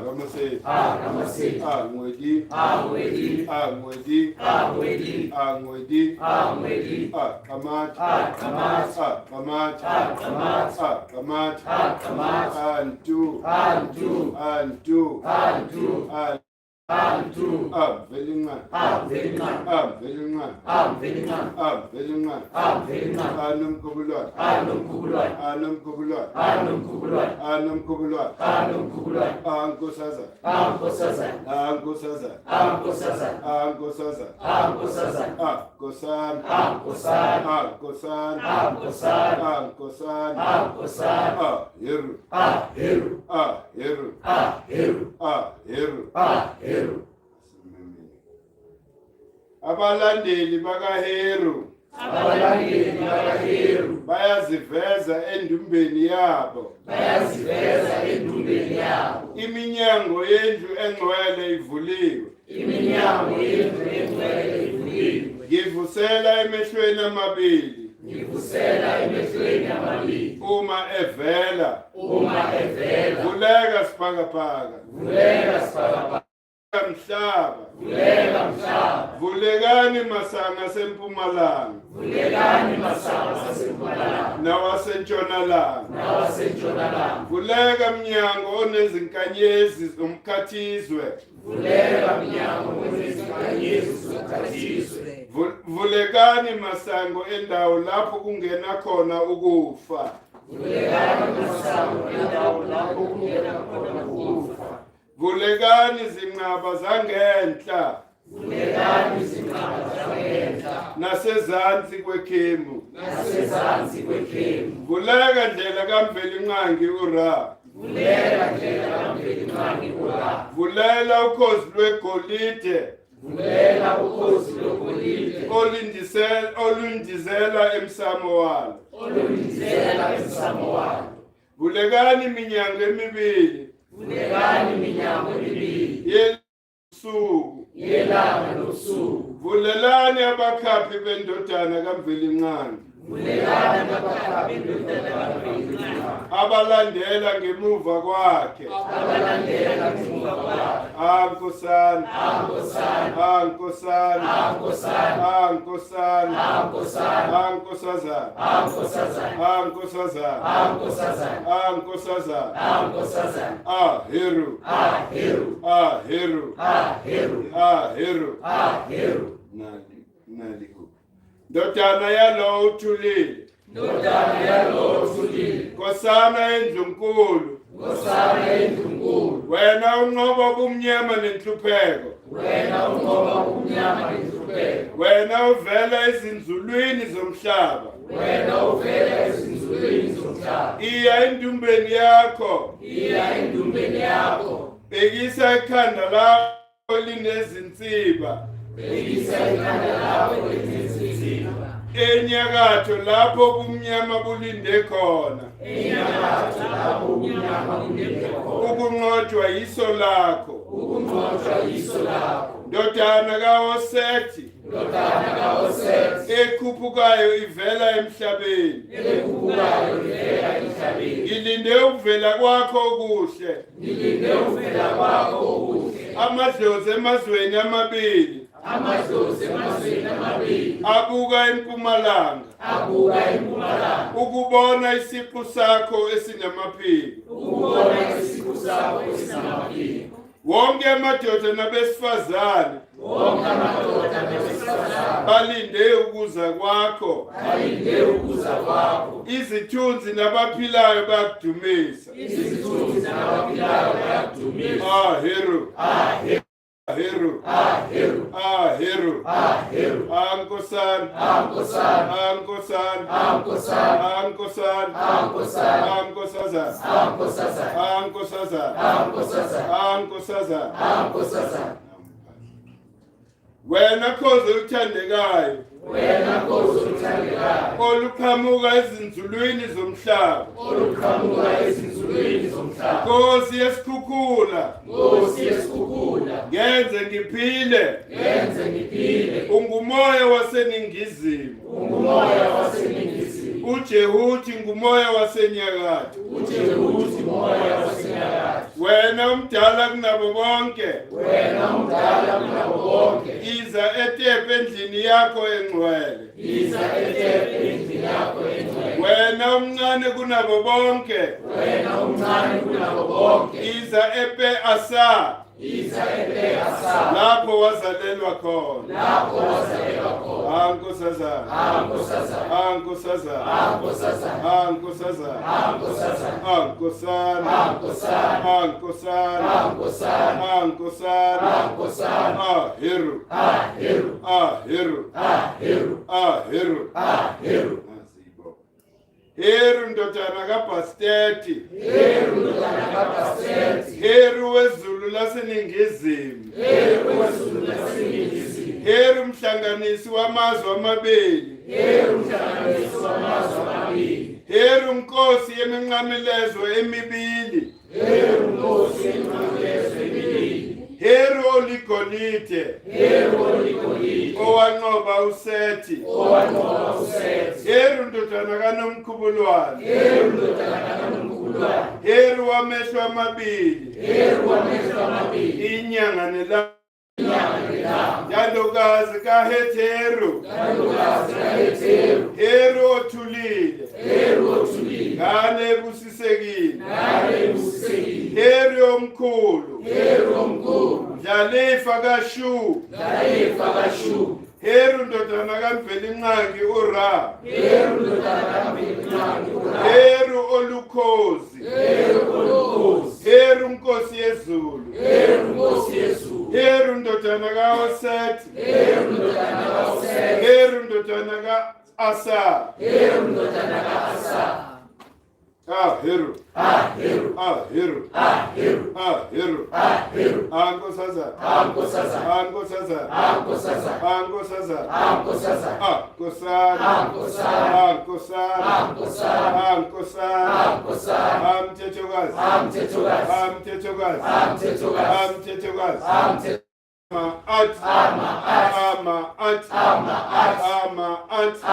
Ramasedi, Angwedi, Kamat, Heru. Abalandeli baka Heru bayaziveza endumbeni yabo, iminyango yendlu engcwele ivuliwe, ngivusela emehlweni amabili, uma evela, vuleka sipakapaka, mhlaba, vulekani masanga sempumalanga, nawasentshonalanga, vuleka mnyango onezinkanyezi zomkhathizwe, vulekani masango endawo lapho kungena khona ukufa, vulekani zinqaba zangenhla, nasezansi kwekhemu, vuleka ndlela kamvelinqangi ura, vulela ukhozi lwegolide, olundizela emsamo walo, vulekani minyango emibili, yelanga nosuku, vulelani abakhaphi bendodana kamvelinqangi, abalandela ngemuva kwakhe, Ankosana, Heru. Naliku. Ndodana yalo uthulile, Nkosana endlunkulu, wena unqoba ubumnyama nenhlupheko, wena uvela ezinzulwini zomhlaba, iya endumbeni yakho, bhekisa ikhanda lakho linezinsiba, enyakatho lapho ubumnyama bulinde khona, ukunqotshwa yiso lakho, ndodana kaOsethi, ekhuphukayo ivela emhlabeni, ngilinde ukuvela kwakho okuhle, amadlozi emazweni amabili, abuka empumalanga, ukubona isiqu sakho esinamaphiko, wonke amadoda nabesifazane balinde ukuza kwakho, izithunzi nabaphilayo bayakudumisa. Heru. Wena khozi uthandekayo, oluqhamuka ezinzulwini zomhlaba, Nkosi yesikhukhula, ngenze ngiphile, ungumoya waseningizimu, uJehuthi ngumoya wasenyakatho, uJehuthi moya wasenyakatho, wena umdala kunabo bonke, wena umdala kunabo bonke, iza eTepe endlini yakho engcwele, iza eTepe endlini yakho engcwele, wena umncane kunabo bonke, wena umncane kunabo bonke, iza ePe-asa, iza ePe-asa, lapho wazalelwa khona. lapho wazalelwa khona. Ankosazana, Ankosazana, ankosazana, ankosazana, ankosazana, ankosazana, ankosana, ankosana, ankosana, ankosana, ankosana, ankosana, Heru, Heru, Heru, Heru, Heru, Heru, Heru ndodana kaBhasteti, Heru ndodana kaBhasteti, Heru wezulu laseningizimu, Heru wezulu laseningizimu, Heru mhlanganisi wamazwe amabili, Heru mhlanganisi wamazwe amabili, Heru nkosi yeminqamlezo emibili, Heru nkosi yeminqamlezo emibili, Heru oligolide, Heru oligolide, owanqoba uSethi, owanqoba uSethi, Heru ndodana kaNomkhubulwane, Heru ndodana kaNomkhubulwane, Heru wamehlo amabili, Heru wamehlo amabili, inyanga nelanga, inyanga nelanga, Ndlovukazi kaHetheru, Ndlovukazi kaHetheru, Heru othulile, Heru othulile, ngane ebusisekile, ngane ebusisekile, Heru omkhulu, Heru omkhulu, Ndlalifa kaShu, Ndlalifa kaShu, Heru ndodana kaMvelinqangi uRa, Heru ndodana kaMvelinqangi uRa, Heru olukhozi, Heru olukhozi, Heru nkosi yezulu, Heru nkosi yezulu, Heru ndodana kaOsethi, Heru ndodana kaOsethi, Heru ndodana ka-Asa, Heru ndodana kaAsa, Heru, Heru, Heru, Heru, Heru, Heru, ankosazana, ankosazana, ankosazana, ankosazana, ankosazana, ankosazana, ankosana, ankosana, ankosana, ankosana, ankosana, ankosana, amthethokazi, amthethokazi, amthethokazi, amthethokazi, amthethokazi, amthethokazi, ama-athi, ama-athi, ama-athi,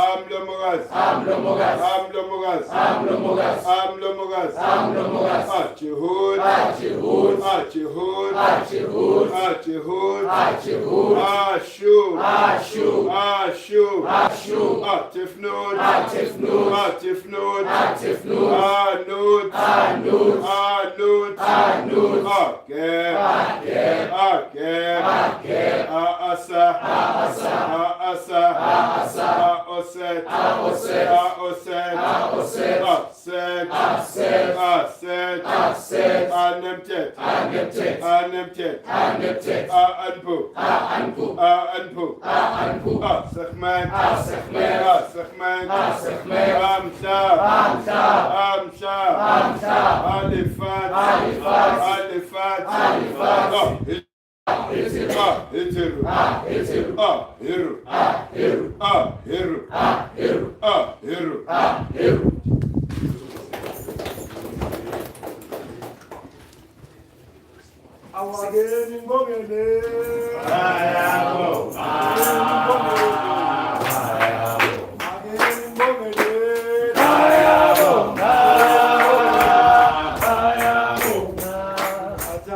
amlomokazi, amlomokazi, amlomokazi, amlomokazi, amlomokazi, amlomokazi, aJehuthi, aJehuthi, aJehuthi, aJehuthi, aJehuthi, aJehuthi, Ashu, Ashu, Ashu, Ashu, aTefnut, aTefnut, aTefnut, aTefnut, Anut, Anut, Anut, Anut, Agem, Agem, Agem, Agem, Asa, Asa, Asa, Asa, Oset, Oset, Oset, Oset, Aset, Aset, Aset, Aset, Anemtet, Anemtet, Anemtet, Anemtet, Anpu, Anpu, Anpu, Anpu, Asachman, Asachman, Asachman, Asachman, Amsha, Amsha, Amsha, Amsha, Alifat, Alifat, Alifat, Alifat, Heru, Heru, Heru, Heru, Heru, Heru, Heru, Heru. Heru. Awageni ngongene. Ayabo, ayabo, Ageni ngongene. ayabo, ayabo, Ajango.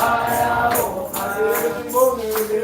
ayabo, Ageni ngongene.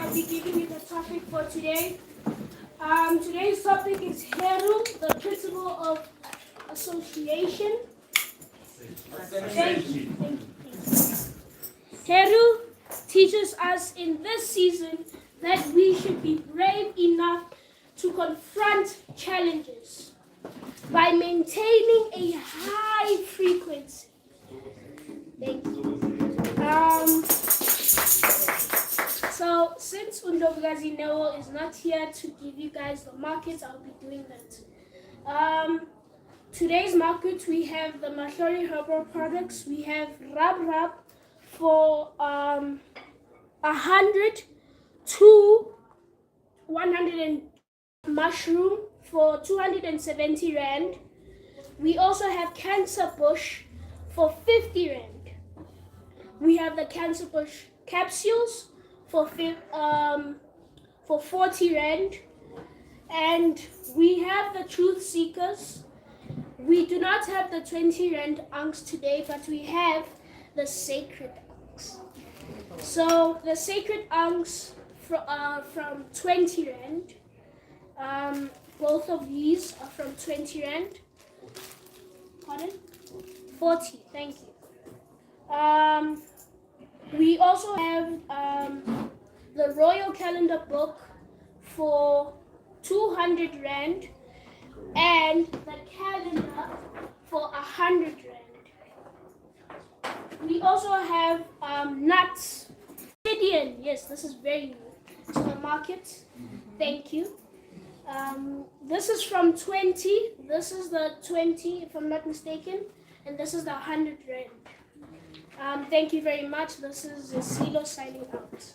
I'll be giving you the topic for today. Today's topic is Heru, the principle of association. Thank you. Heru teaches us in this season that we should be brave enough to confront challenges by maintaining a high frequency. Thank you. So since Undobugazi Noel is not here to give you guys the markets, I'll be doing that. Today's market, we have the Mahlori herbal products. We have Rab for 100 to 100 mushroom for 270 rand. We also have Cancer Bush for 50 rand. We have the Cancer Bush capsules for 40 rand. And we have the Truth Seekers. We do not have the 20 rand ounce today, but we have the Sacred ounce. So the Sacred ounce from 20 rand. Both of these are from 20 rand. Pardon? 40, thank you. We also have the Royal Calendar book for 200 rand and the calendar for 100 rand. We also have nuts. Obsidian, yes, this is very new to the market. Thank you. This is from 20. This is the 20, if I'm not mistaken, and this is the 100 rand. Thank you very much. This is Zesilo signing out.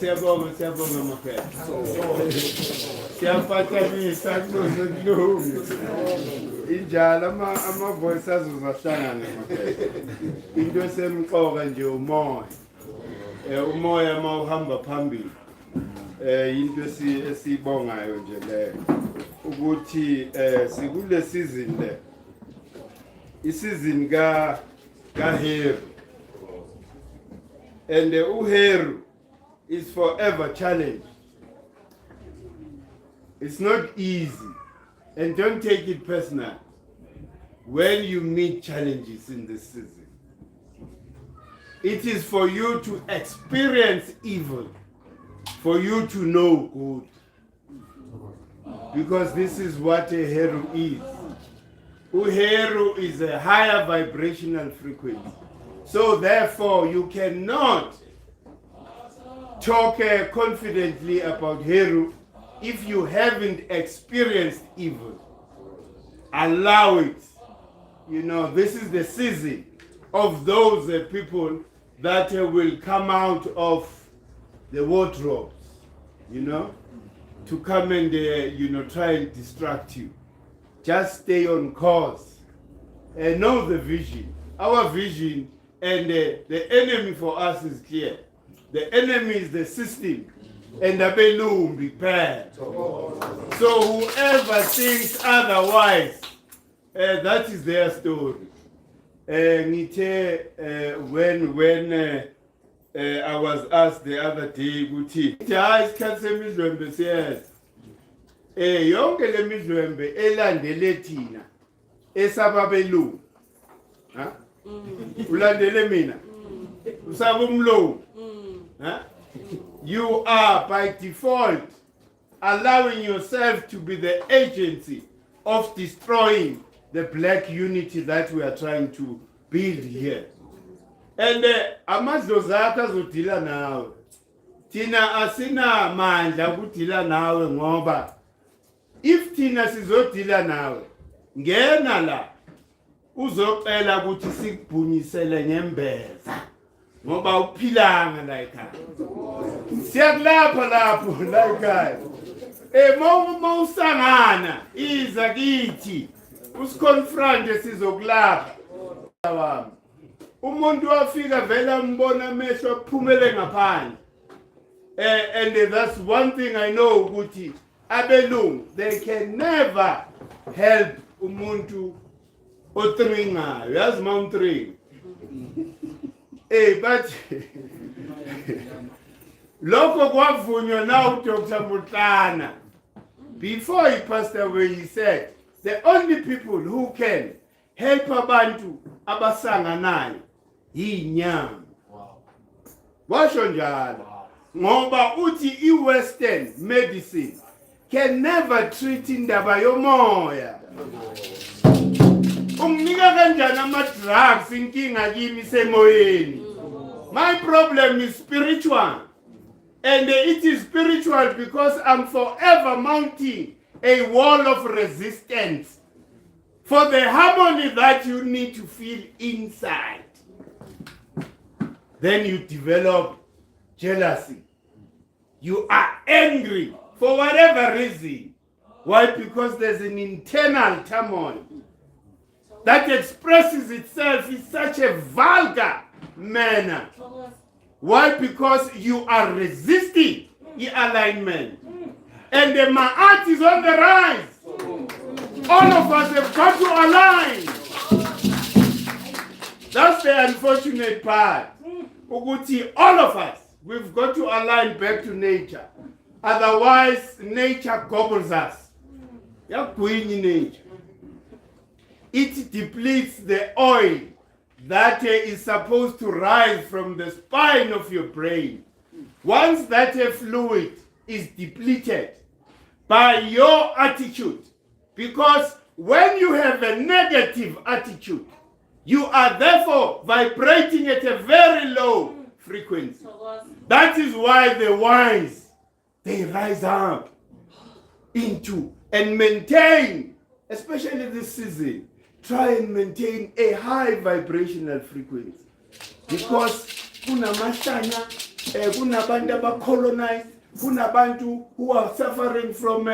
Siyabonga mafethu. Siyaphathamisa kunosekulungu. Injalo ama-voice azozahlangana mafethu. Into esemqoka nje umoya. Umoya mawuhamba phambili. Into esibongayo nje leyo. Ukuthi sikule season le. Isizini ka Heru. And Heru is forever challenged. It's not easy. And don't take it personal when you meet challenges in this season. It is for you to experience evil, for you to know good. Because this is what a Heru is. Heru is a higher vibrational frequency. So therefore, you cannot talk confidently about Heru if you haven't experienced evil. Allow it. You know, this is the season of those people that will come out of the wardrobes, you know, to come and, try and distract you. Just stay on course and know the vision. Our vision and the enemy for us is clear. The enemy is the system and the belum prepared. So whoever thinks otherwise, that is their story. When I was asked the other day, yonke le midlwembe elandele thina esababelungu ulandele mina usaba umlungu you are by default allowing yourself to be the agency of destroying the black unity that we are trying to build here. And amadlozi akho azodila nawe. Thina asina mandla ukudila nawe ngoba if thina sizodila nawe ngena la uzocela ukuthi sikubhunyisele ngembeza ngoba uphilanga la ekhaya. Siyakulapha lapho la ekhaya. Mawusangana iza kithi usiconfront sizokulapha wami. Umuntu wafika vela mbona amehlo aphumele ngaphandle. And that's one thing I know ukuthi abelungu they can never help umuntu otringayo yazi mawuntringa. But lokho kwavunywa na uDr. Mutlana. Before he passed away, he said the only people who can help abantu abasanganayo yinyama. Washo njalo ngoba uthi i-Western medicine can never treat indaba yomoya. Unginika kanjani ama-drugs inkinga kimi semoyeni? My problem is spiritual. And it is spiritual because I'm forever mounting a wall of resistance for the harmony that you need to feel inside. Then you develop jealousy. You are angry for whatever reason. Why? Because there's an internal turmoil that expresses itself in such a vulgar manner. Why? Because you are resisting the alignment. And the Ma'at is on the rise. All of us have got to align. That's the unfortunate part. Uguti, all of us, we've got to align back to nature. Otherwise, nature gobbles us. Nature. It depletes the oil that is supposed to rise from the spine of your brain. Once that fluid is depleted by your attitude, because when you have a negative attitude, you are therefore vibrating at a very low frequency. That is why the wise, they rise up into and maintain, especially this season, try and maintain a high vibrational frequency. Because kunabantu colonized, kunabantu who are suffering from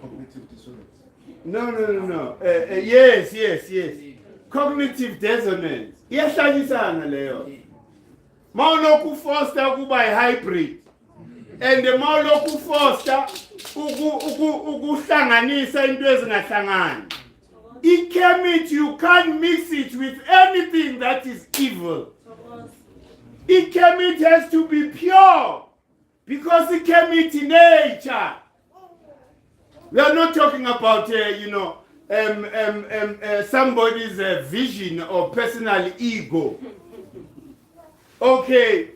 cognitive dissonance. No. Yes. Cognitive dissonance. Iyahlanyisana leyo. Mawuloku foster kuba hybrid. And the mawuloku foster ukuhlanganisa into ezingahlangani. Ikemit, you can't mix it with anything that is evil. Ikemit has to be pure. Because ikemit in nature. We are not talking about, somebody's vision or personal ego. Okay,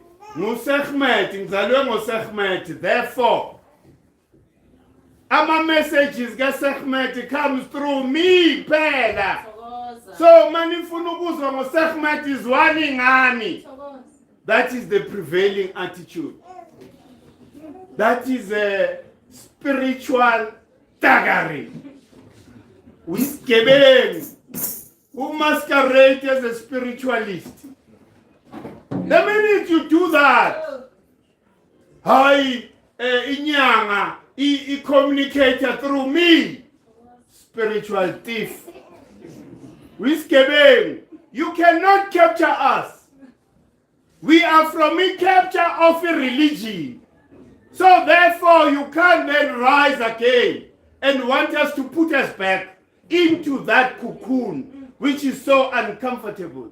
therefore, our messages comes through me, Pela. So, manifunukuzwa is one army. That is the prevailing attitude. That is a spiritual tagari. Who masquerade as a spiritualist. The minute you do that, inyanga, communicator through me, spiritual thief. You cannot capture us. We are from a capture of a religion. So therefore you can't then rise again and want us to put us back into that cocoon, which is so uncomfortable.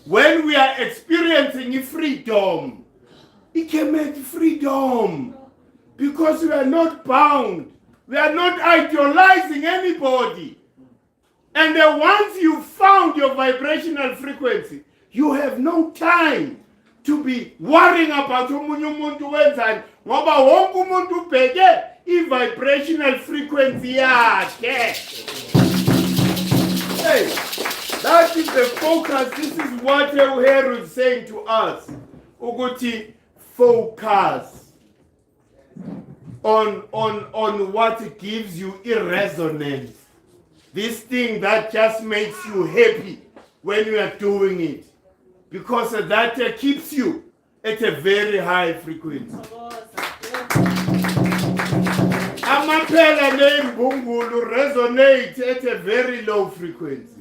When we are experiencing freedom, it can make freedom because we are not bound. We are not idealizing anybody. And then once you found your vibrational frequency, you have no time to be worrying about omunye umuntu wenzani ngoba wonke umuntu ubheke i-vibrational frequency yakhe. Hey, that is the focus. This is what Heru is saying to us. Ukuthi focus on what gives you a resonance. This thing that just makes you happy when you are doing it. Because that keeps you at a very high frequency. Amaphela nembungulu resonate at a very low frequency.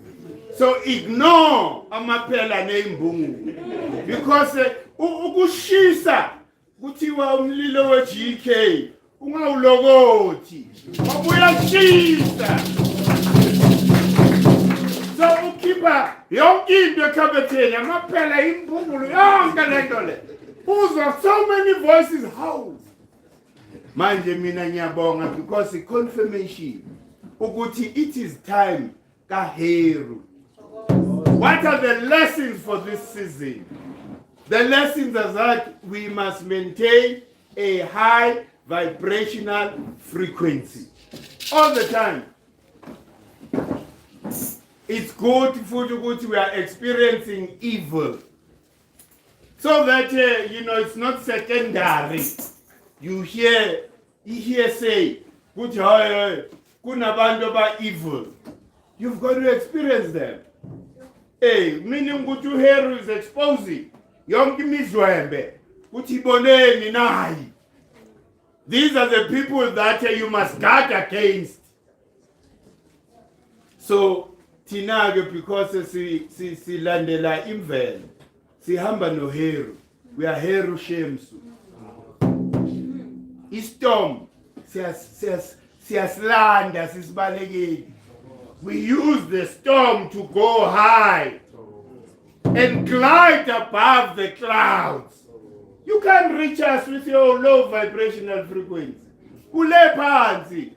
So ignore amaphela nembungulu. Because ukushisa kuthiwa umlilo we-GK ungawulokothi. Wabuyashisa. So ukhipha yonke into ekhabetheni amaphela imbungulu yonke lento le. Uzwa so many voices house. Manje mina ngiyabonga because the confirmation ukuthi it is time kaHeru. What are the lessons for this season? The lessons are that we must maintain a high vibrational frequency all the time. It's good we are experiencing evil. So that, it's not secondary. You hear say, kunabantu ba evil. You've got to experience them. Hey, meaning Heru is exposing yonke imidlwembe kuthi iboneni nayi. These are the people that you must guard against. So thina ke because silandela imvelo sihamba no Heru. We are Heru Shemsu. Istorm siyasilanda sisibalekile. We use the storm to go high and glide above the clouds. You can't reach us with your low vibrational frequency. Ule phansi.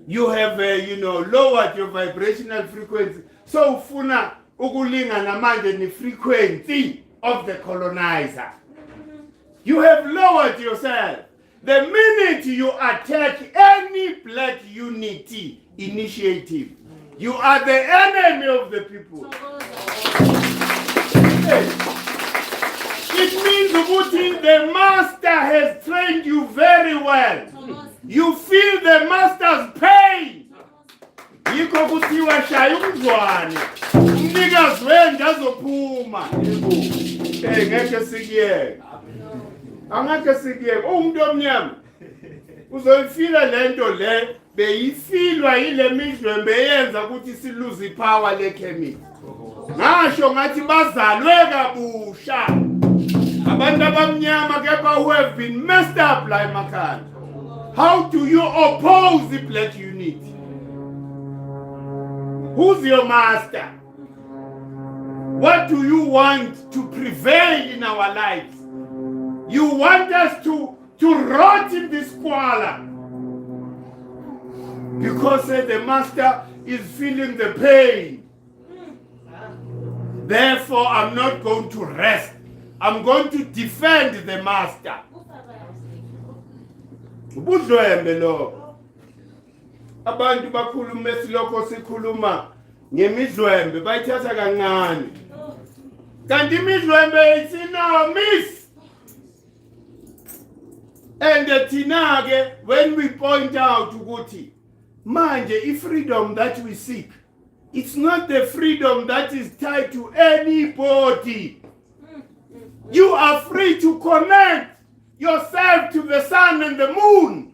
You have, lowered your vibrational frequency. So ufuna ukulingana manje ni frequency of the colonizer. You have lowered yourself. The minute you attack any black unity initiative, you are the enemy of the people. It means the master has trained you very well. You feel the master's pain. Yikho kuthiwa shaya umdlwane. Umnikazi wendlu azophuma. Ngeke sikiyeke. Angeke sikiyeke. Umuntu omnyama. Uzoyifila lento le beyifilwa yile midlwembe yenza ukuthi siluze ipower lekhemisi. Ngasho ngathi bazalwe kabusha. Abantu abamnyama kepha who have been messed up like Makhanda. How do you oppose the black unity? Who's your master? What do you want to prevail in our lives? You want us to rot in this squalor because the master is feeling the pain. Therefore, I'm not going to rest. I'm going to defend the master. Ubudlwembe lo. Abantu bakhuluma esiloko sikhuluma ngemidlwembe bayithatha kancane. Kanti imidlwembe isinomis. And thina ke when we point out ukuthi manje freedom that we seek, it's not the freedom that is tied to anybody. You are free to connect yourself to the sun and the moon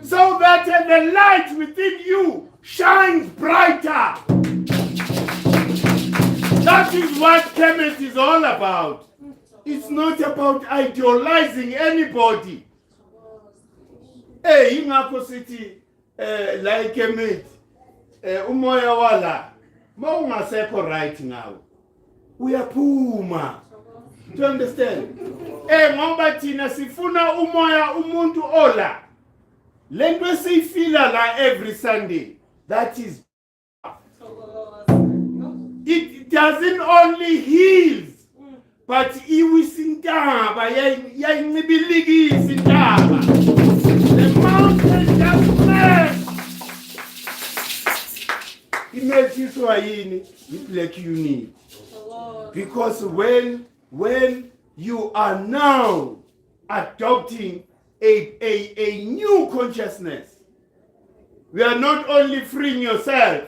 so that the light within you shines brighter. That is what Kemet is all about. It's not about idealizing anybody. Hey, ingakho sithi like Kemet umoya wala mawungasekho right now uyaphuma. Do you understand? Ngoba thina sifuna umoya umuntu ola. Lento esiyifila la every Sunday. That is it doesn't only heal, but iwisintaba yayincibilikisa intaba. The mountain just flex. Imethiswa yini i-black unity. Because when you are now adopting a new consciousness, you are not only freeing yourself,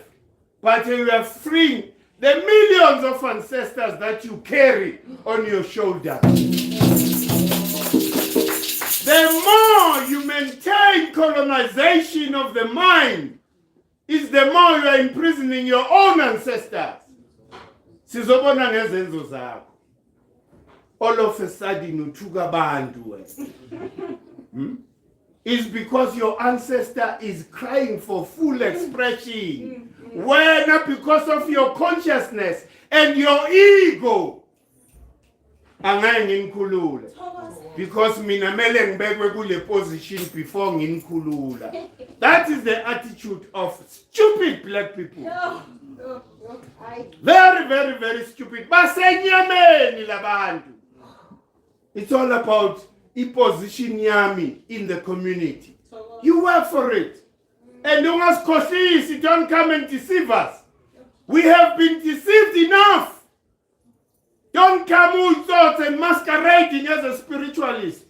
but you are freeing the millions of ancestors that you carry on your shoulder. The more you maintain colonization of the mind, is the more you are imprisoning your own ancestors. Sizobona ngezenzo zakho. All of a sudden uthuka bantu. Is because your ancestor is crying for full expression. When because of your consciousness and your ego. Angeke nginikhulule. Because mina mele ngibekwe kule position before nginikhulula. That is the attitude of stupid black people. Very, very, very stupid. Basenyameni labantu. It's all about position yami in the community. You work for it. And don't ask questions, don't come and deceive us. We have been deceived enough. Don't come with thoughts and masquerading as a spiritualist.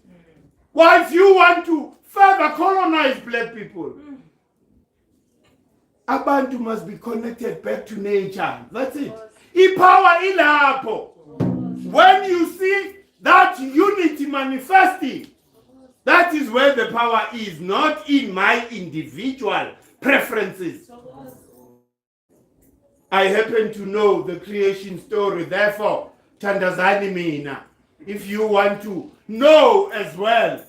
Whilst you want to further colonize black people. Abantu must be connected back to nature. That's it. Ipower ilapho. When you see that unity manifesting, that is where the power is, not in my individual preferences. I happen to know the creation story, therefore, tandazani mina. If you want to know as well,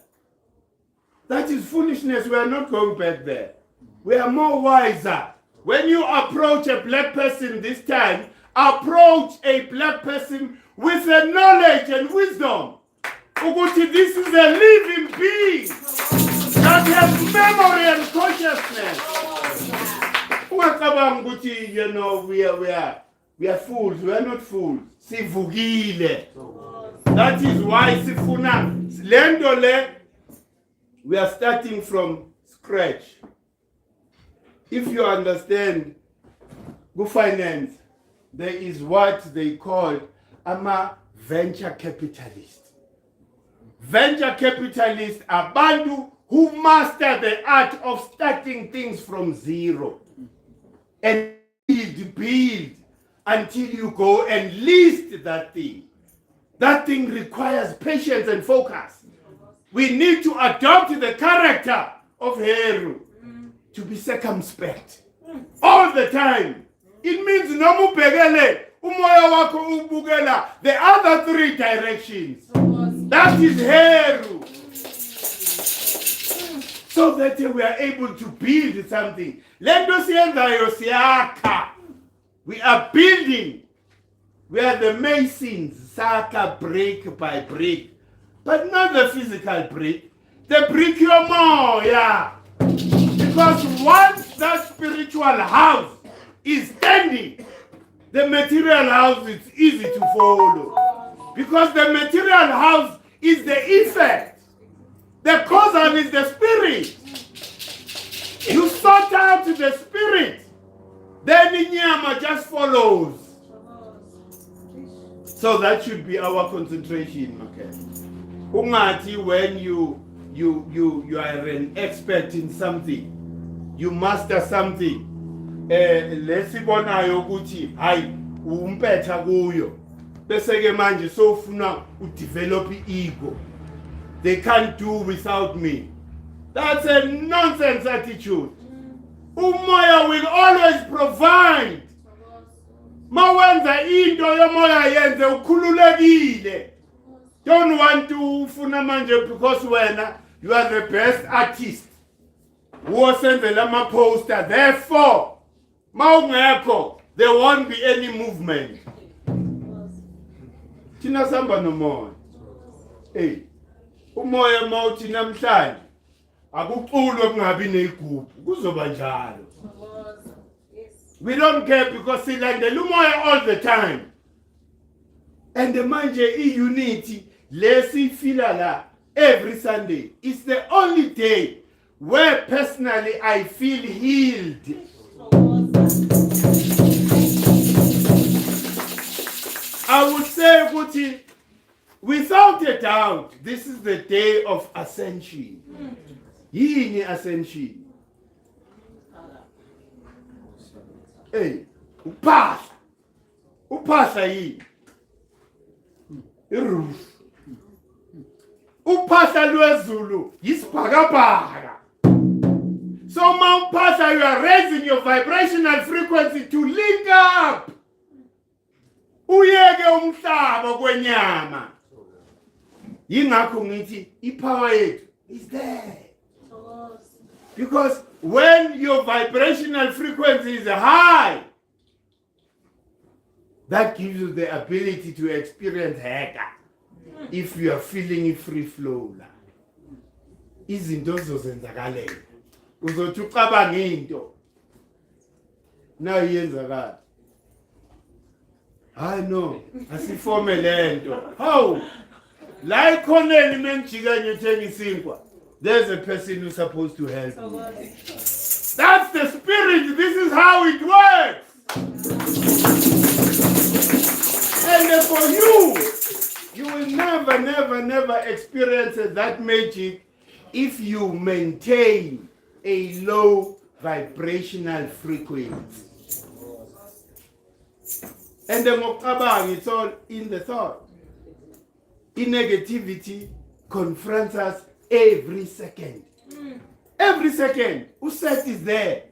that is foolishness. We are not going back there. We are more wiser. When you approach a black person this time, approach a black person with the knowledge and wisdom. Uguti, this is a living being that has memory and consciousness. You know, we are fools. We are not fools. Sivugile. That is why sifuna lendole. We are starting from scratch. If you understand good finance, there is what they call a venture capitalist. Venture capitalists are bandu who master the art of starting things from zero and build until you go and list that thing. That thing requires patience and focus. We need to adopt the character of Heru to be circumspect all the time. It means no mubegele, umoya wako ubugela, the other three directions. That is Heru. So that we are able to build something. We are building. We are the masons, saka brick by brick. But not the physical brick. The brick your more, yeah. Because once that spiritual house is standing, the material house is easy to follow. Because the material house is the effect. The causal is the spirit. You sort out the spirit. Then the nyama just follows. So that should be our concentration, okay? Ungati, when you are an expert in something, you master something. Lesibonayo ukuthi hayi umpetha kuyo. Bese ke manje sofuna udevelop ego. They can't do without me. That's a nonsense attitude. Umoya will always provide. Mawenza into yomoya yenze ukhululekile. Don't want to ufuna manje because you are the best artist. Wosenzela ama poster. Therefore, maungeko, there won't be any movement. Tina samba no more. Hey, umoya mawuthi namhlanje akuculwe kungabi negroup kuzoba njalo. We don't care because silandela umoya all the time. And the manje unity lesi fila la every Sunday. It's the only day where personally I feel healed. I would say, Guti, without a doubt, this is the day of Ascension. Yini Ascension. Hey, upasa. Upasa yi. Heru. Upasa lwezulu. Yisibhakabhaka. So Mount Pasha, you are raising your vibrational frequency to link up. Uyeke umhlaba kwenyama. Yingakho ngithi ipower yethu is there. Because when your vibrational frequency is high, that gives you the ability to experience heka. If you are feeling free flow la. Izinto zozenzakalela. Uzothi ucabanga into. Now yenzakala. I know. Asifome lento. How? Like khoneni mengijika nyethengisinkwa. There's a person who's supposed to help me. That's the spirit. This is how it works. And for you will never experience that magic if you maintain a low vibrational frequency. And the mokabang, it's all in the thought. I-negativity confronts us every second. Every second, uSet is there.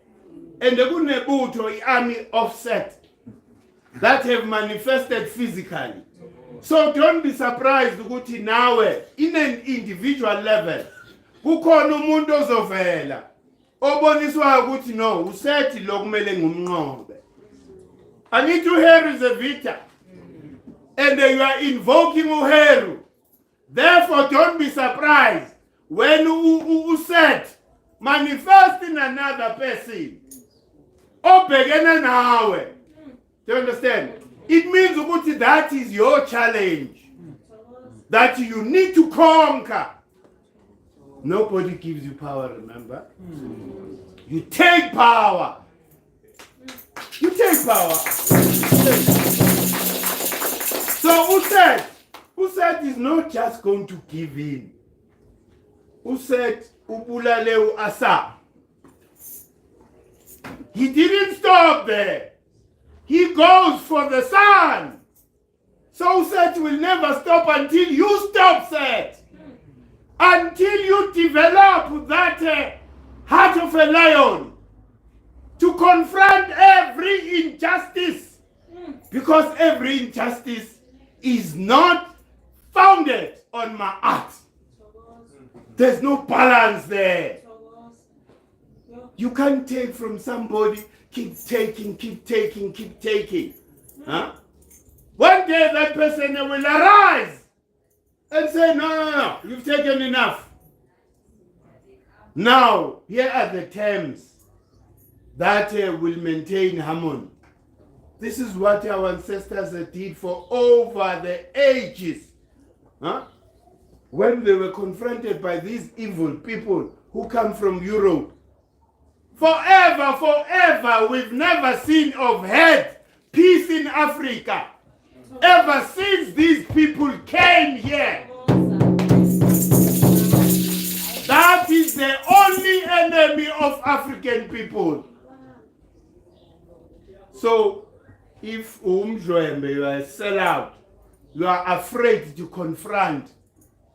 And the kunebutho, army of Set, that have manifested physically. So don't be surprised ukuthi nawe in an individual level kukhona umuntu ozovela oboniswa ukuthi no uSet lo kumele ngumnqobe. Angithi uHeru is a victor. And you are invoking uHeru. Therefore don't be surprised when uSet manifest in another person. Obhekena nawe. Do you understand? It means ukuthi that is your challenge. That you need to conquer. Nobody gives you power, remember? You take power. You take power. So uSet is not just going to give in. uSet ubulale uAsa. He didn't stop there. He goes for the sun. So Set will never stop until you stop, Set. Until you develop that heart of a lion to confront every injustice. Because every injustice is not founded on my art. There's no balance there. You can't take from somebody, keep taking. Huh? One day that person will arise and say, no, you've taken enough. Now, here are the terms that will maintain harmony. This is what our ancestors did for over the ages. Huh? When they were confronted by these evil people who come from Europe. Forever, we've never seen or heard peace in Africa. Ever since these people came here. That is the only enemy of African people. So, if you are a sellout, you are afraid to confront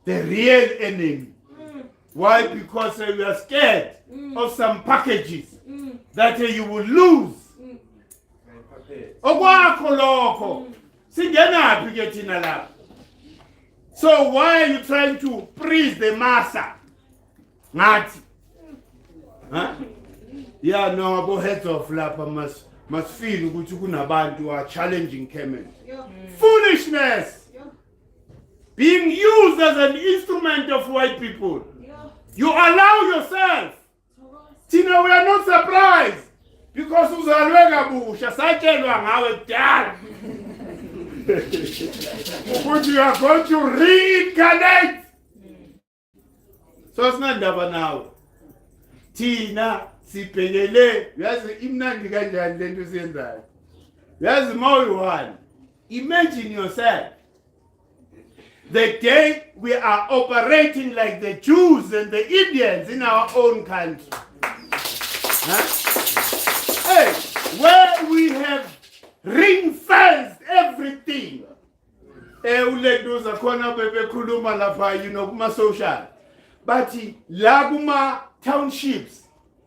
the real enemy. Why? Because you are scared of some packages that you will lose. So why are you trying to please the massa? Huh? Yeah, no, go heads of lapa must feel ukuthi kunabantu are challenging Kemen. Foolishness! Being used as an instrument of white people. You allow yourself. Tina, we are not surprised. Because uzalwega busha satshelwa ngawe kudala. But you are going to reincarnate. So it's not ndaba now. Tina sibhekele yazi imnandi kanjani lento siyenzayo. Yazi mawuyi-one. Imagine yourself. The day we are operating like the Jews and the Indians in our own country. Huh? Hey, where we have ring-fenced everything. Uleduza khona bebekhuluma lapha, you know, kuma-social. But la kuma townships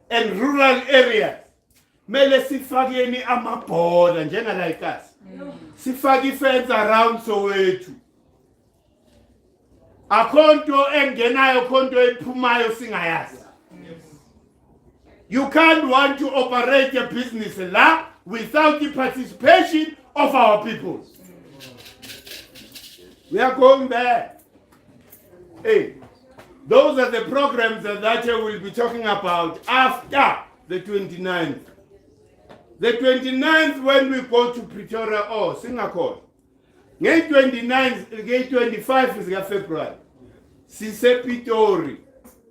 and rural areas, mele sifakeni amabhoda njenga like us. Sifaki fence around Soweto. Akonto engenayo konto ephumayo singayazi. You can't want to operate a business la without the participation of our people. We are going there. Hey, those are the programs that we'll be talking about after the 29th. The 29th when we go to Pretoria or Singapore. Ngay 29th, ngay 25 is February. Sise Pitori.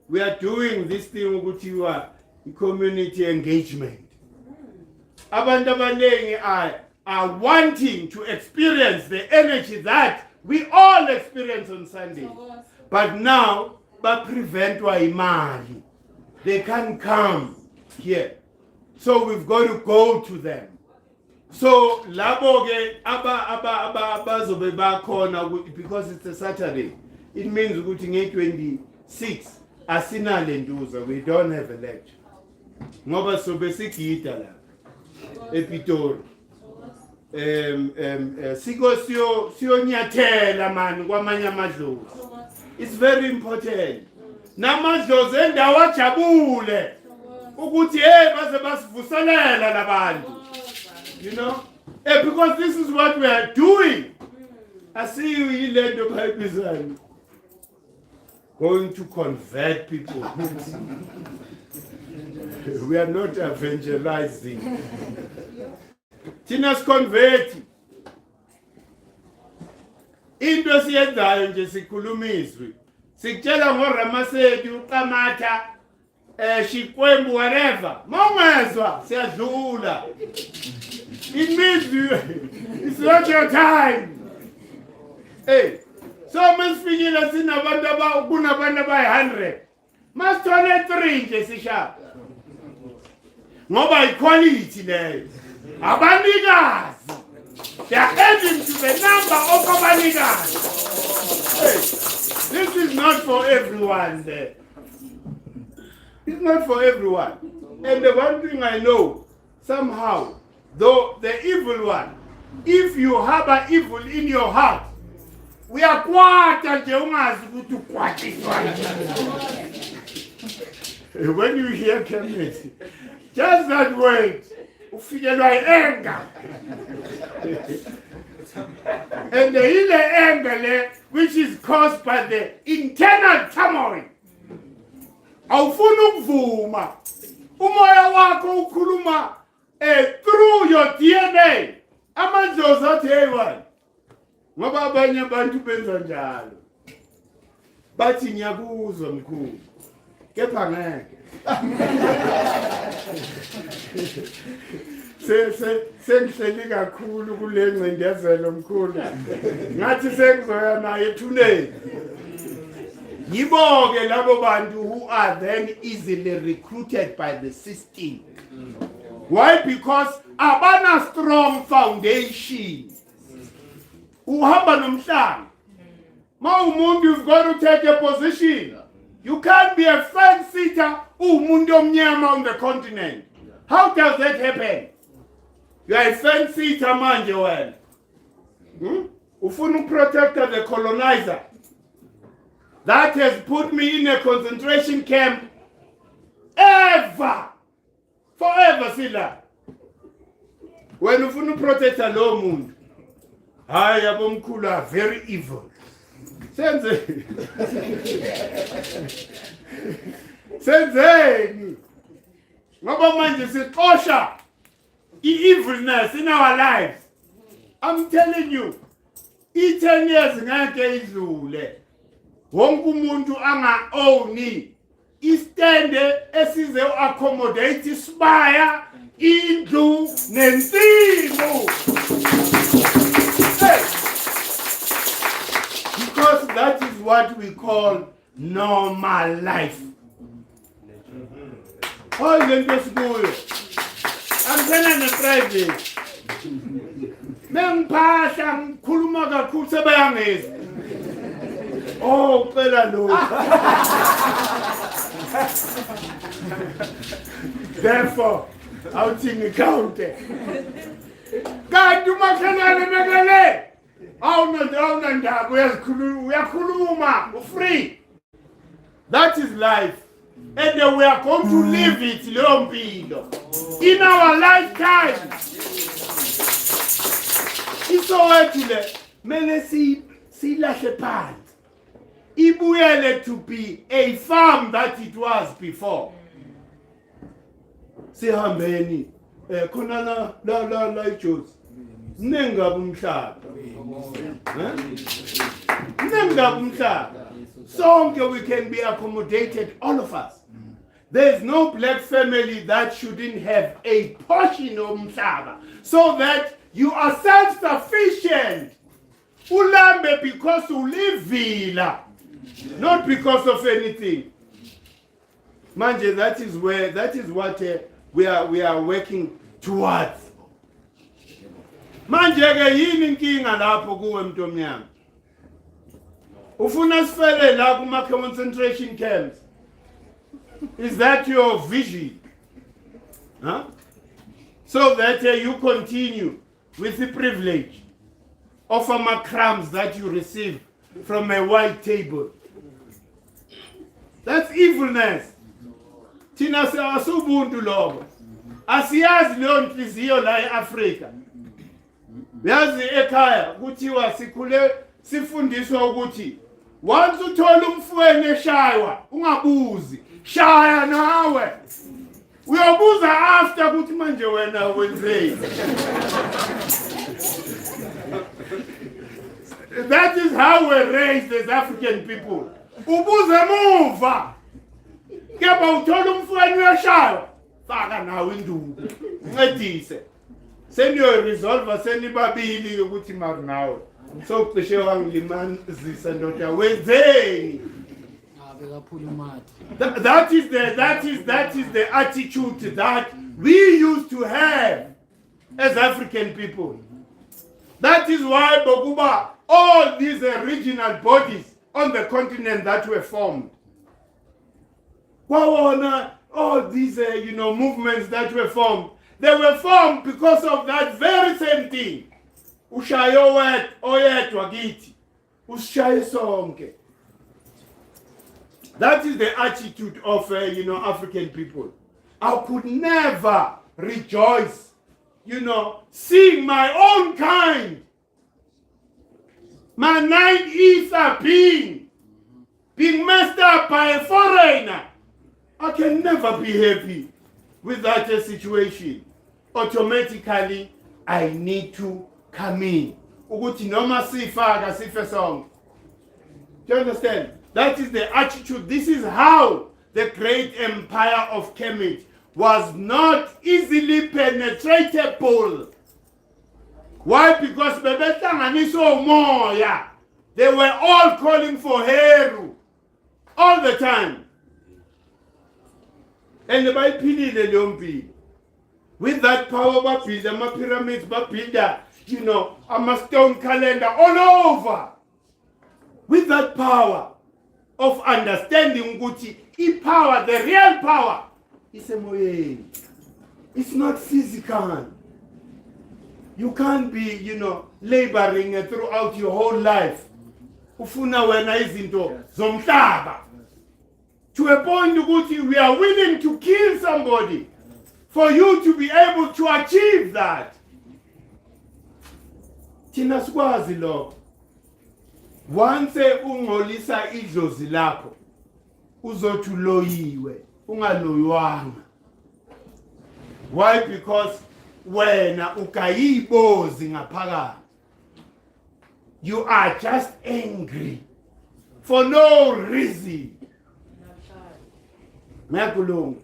We are doing this thing ukuthiwa community engagement. Abantu abaningi are wanting to experience the energy that we all experience on Sunday. But now, preventwa imali. They can't come here. So we've got to go to them. So labo ke abazobe bakhona because it's a Saturday. It means ukuthi nge-26 asinalentuza, we don't have a lecture. Ngoba sobe sigida la ePitori. Siko siyonyathela mani kwamanye amadlozi. It's very important. Namadlozi endawo ajabule ukuthi baze basivuselela labantu. You know? Because this is what we are doing. I see you in the Bible going to convert people. We are not evangelizing. Thina convert. Into siyenzayo nje sikhulumiswe. Sikutshela ngoRamasedu, uQamatha, Shikwembu, whatever. Mongezwa siyadlula. It means it's not your time. Hey, so masifikile sinabantu kunabantu abayi-100. Masithole 3 nje sishapa. Ngoba equality leyo. Abanikazi. They are adding to the number of abanikazi. Hey, this is not for everyone there. It's not for everyone. And the one thing I know, somehow, though the evil one, if you harbor evil in your heart, we are kwata nje ungazi ukuthi ukwatiswa. When you hear Kemet, just that word, ufikelwa anger. And the anger which is caused by the internal turmoil. Awufuna ukuvuma. Umoya wakho ukhuluma through your DNA. Amadlozi athi hey ngoba abanye abantu benza njalo. Bathi ngiyakuzwa mkhulu. Kepha ngeke. Sengihleli kakhulu kule ngcindezelo mkhulu. Ngathi sengizoya naye ethuneni. Yibo-ke labo bantu who are then easily recruited by the system. Why? Because abana strong foundation. Uhamba nomhlanga. Ma umuntu, you've got to take a position. You can't be a fence-sitter umuntu omnyama on the continent. How does that happen? You are a fence-sitter manje wena. Ufuna uprotect the colonizer that has put me in a concentration camp forever sila. When ufuna uprotect lo muntu, hayi abomkhulu are very evil. Senzeni ngoba manje siqosha evilness in our lives. I'm telling you, 10 years ngeke idlule wonke umuntu anga-owni istende esize accommodate isibaya, indlu nensimu. Because that is what we call normal life. All the school. I'm saying private. Mengipahla ngikhuluma kakhulu sebayangeza. Oh, phela lo. Therefore, awuthi ngikhawunte. Kanti umakhelwane bekele. Awunandaba uyakhuluma, free. That is life. And we are going to live it leyo mpilo in our lifetime. Isowethu mele silahle phansi. Ibuyele to be a farm that it was before. Sihambeni khona la iJozi. Nengabe umhlaba. Nengabe umhlaba. Sonke we can be accommodated, all of us. There is no black family that shouldn't have a portion of umhlaba, so that you are self-sufficient. Ulambe because you live villa, not because of anything. Manje, that is what we are working towards. Manje ke yini inkinga lapho kuwe mntu omnyama? Ufuna sifele la kuma concentration camps. Is that your vision? Huh? So that you continue with the privilege of crumbs that you receive from a white table. That's evilness. Thina asubuntu lobo. Asiyazi leyo nhliziyo la eAfrika. Yazi ekhaya kuthiwa sikhule sifundiswa ukuthi once uthola umfweni eshaywa ungabuzi, shaya nawe. Uyobuza after ukuthi manje wena wenzeni. That is how we're raised as African people. Ubuze muva. Kepha uthola umfweni uyashaywa, faka nawe induku. Ncedise. Seniyo-resolve senibabili ukuthi mari nawe. So cishe wangilimazisa ndoda wenzeni. That is the attitude that we used to have as African people. That is why Bokuba, all these regional bodies on the continent that were formed. All these movements that were formed, they were formed because of that very same thing. Ushayo oyedwa kithi, ushaye sonke. That is the attitude of African people. I could never rejoice, seeing my own kind, my 9 ether being messed up by a foreigner. I can never be happy with that situation. Automatically, I need to come in. Ukuthi noma sifaka sife sonke. Do you understand? That is the attitude. This is how the great empire of Kemet was not easily penetratable. Why? Because bebehlanganiswa umoya. They were all calling for Heru all the time. And the bayiphilile leyo mpilo. With that power, babuild the pyramids, babuild a stone calendar all over. With that power of understanding ukuthi power, the real power, is emoyeni. It's not physical. You can't be, laboring throughout your whole life. Ufuna wena izinto zomhlaba. To a point ukuthi we are willing to kill somebody for you to be able to achieve that. Thina sikwazi lokho. Once ungolisa idlozi lakho, uzothi uloyiwe, ungaloyiwanga. Why? Because wena ukayibozi ngaphakathi. You are just angry for no reason. Mekulungu,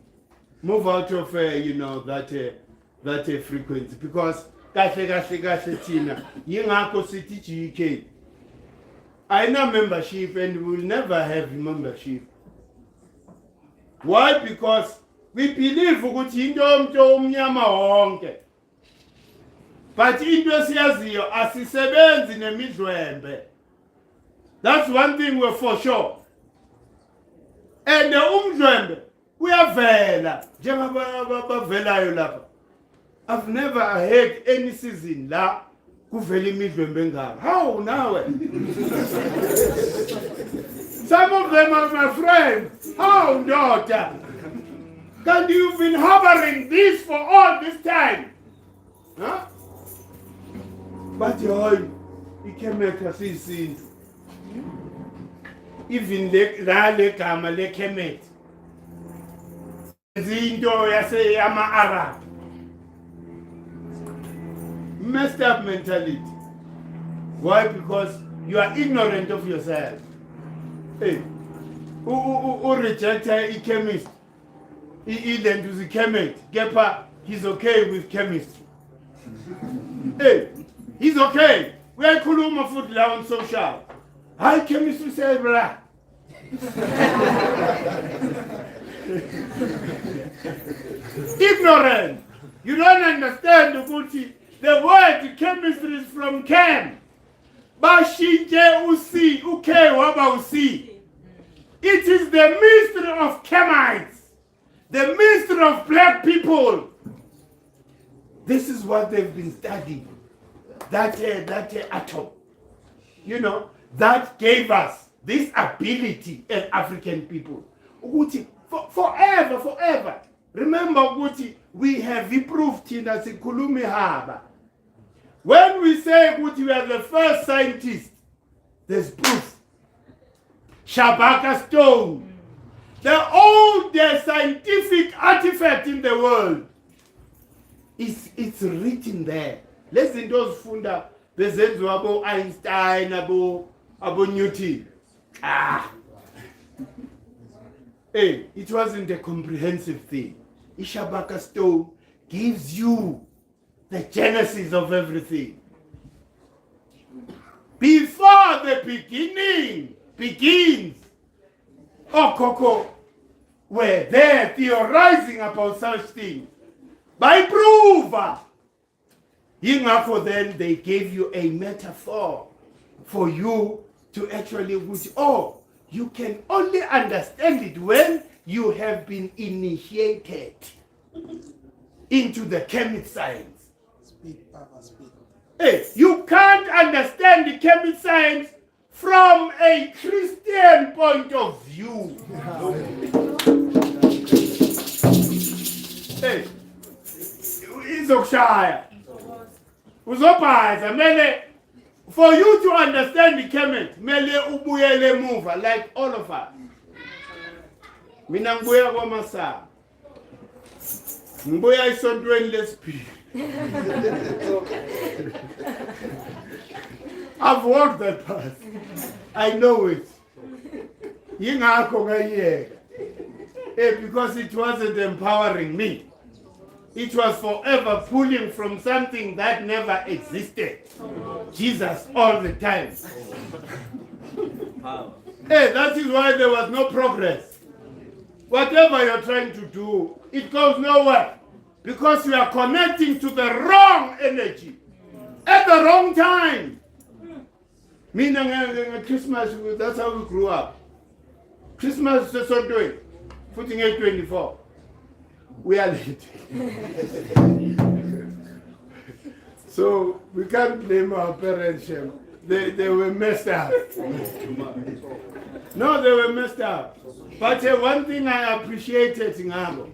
move out of that frequency, because kahle thina yingakho sithi GK. I know membership and we will never have membership. Why? Because we believe ukuthi into yomuntu omnyama wonke. But into esiyaziyo asisebenzi nemidlwembe. That's one thing we're for sure. And umdlwembe uyavela njengoba bavelayo lapha. I've never had any season la kuvela imidlwembe engaka. How nawe? Some of them are my friends. How, daughter? Can you've been harboring this for all this time? Huh? But you can make us see. Even le gama le Kemet. Zinto yase ama Arab. Messed up mentality. Why? Because you are ignorant of yourself. Hey, who rejected a chemist? He then to the chemist. Gepa, he's okay with chemistry. Hey, he's okay. We are kuluma food on social. High chemistry say blah. Ignorant. You don't understand the good. The word chemistry is from chem. Bashinje usi, uke waba usi. It is the mystery of Kemites, the mystery of black people. This is what they've been studying. That atom, you know, that gave us this ability as African people. Forever. Remember, Guti, we have improved in the Sikulumi Harbor. When we say Guti, we are the first scientists, there's proof. Shabaka stone, the oldest scientific artifact in the world, it's written there. Listen, those funda, bezenzo abo Einstein, abo Newton. Hey, it wasn't a comprehensive thing. Ishabaka stone gives you the genesis of everything. Before the beginning begins, Okoko were there theorizing about such things. By proof. For then they gave you a metaphor for you to actually, you can only understand it when you have been initiated into the chemical science. Hey, you can't understand the chemical science from a Christian point of view. Hey, izokushaya. Uzobhaza mele, for you to understand the chemist, mele ubuyele emuva, like all of us. Mina ngibuya kwaMasaba. Ngibuya esontweni lesibili. I've walked that path. I know it. Yingakho ngayiyeka. Because it wasn't empowering me. It was forever pulling from something that never existed. Jesus all the time. That is why there was no progress. Whatever you're trying to do, it goes nowhere. Because you are connecting to the wrong energy at the wrong time. Meaning Christmas, that's how we grew up. Christmas is so doing. Putting 824. We are late. So we can't blame our parents. They were messed up. No, they were messed up. But one thing I appreciated in Abo,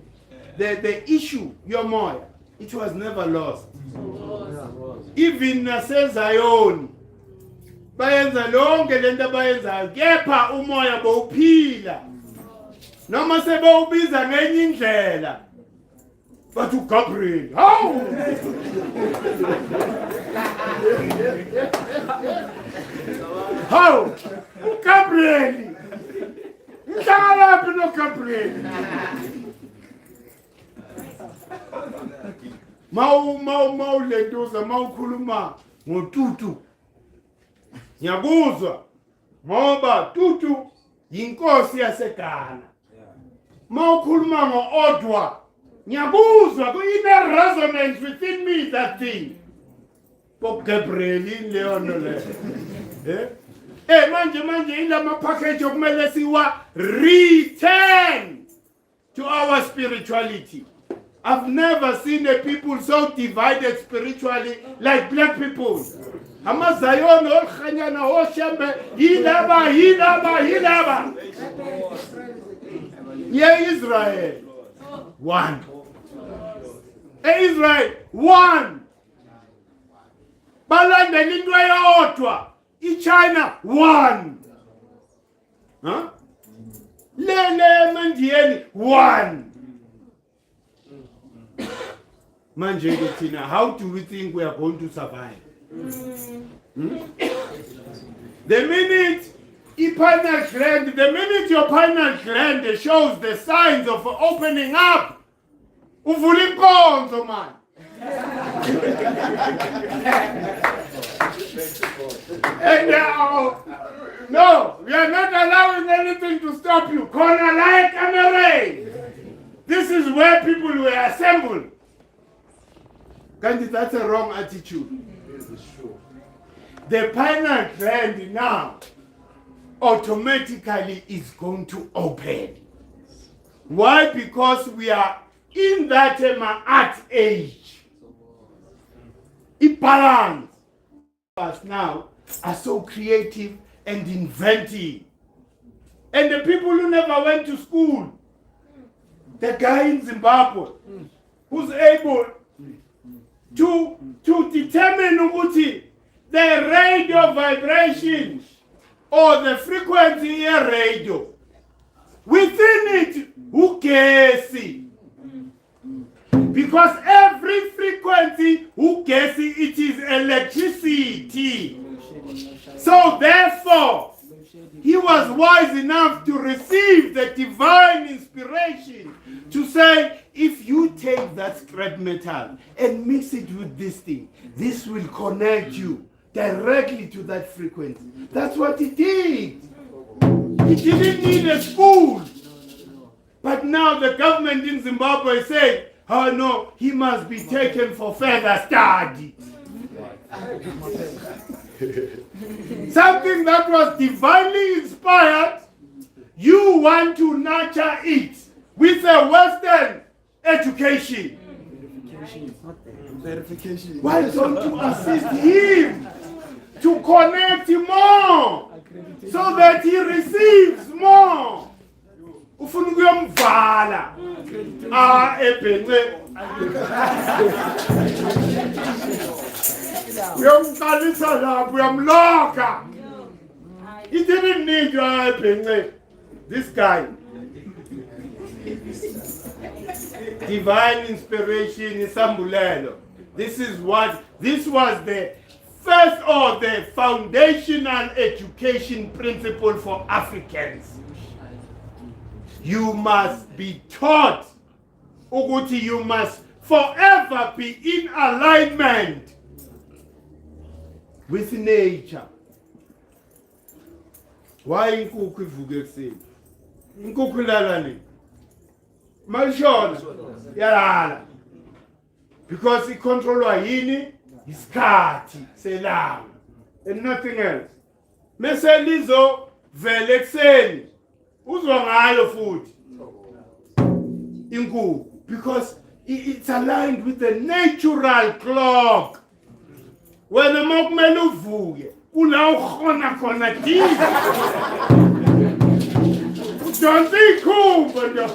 the issue, your moya, it was never lost. Even Zion, bayenza lonke lento bayenzayo, kepha umoya bowuphila. Noma sebawubiza ngenye indlela. But uGabriel, how? How? uGabriel. Ngihlala lapha noGabriel. Mawulentuza mawukhuluma ngoTutu. Ngiyakuzwa ngoba Tutu yinkosi yaseGhana. Mawukhuluma ngoOdwa. Ngiyakuzwa kuyine resonance within me that thing. Bob Gabriel in Leono le. Manje ilama package okumele siwa return to our spirituality. I've never seen a people so divided spiritually like black people. Amazayon olkhanyana oshembe hilaba. Yeah, Israel. One. Israel, one. Balandela into eyodwa. China, one. Huh? Lele Mandieni, one. Manje Tina, how do we think we are going to survive? The minute your pineal gland shows the signs of opening up, uvula inkonzo man. And no, we are not allowing anything to stop you. Corner like Cameroon. This is where people were assembled. Kanti that's a wrong attitude. The pineal gland now automatically is going to open. Why? Because we are in that art age. Imbalance. Us now are so creative and inventive. And the people who never went to school, the guy in Zimbabwe who's able to determine the radio vibration or the frequency of radio. Within it, who cares? Because every frequency, who cares? It is electricity. So therefore, he was wise enough to receive the divine inspiration to say, if you take that scrap metal and mix it with this thing, this will connect you directly to that frequency. That's what he did. He didn't need a school. But now the government in Zimbabwe said, oh no, he must be taken for further study. Something that was divinely inspired, you want to nurture it with a Western education. Verification. Why don't you assist him to connect more so that he receives more? Ufuna ukuyomvala ebhenqe uyomqalisa lapho uyamloka. He didn't need you ebhenqe. This guy, divine inspiration is sambulelo. This was the first or the foundational education principle for Africans. You must be taught, ukuthi you must forever be in alignment with nature. Why inkukhu ivuke ekuseni? Inkukhu ilala nini? Mashona yalala. Because icontrolwa yini? Isikhathi selanga and nothing else. Mese lizo vele ekuseni uzwa ngayo futhi inkukhu, because it's aligned with the natural clock. Wena makumele uvuke ula ukhona khona dizi udonsa ikhumba nto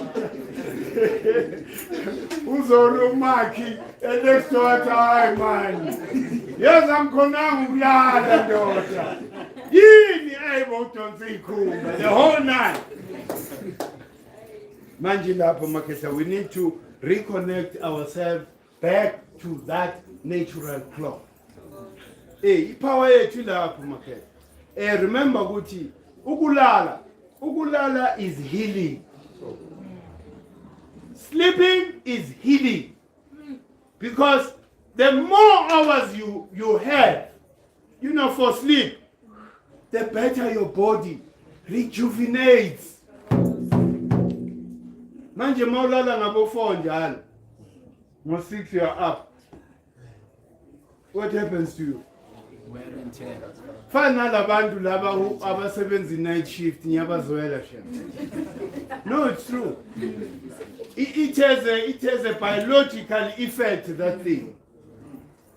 uzorumakhi next door time man. Yes, I'm konanga ukulala ndoda. Yini able udonsa ikhumba the whole night. Manje lapho makhetha, we need to reconnect ourselves back to that natural clock. Ipower yethu lapho makhetha. Remember ukuthi ukulala is healing. Sleeping is healing. Because the more hours you have, for sleep, the better your body rejuvenates. Manje mawulala ngabo 4 njalo. Ngo 6 you are up. What happens to you? Wear and tear. Fana labantu laba abasebenza night shift nyabazoela shem. No, it's true. It has a biological effect, that thing.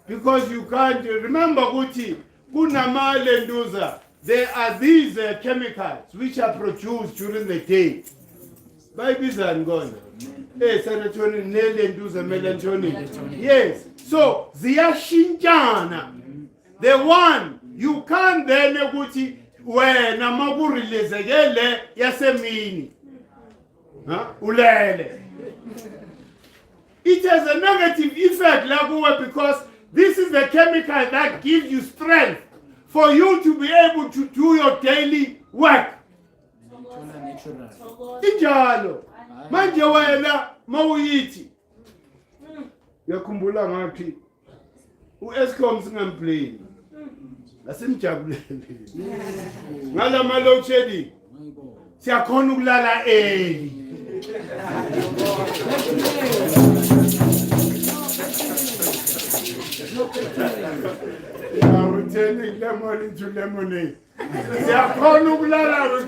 Because you can't remember ukuthi kunama lenduza. There are these chemicals which are produced during the day. Bayibizani ngone? Serotonin, lenduza, melatonin. Yes. So ziyashintshana. The one you can't then ukuthi wena makurilezekele yasemini. Ulele. It has a negative effect lakuwe, because this is the chemical that gives you strength for you to be able to do your daily work. Injalo. Manje wena mawuyithi. Yakhumbula ngathi uEscom singamplay. Asimjabulele. Ngala malo shedding. Siyakhona ukulala early. are turning lemon into lemonade. We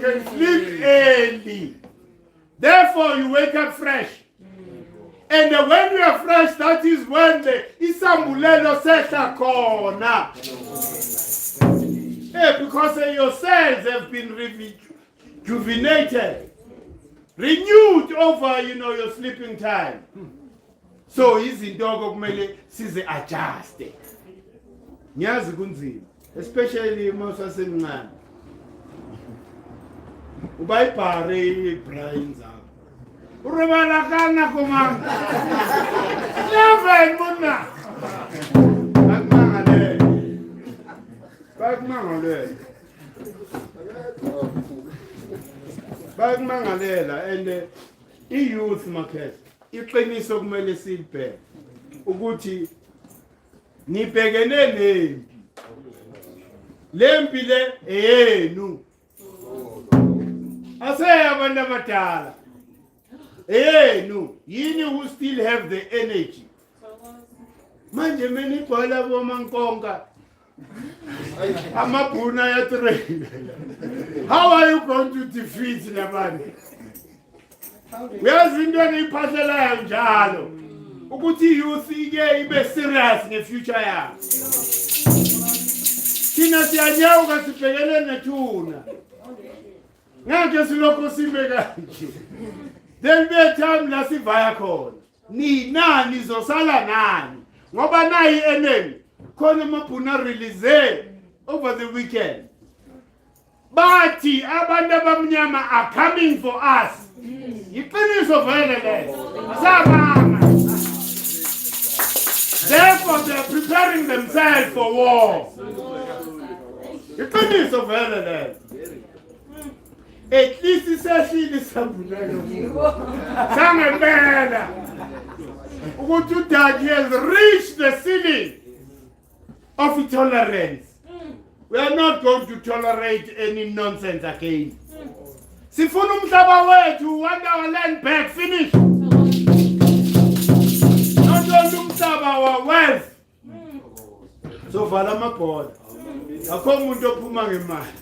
can sleep early. Therefore, you wake up fresh. And when you are fresh, that is when the isambulelo sehla khona. Because your cells have been rejuvenated, renewed over, your sleeping time. So izinto kumele size adjust. Ngiyazi kunzima, especially masasemncane. Ubayibhare ibrain zakho. Urobala kana kumanga. Never muna. Bakumangalela and i-youth market iqiniso kumele silibheke ukuthi nibhekene nempi. Lempi le eyenu. Abantu abadala. Eyenu, yini who still have the energy. Manje mina ibhola bomankonka. Amabhuna ya train. How are you going to defeat labani? Uyazi into engiyiphahlela njalo ukuthi youth ike ibe serious ngefuture yakho. Thina siyanyawuka sibhekene nethuna. Ngeke silokho sime kanje. Then be time la sivaya khona. Nina nizosala nani? Ngoba nayi enemy. Khona amabhuna release over the weekend. Bathi abantu abamnyama are coming for us. Iqiniso vele leyo. Samama. Therefore they are preparing themselves for war. Iqiniso vele leyo. At least isehlile isambulelo. Sangempela. Ukuthi uDadi has reached the ceiling of tolerance. We are not going to tolerate any nonsense again. Sifuna umhlaba wethu, want our land back, finish. Not only umhlaba, our wealth. So vala amabhola. Akho umuntu ophuma ngemali.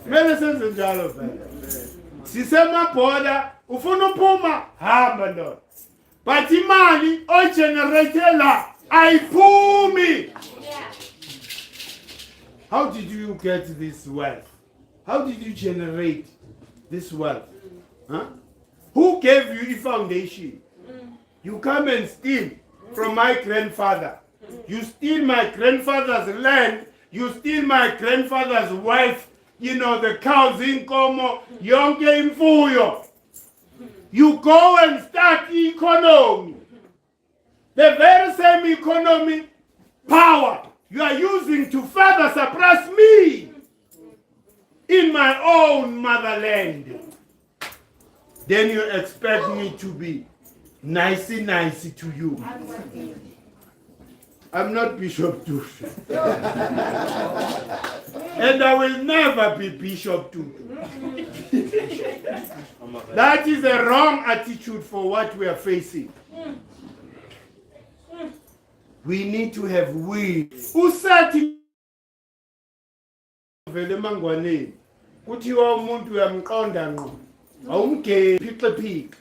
Mele senze njalo vele. Sisemabhola, ufuna uphuma, hamba ndoda. But imali oyigeneratela ayiphumi. How did you get this wealth? How did you generate this wealth? Huh? Who gave you a foundation? You come and steal from my grandfather. You steal my grandfather's land. You steal my grandfather's wealth. The cows in Como, yonke imfuyo. You go and start economy. The very same economy power you are using to further suppress me in my own motherland. Then you expect me to be nicey to you. I'm not Bishop Tutu. And I will never be Bishop Tutu. That is a wrong attitude for what we are facing. We need to have will. Usathi vele mangwaneni kuthiwa umuntu uyamqonda ngqo awumgephi xephika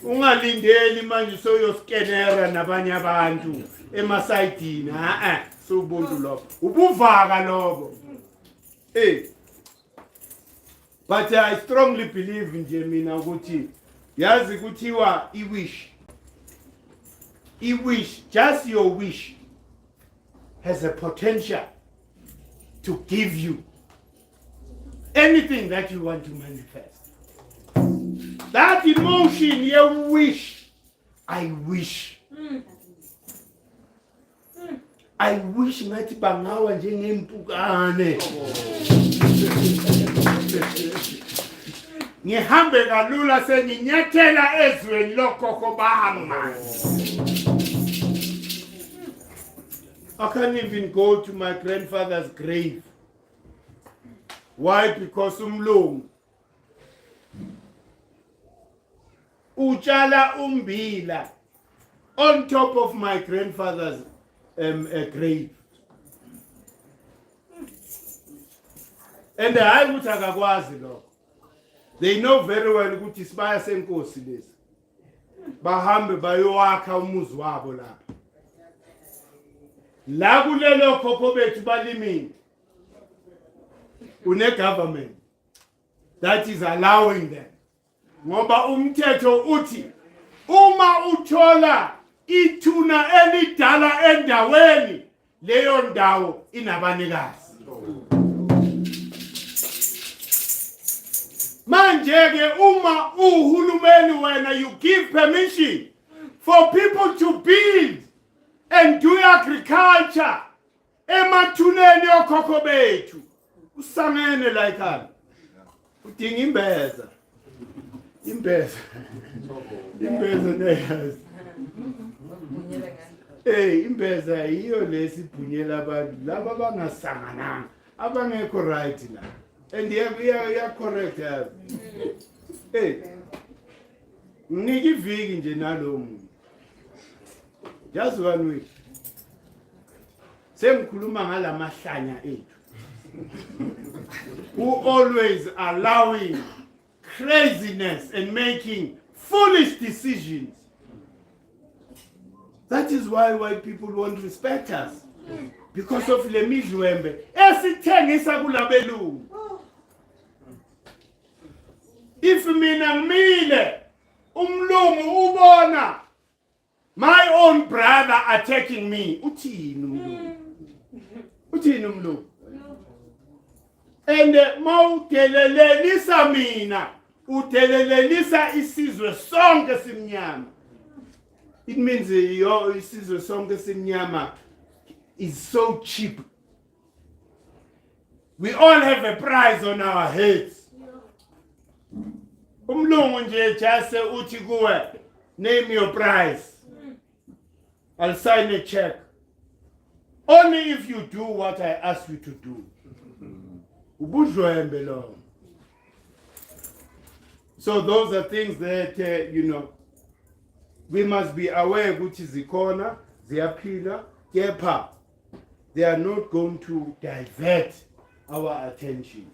ungalindeli manje soyoskenera nabanye abantu emasayidini sobuntu lobo ubuvaka lobo but I strongly believe nje mina ukuthi yazi kuthiwa i-wish, just your wish, has a potential to give you anything that you want to manifest. That emotion, you wish, I wish. I wish ngathi bangawa njengempukane. Ngihambe kalula senginyathela ezweni lokhokho bami. I can't even go to my grandfather's grave. Why? Because umlungu utshala umbila on top of my grandfather's grave. And hayi ukuthi akakwazi lokho. They know very well ukuthi isibaya senkosi lesi. Bahambe bayowakha umuzi wabo lapha. La kulelo khokho bethu balimini. Une government that is allowing them. Ngoba umthetho uthi uma uthola ithuna elidala endaweni leyo ndawo inabanikazi. Manje ke uma uhulumeni wena you give permission for people to build and do agriculture emathuneni okhokho bethu usangene la ekhaya udinga imbeza neyazi imbeza yiyo lesibhunyela abantu laba abangasangananga abangekho right la and yeah correct yazi nginike iviki nje nalo muntu just 1 week sengikhuluma ngalamahlanya ethu who always allowing craziness and making foolish decisions. That is why white people won't respect us. Because of le midlwembe esithengisa kulabelungu. If mina ngimile umlungu ubona my own brother attacking me, uthini umlungu? And mawudelelelisa mina udelelelisa isizwe sonke simnyama. It means isizwe sonke simnyama is so cheap. We all have a price on our heads. Umlungu nje just uthi kuwe name your price. I'll sign a check. Only if you do what I ask you to do. So those are things that we must be aware which is the corner, ziyaphila, kepha they are not going to divert our attention.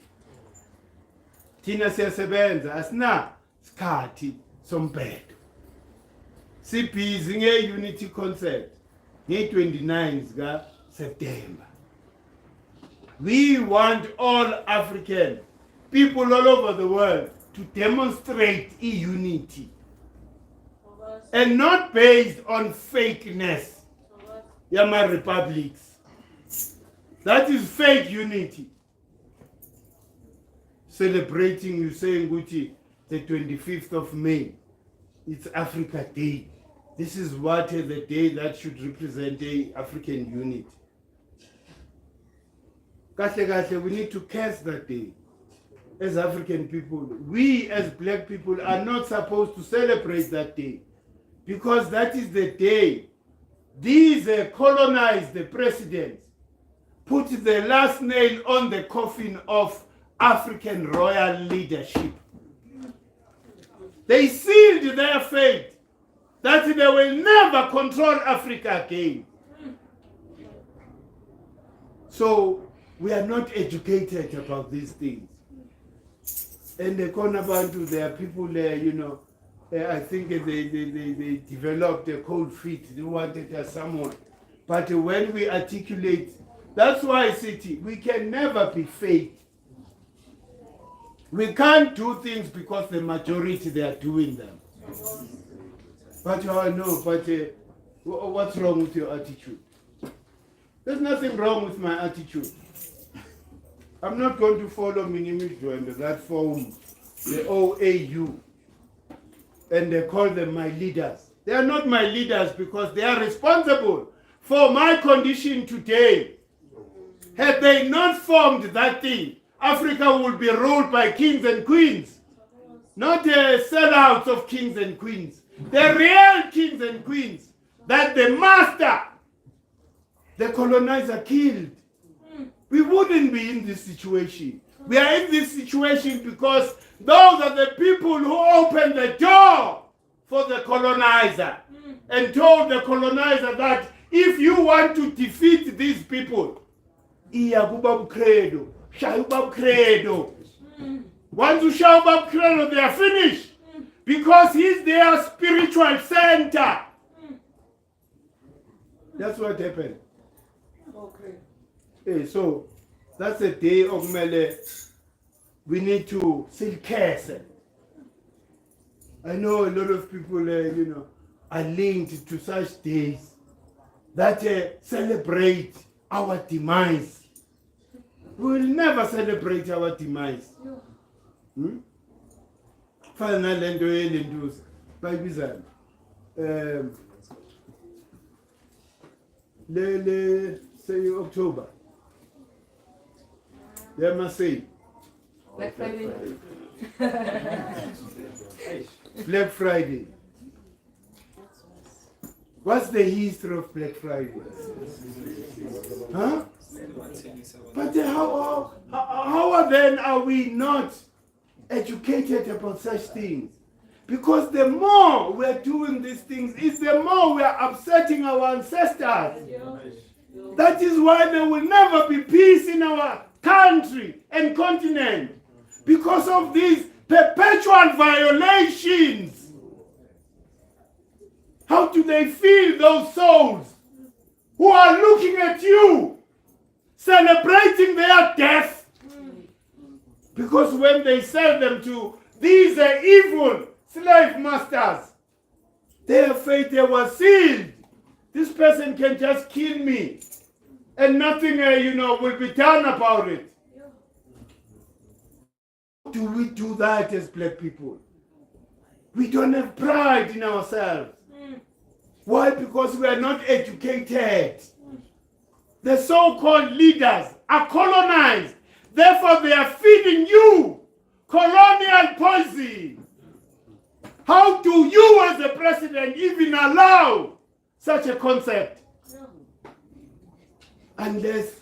Thina siyasebenza asina sikhathi sombhedo. Sibhizi nge-unity concert nge-29 zika September. We want all African people all over the world to demonstrate unity and not based on fakeness. Yama republics. That is fake unity. Celebrating, you saying Gucci, the 25th of May. It's Africa Day. This is what the day that should represent the African unity. We need to curse that day. As African people, we as black people are not supposed to celebrate that day because that is the day these colonized presidents put the last nail on the coffin of African royal leadership. They sealed their fate that they will never control Africa again. So we are not educated about these things. And the Konabantu, there are people there, I think they developed a cold feet. They wanted someone. But when we articulate, that's why, City, we can never be fake. We can't do things because the majority, they are doing them. But what's wrong with your attitude? There's nothing wrong with my attitude. I'm not going to follow Minimijdo and that form, the OAU, and they call them my leaders. They are not my leaders because they are responsible for my condition today. Had they not formed that thing, Africa would be ruled by kings and queens, not the sellouts of kings and queens. The real kings and queens that the master, the colonizer, killed. We wouldn't be in this situation. We are in this situation because those are the people who opened the door for the colonizer. and told the colonizer that if you want to defeat these people, iya kuba credo, shaya uba credo. Once you shout up credo, they are finished. Because he's their spiritual center. That's what happened. Okay. Hey, so that's a day of Mele. We need to still care. I know a lot of people, are linked to such days that celebrate our demise. We will never celebrate our demise. Fana lento yelenduza bayibizana le say October they must say Black Friday. Black Friday. What's the history of Black Friday? Huh? But how then are we not educated about such things? Because the more we're doing these things, is the more we're upsetting our ancestors. That is why there will never be peace in our country and continent. Because of these perpetual violations. How do they feel, those souls who are looking at you, celebrating their death? Because when they sell them to these evil slave masters, their fate was sealed. This person can just kill me and nothing, will be done about it. How do we do that as black people? We don't have pride in ourselves. Why? Because we are not educated. The so-called leaders are colonized. Therefore, they are feeding you colonial poison. How do you as a president even allow such a concept? Unless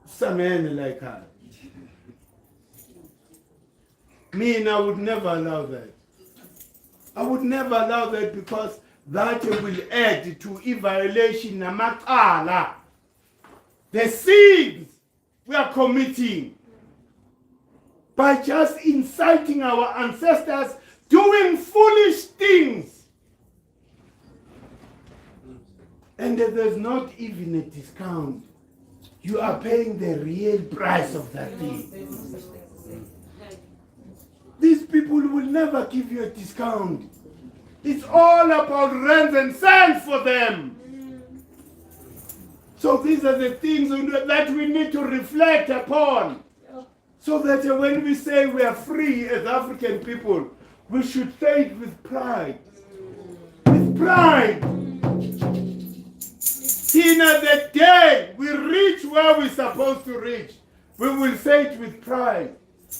some man like her. Me, I would never allow that. I would never allow that because that will add to violation namakala. The sins we are committing by just inciting our ancestors doing foolish things. And there's not even a discount. You are paying the real price of that thing. These people will never give you a discount. It's all about rent and cents for them. So these are the things that we need to reflect upon. So that when we say we are free as African people, we should say it with pride. With pride. Tina, the day we reach where we're supposed to reach, we will say it with pride.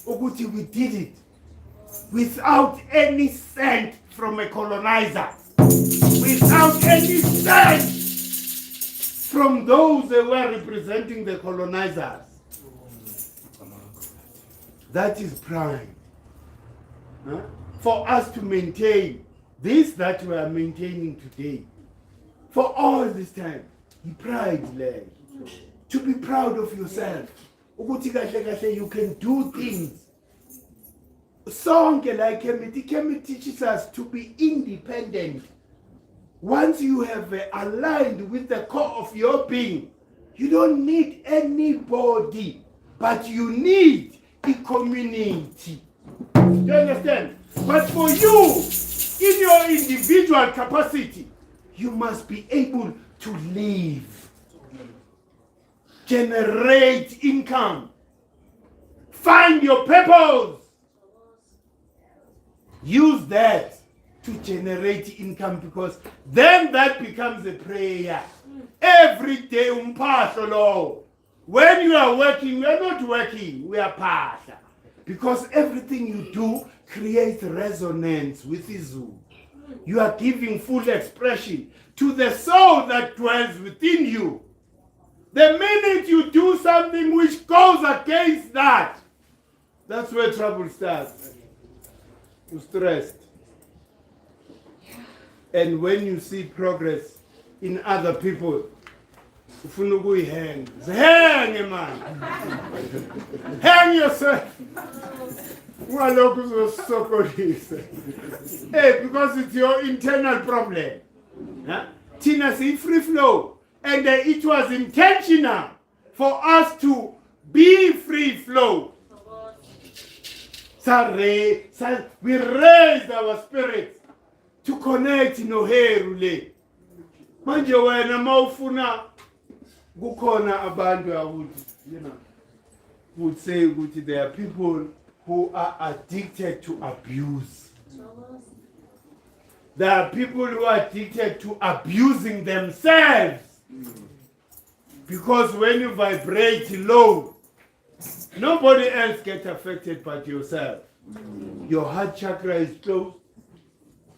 Oguti, we did it. Without any cent from a colonizer. Without any cent from those that were representing the colonizers. That is pride. Huh? For us to maintain this that we are maintaining today. For all this time. Pride, like. To be proud of yourself. You can do things. Song like Kemi teaches us to be independent. Once you have aligned with the core of your being, you don't need anybody, but you need a community. You understand? But for you, in your individual capacity, you must be able to live, generate income, find your purpose. Use that to generate income because then that becomes a prayer. Every day, when you are working, we are not working, we are pasha. Because everything you do creates resonance with Izu. You are giving full expression to the soul that dwells within you. The minute you do something which goes against that, that's where trouble starts. You're stressed. And when you see progress in other people, ufuna ukuyihang. Hang, man. Hang yourself. Ungalokhu uzosokolisa. Hey, because it's your internal problem. Huh? Tina see free flow. And it was intentional for us to be free flow. We raised our spirits to connect no Heru le. Manje wena mawufuna kukhona abantu would say there are people who are addicted to abuse. There are people who are addicted to abusing themselves. Because when you vibrate low, nobody else gets affected but yourself. Your heart chakra is closed.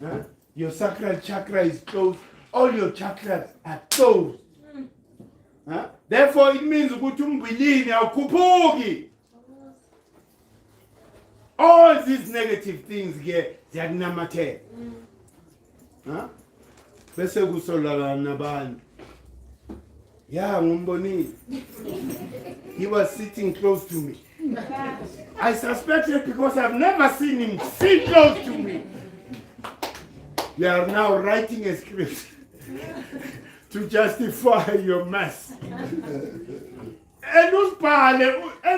Huh? Your sacral chakra is closed. All your chakras are closed. Huh? Therefore, it means all these negative things here, they are namate. Bese kusolala nabantu. Yeah, ngumboni. He was sitting close to me. I suspected because I've never seen him sit close to me. You are now writing a script to justify your mess. And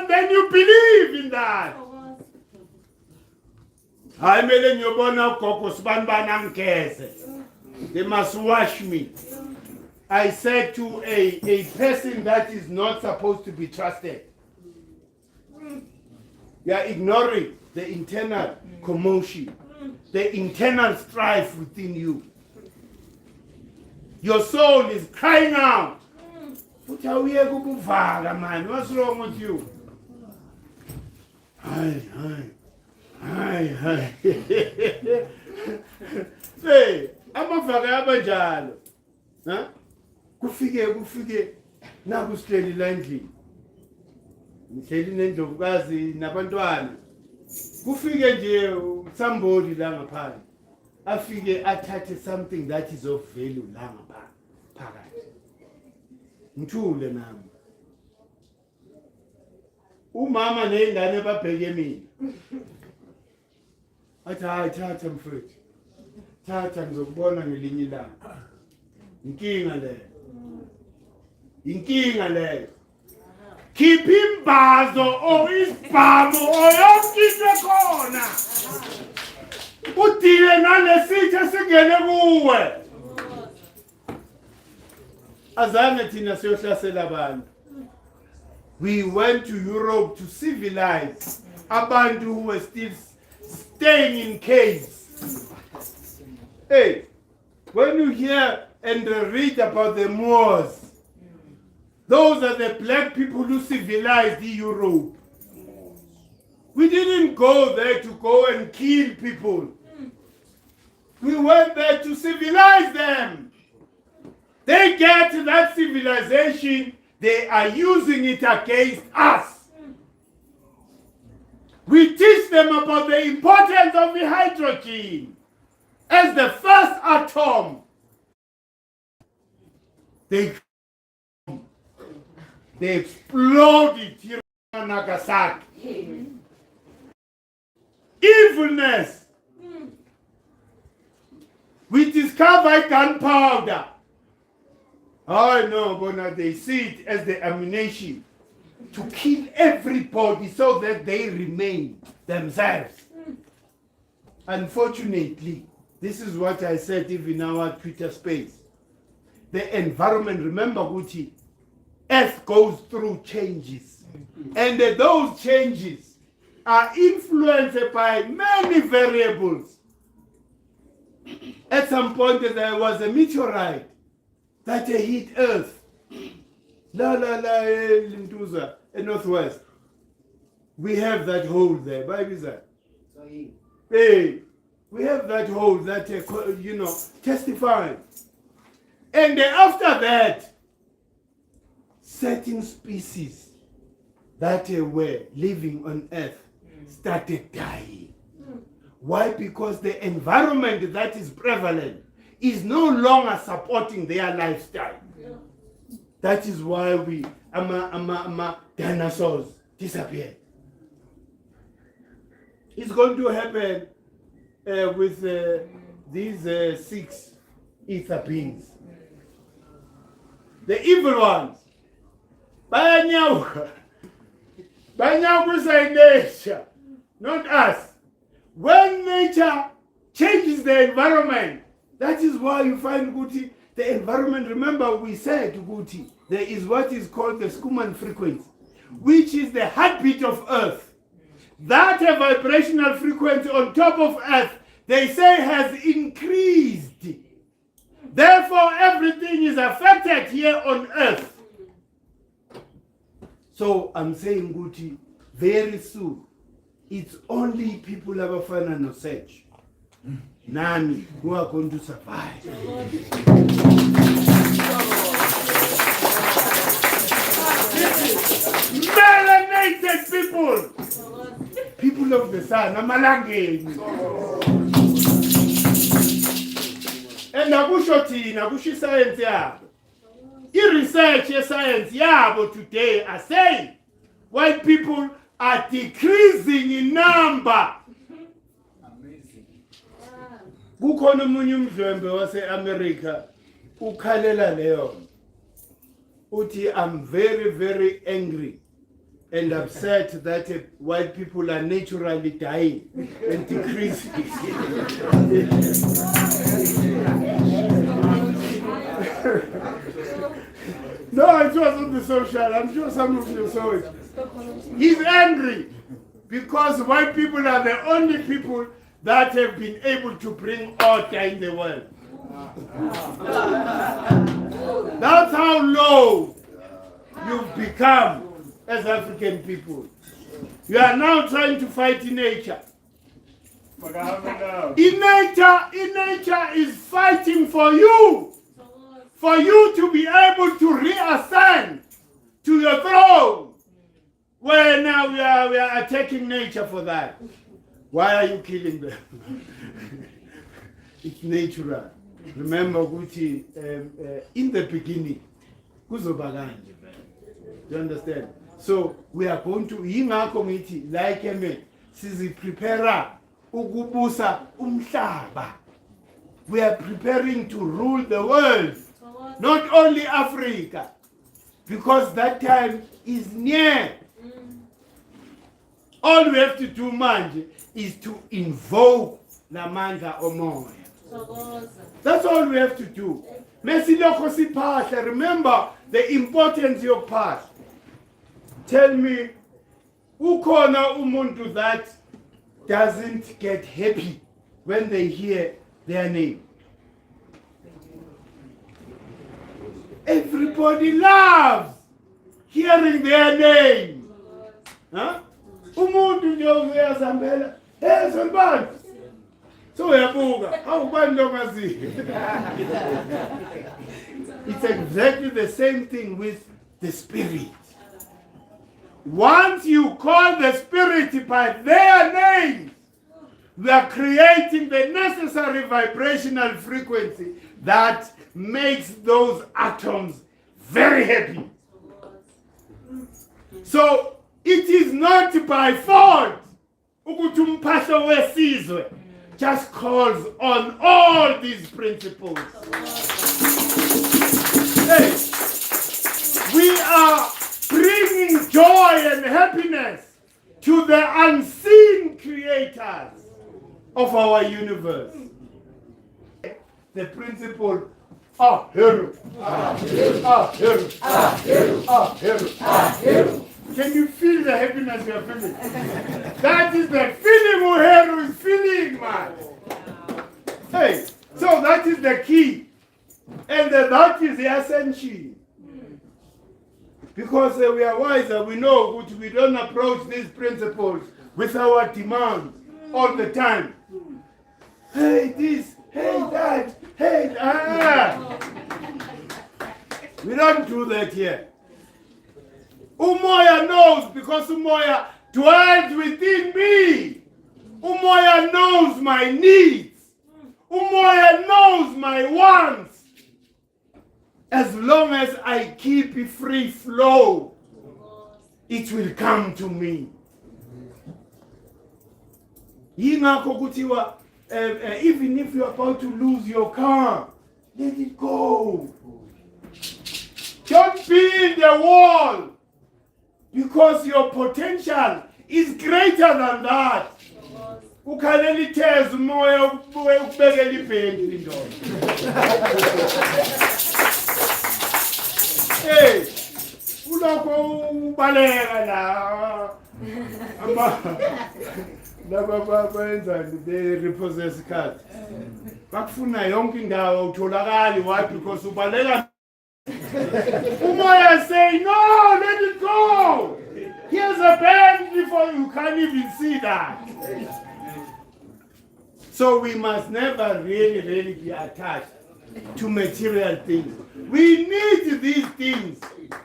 then you believe in that. They must wash me. I said to a person that is not supposed to be trusted, you are ignoring the internal commotion, the internal strife within you. Your soul is crying out. What's wrong with you? Hi. Hey, amafaka abanjalo. Huh? Kufike nakusihleli la endlini. Ngihleli nendlovukazi nabantwana. Kufike nje somebody la ngaphandle. Afike athathe something that is of value la phakathi. Ngithule nami. Umama nengane babheke mina. Athi hayi thatha mfowethu. Thatha ngizokubona ngelinye ilanga. Inkinga leyo. Khipha imbazo or isibhamu oyonke khona. Udile nalesithe singene kuwe. Azange thina siyohlasela abantu. We went to Europe to civilize abantu who were still staying in caves. Hey, when you hear and read about the Moors, those are the black people who civilized Europe. We didn't go there to go and kill people. We went there to civilize them. They get that civilization, they are using it against us. We teach them about the importance of the hydrogen as the first atom. They exploded Hiroshima and Nagasaki. Evilness. We discovered gunpowder. Oh no, but they see it as the ammunition to kill everybody so that they remain themselves. Unfortunately, this is what I said even in our Twitter space. The environment, remember Gucci, Earth goes through changes. And those changes are influenced by many variables. At some point there was a meteorite that hit Earth. Lintuza, northwest. We have that hole there. Hey, we have that hole that, testifying. And after that, certain species that were living on Earth started dying. Why? Because the environment that is prevalent is no longer supporting their lifestyle. That is why dinosaurs disappeared. It's going to happen with these 6 ether beings. The evil ones. Bayanyauka nature, not us. When nature changes the environment, that is why you find Guti, the environment. Remember, we said Guti, there is what is called the Schumann frequency, which is the heartbeat of Earth. That vibrational frequency on top of Earth, they say, has increased. Therefore, everything is affected here on Earth. So I'm saying, Guti, very soon, it's only people abafana no search. Nani who are going to survive. Melanated people of the sun, amalangeni. And nakusho science yabo. I-research science yabo today are saying white people are decreasing in number. Kukhona umunye umdlwembe wase-America ukhalela leyo. Uthi, I'm very, very angry and upset that white people are naturally dying and decreasing. No, it was on the social. I'm sure some of you saw it. He's angry because white people are the only people that have been able to bring order in the world. That's how low you've become as African people. You are now trying to fight in nature. In nature is fighting for you to be able to reascend to your throne. Well, now we are attacking nature for that. Why are you killing them? It's natural. Remember, Guti, in the beginning, kuzobaganje. You understand? So we are going to like prepare ukubusa umhlaba. We are preparing to rule the world, not only Africa, because that time is near. All we have to do, manje, is to invoke namandla omoya. That's all we have to do. Remember the importance of your past. Tell me, ukhona umuntu that doesn't get happy when they hear their name? Everybody loves hearing their name. Huh? Umuntu nje uyazambela, hey sonbani. So uyabuka, awubani longazi. It's exactly the same thing with the spirit. Once you call the spirit by their name, we are creating the necessary vibrational frequency that makes those atoms very happy. So it is not by fault ukuthi umphahle wesizwe just calls on all these principles. Hey, we are bringing joy and happiness to the unseen creators of our universe. The principle of Heru. Heru. Can you feel the happiness you are feeling? That is the feeling Heru is feeling, man. Hey, so that is the key. And that is the Ascension. Because we are wiser, we know that we don't approach these principles with our demands all the time. Hey this, hey that, hey that. We don't do that here. Umoya knows because Umoya dwells within me. Umoya knows my needs. Umoya knows my wants. As long as I keep a free flow, it will come to me. Yingakho kuthiwa, even if you're about to lose your car, let it go. Don't build a wall, because your potential is greater than that. Ukhalela itheza umoya ukubekela ibhenki indoda. Hey, ulokho ubaleka la. Laba benzani they repossess card. Bakufuna yonke indawo utholakali why because ubaleka. Umoya say no, let it go. Here's a bank before you can't even see that. So we must never really be attached to material things. We need these things,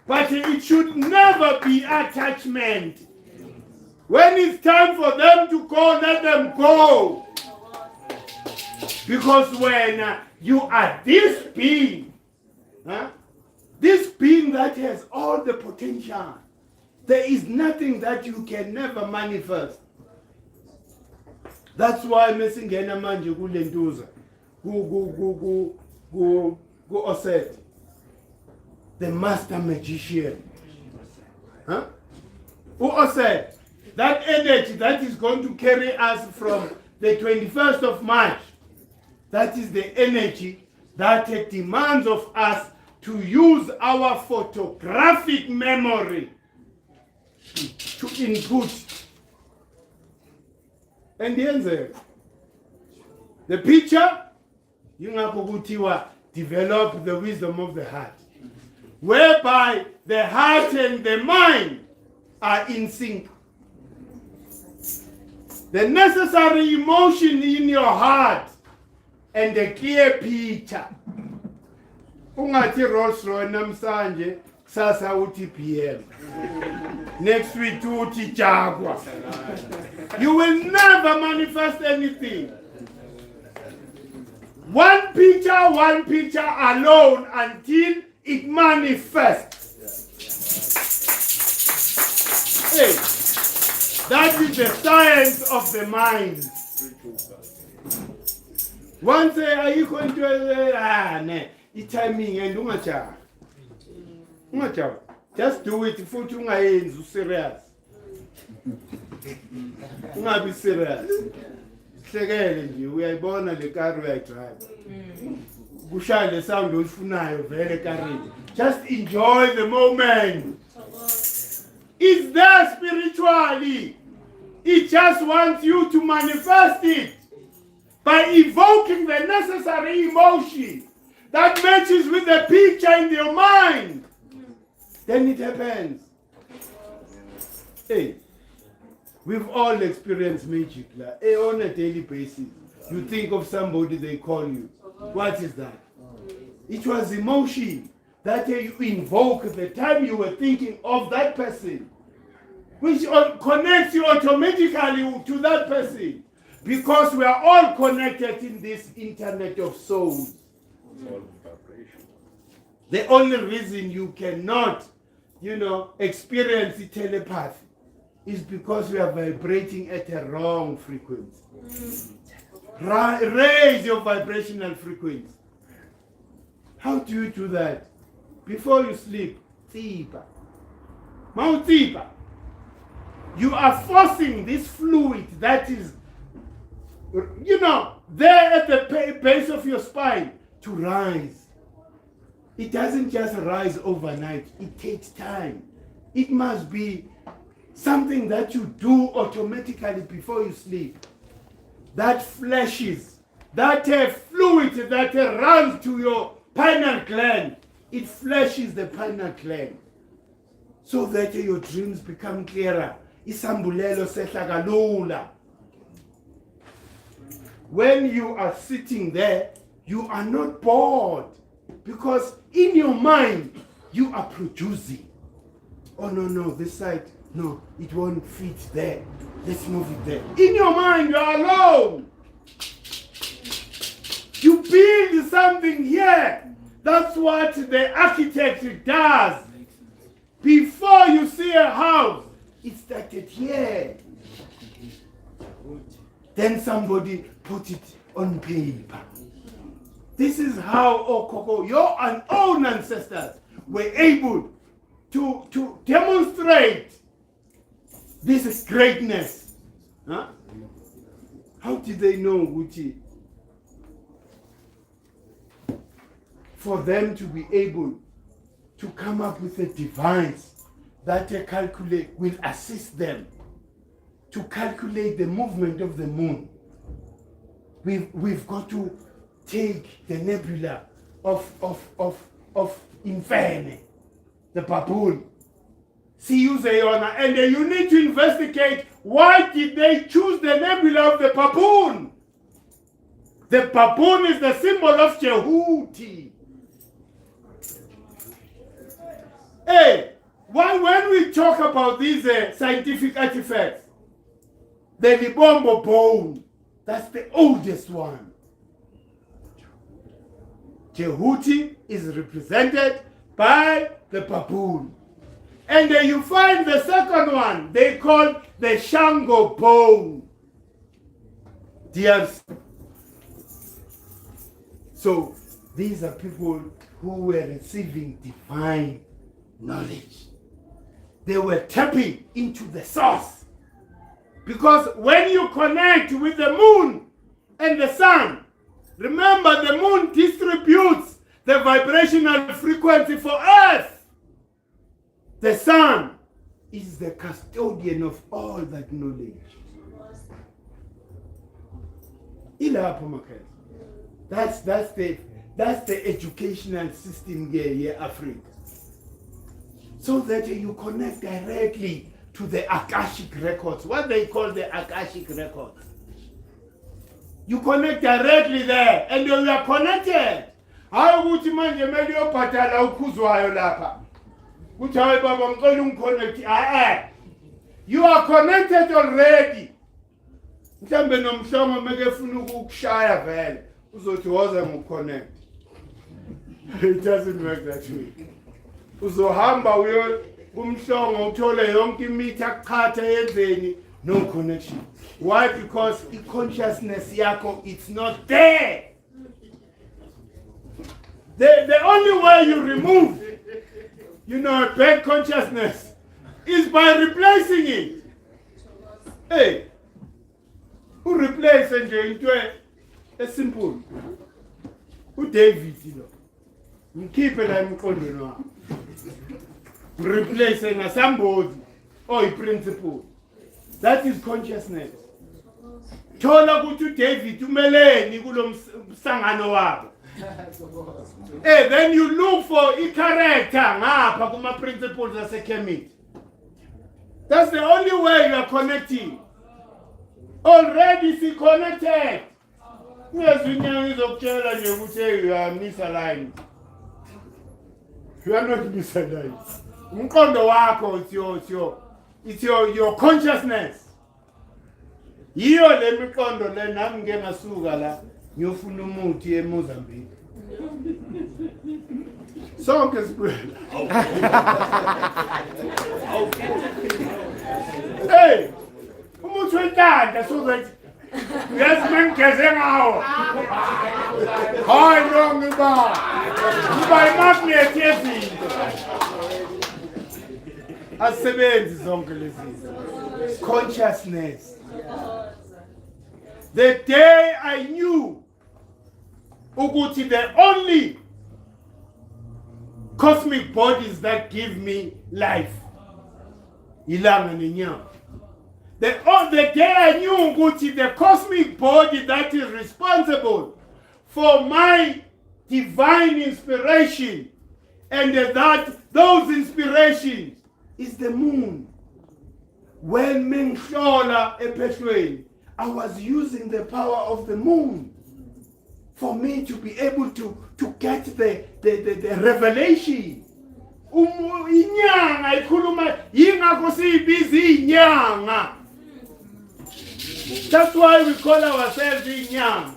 but it should never be attachment. When it's time for them to go, let them go. Because when you are this being, this being that has all the potential, there is nothing that you can never manifest. That's why mesingena manje kulentuza go Osset, the master magician. Who Osset, that energy that is going to carry us from the 21st of March, that is the energy that demands of us to use our photographic memory to input. And the picture, develop the wisdom of the heart, whereby the heart and the mind are in sync. The necessary emotion in your heart and the clear picture. Ungathi Rolls Royce namhlanje sasa uthi PM. Next week uthi Jaguar. You will never manifest anything. One picture alone until it manifests. Hey, that is the science of the mind. One say, are you going to timing and ungacha? Just do it for you serious. Be serious. We are born at the car we drive. Bushale sound ufunayo very carrying. Just enjoy the moment. It's there spiritually. It just wants you to manifest it by evoking the necessary emotion that matches with the picture in your mind. Then it happens. Hey, we've all experienced magic on a daily basis. You think of somebody, they call you. What is that? It was emotion that you invoke the time you were thinking of that person, which connects you automatically to that person, because we are all connected in this internet of souls. The only reason you cannot, experience the telepathy is because we are vibrating at a wrong frequency. Raise your vibrational frequency. How do you do that? Before you sleep, tiba. Mount tiba. You are forcing this fluid that is, there at the base of your spine to rise. It doesn't just rise overnight. It takes time. It must be something that you do automatically before you sleep. That flashes, that fluid that runs to your pineal gland, it flashes the pineal gland so that your dreams become clearer. Isambulelo sehlakalula. When you are sitting there, you are not bored, because in your mind you are producing. Oh no, this side, no, it won't fit there. Let's move it there. In your mind, you are alone. build something here. That's what the architect does. Before you see a house, it started here. Then somebody put it on paper. This is how Okoko, your own ancestors, were able to demonstrate this greatness. Huh? How did they know, Gucci? For them to be able to come up with a device that will assist them to calculate the movement of the moon. We've got to take the nebula of Inferno, the baboon. See you say, and you need to investigate why did they choose the nebula of the baboon. The baboon is the symbol of Jehuti. Hey, when we talk about these scientific artifacts, the Libombo bone, that's the oldest one. Jehuti is represented by the baboon. And then you find the second one, they call the Shango bone. So these are people who were receiving divine knowledge. They were tapping into the source. Because when you connect with the moon and the sun, remember the moon distributes the vibrational frequency for Earth. The sun is the custodian of all that knowledge. That's the educational system here, Africa. So that you connect directly to the Akashic records, what they call the Akashic records. You connect directly there, and you are connected. How would you man your medio patala ukuzwayo lapa? Utawe baba mkoli umconnect. You are connected already. Mhlambe nomhlongo mekefuna ukukushaya vele uzothi woza ngiconnect. It doesn't work that way. Uzohamba uyo kumhlongo uthole yonke imitha qhatha yenzeni, no connection. Why? Because the consciousness yako, it's not there. The only way you remove, bad consciousness is by replacing it. Hey, who replace into a simple? Who David, keep it and replacing somebody or a principle. That is consciousness. Thola ukuthi David umeleni kulomsangano wabo. Then you look for a character ngapha kuma principles asekhemit. That's the only way you are connecting. Already see connected. Ngezinyanga izokutshela nje ukuthi you are misaligned. You are not misaligned. Umqondo wakho it's your consciousness. Yiyo le miqondo le nami ngeke ngasuka la ngiyofuna umuthi eMozambique. Sonke sibulela. Hey, umuthi wentanda so that ngeze ngawo. Hayi no ngiba imagnet yezinto. Asebenzi zonke lezi. Consciousness. The day I knew ukuthi the only cosmic bodies that give me life, ilanga nenyanga. The day I knew ukuthi the cosmic body that is responsible for my divine inspiration and that those inspirations is the moon. When mengihlola ephehlweni, I was using the power of the moon for me to be able to get the revelation. Inyanga ikhuluma yingakho siyibiza inyanga. That's why we call ourselves inyanga.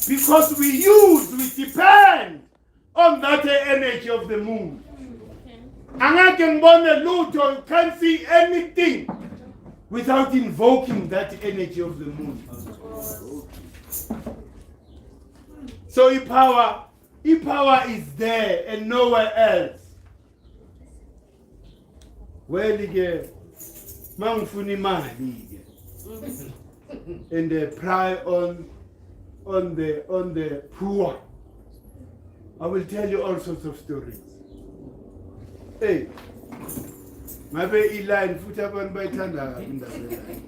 Because we depend on that energy of the moon. You can't see anything without invoking that energy of the moon. So power is there and nowhere else. Well, again, mangifuna imali ke, and they pry on the poor. I will tell you all sorts of stories. Hey, maybe iline futhi abantu bayithanda kabi indaba yeline.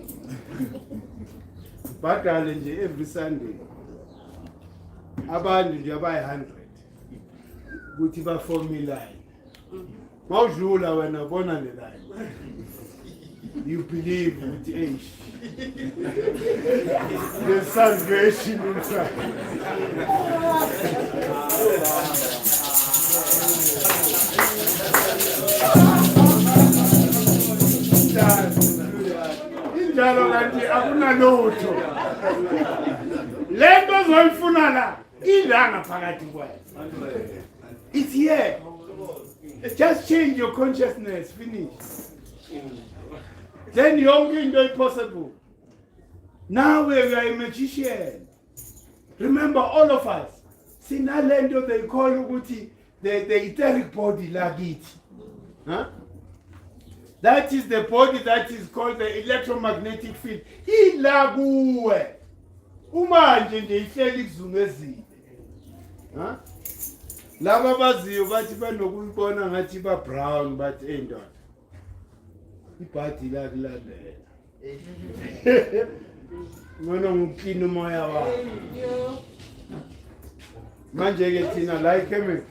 Badale nje every Sunday. Abantu nje abayi-100 ukuthi baform iline. Mawudlula wena bona le line. You believe ukuthi there's salvation inside. Injalo kanti akunalutho. Lento ozoyifuna la ilanga phakathi kwayo. It's here. Just change your consciousness. Finish. Then yonke into is possible. Now we are a magician. Remember, all of us. Sinalento they call ukuthi the etheric body lagit. Huh? That is the body that is called the electromagnetic field. Ilaguwe. Umanje nje ihleli kuzungezile. Huh? Laba baziyo bathi banokuyibona ngathi ba brown but endoda. Ibhadi la kulandela. Ngona ngukini umoya wakho. Manje ke thina la ikhemisi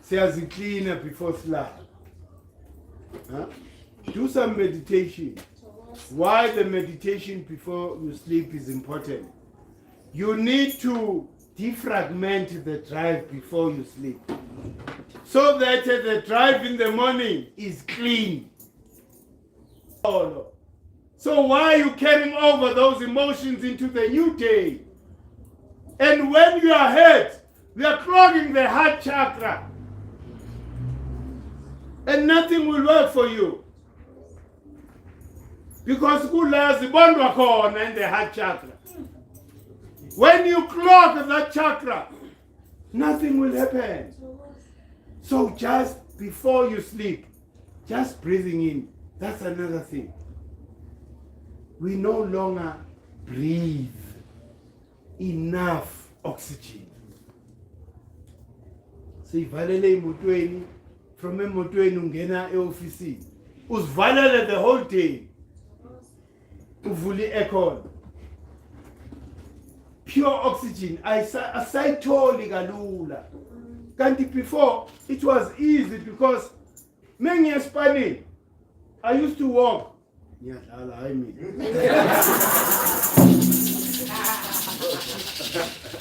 siyaziklina before slap. Huh? Do some meditation. Why the meditation before you sleep is important? You need to defragment the drive before you sleep, so that the drive in the morning is clean. So why are you carrying over those emotions into the new day? And when you are hurt, we are clogging the heart chakra. And nothing will work for you. Because kula zibondwa khona in the heart chakra. When you clog that chakra, nothing will happen. So just before you sleep, just breathing in, that's another thing. We no longer breathe enough oxygen. Sivalele emotweni, from emotweni ungena e-office. Usivalele the whole day. Uvuli aircon. Pure oxygen. Asayitholi kalula. Kanti before it was easy because many Spanish. I used to walk.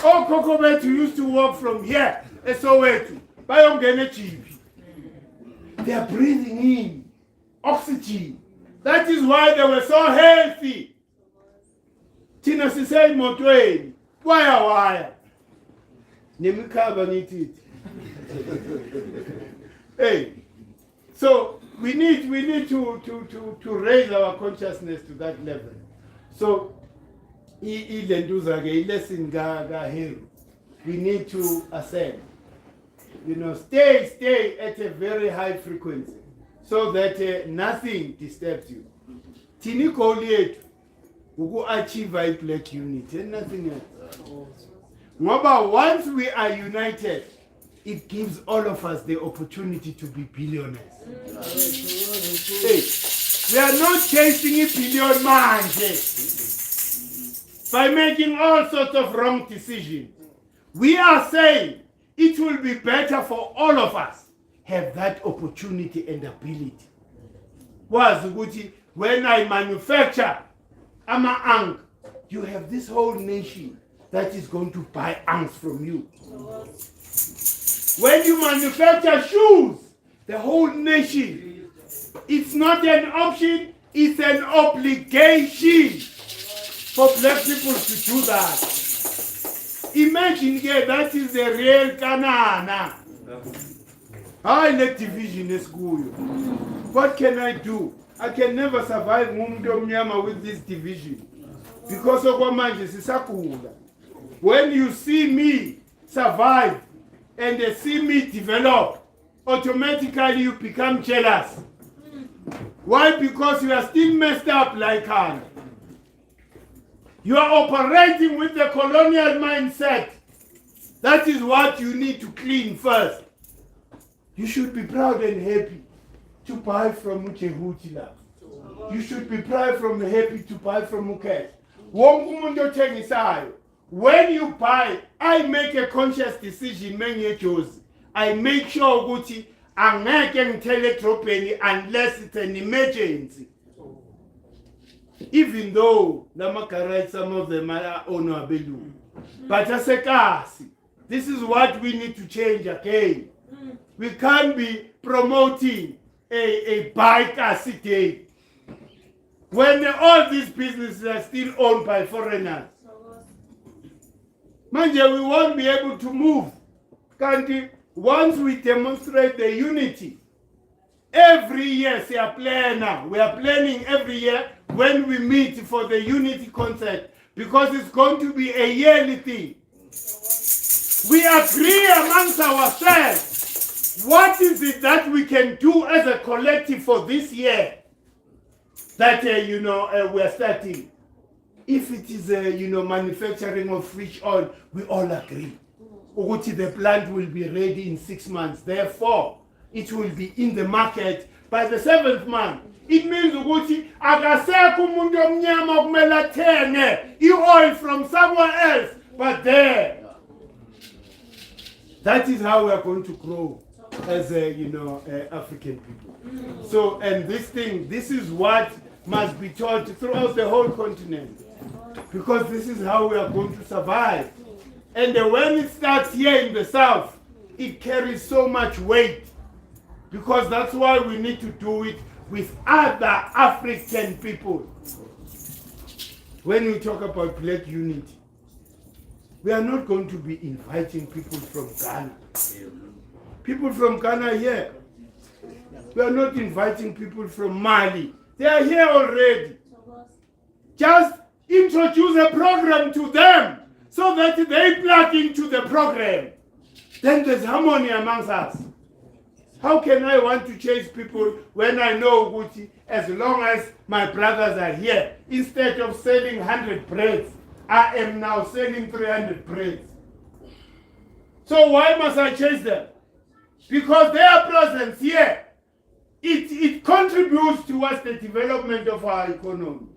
Oh, Kokobet used to walk from here. Soweto. Bayongene GP. They are breathing in oxygen. That is why they were so healthy. Tina sisei motweni. Wire. Nemikaba nititi. Hey. So we need to raise our consciousness to that level. So lesson ga Heru. We need to ascend. Stay at a very high frequency so that nothing disturbs you. Tini goal yetu uku achieve a black unity and nothing else. Ngoba once we are united, it gives all of us the opportunity to be billionaires. Hey, we are not chasing a billion manje by making all sorts of wrong decisions. We are saying it will be better for all of us have that opportunity and ability. When I manufacture ang, you have this whole nation that is going to buy angs from you. When you manufacture shoes, the whole nation, it's not an option, it's an obligation for black people to do that. Imagine here, that is the real Kanana. I let division is school. What can I do? I can never survive with this division. Because of what manje sisakula. When you see me survive and they see me develop, automatically you become jealous. Why? Because you are still messed up like Hannah. You are operating with the colonial mindset. That is what you need to clean first. You should be proud and happy to buy from Uchehutila. You should be proud and happy to buy from Mukesh. When you buy, I make a conscious decision. I make sure Gucci I'm not getting teletropeny unless it's an emergency. Even though Namakara, some of them are honorable. But as a case, this is what we need to change again. We can't be promoting a bike city when all these businesses are still owned by foreigners. Manje, we won't be able to move. Once we demonstrate the unity, every year we are planning every year when we meet for the unity concert, because it's going to be a yearly thing. We agree amongst ourselves what is it that we can do as a collective for this year that we're starting. If it is manufacturing of fish oil, we all agree. The plant will be ready in 6 months. Therefore, it will be in the market by the 7th month. It means akasekho umuntu omnyama okumele athenge i-oil from somewhere else, but there. That is how we are going to grow as African people. So, and this is what must be taught throughout the whole continent, because this is how we are going to survive. And when it starts here in the south, it carries so much weight, because that's why we need to do it with other African people. When we talk about black unity, we are not going to be inviting people from Ghana. People from Ghana are here. We are not inviting people from Mali. They are here already. Just introduce a program to them so that they plug into the program. Then there's harmony amongst us. How can I want to chase people when I know Gucci, as long as my brothers are here, instead of selling 100 breads, I am now selling 300 breads. So why must I chase them? Because their presence here, it contributes towards the development of our economy.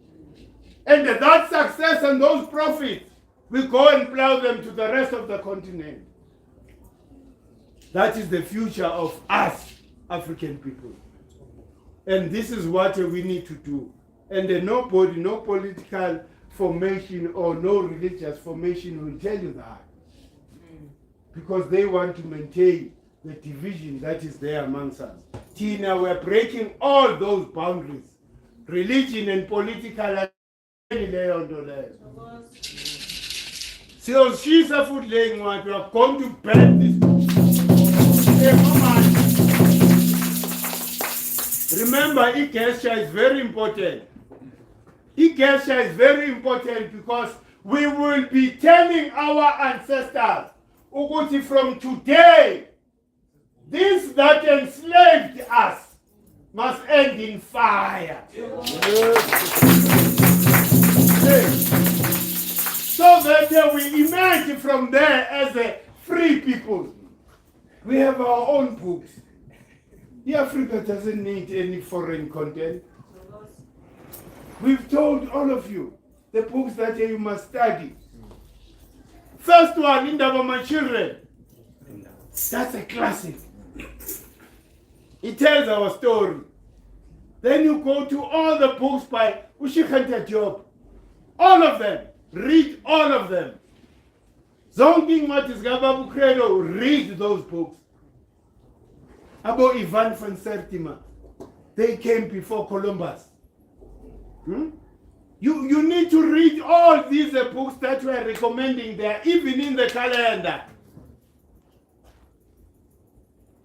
And that success and those profits, we go and plow them to the rest of the continent. That is the future of us, African people. And this is what we need to do. And nobody, no political formation or no religious formation will tell you that. Because they want to maintain the division that is there amongst us. Tina, we're breaking all those boundaries. Religion and political. So she's a food laying one. We are going to ban this. Remember, gesture is very important. Gesture is very important because we will be telling our ancestors, Uguti, from today, this that enslaved us must end in fire. So that we emerge from there as a free people. We have our own books. Africa doesn't need any foreign content. We've told all of you the books that you must study. First one, Indaba My Children. That's a classic. It tells our story. Then you go to all the books by Ushikanta Job. All of them. Read all of them. Zonking Matis Gababu Credo, read those books. About Ivan van Sertima. They came before Columbus. You need to read all these books that we are recommending there, even in the calendar.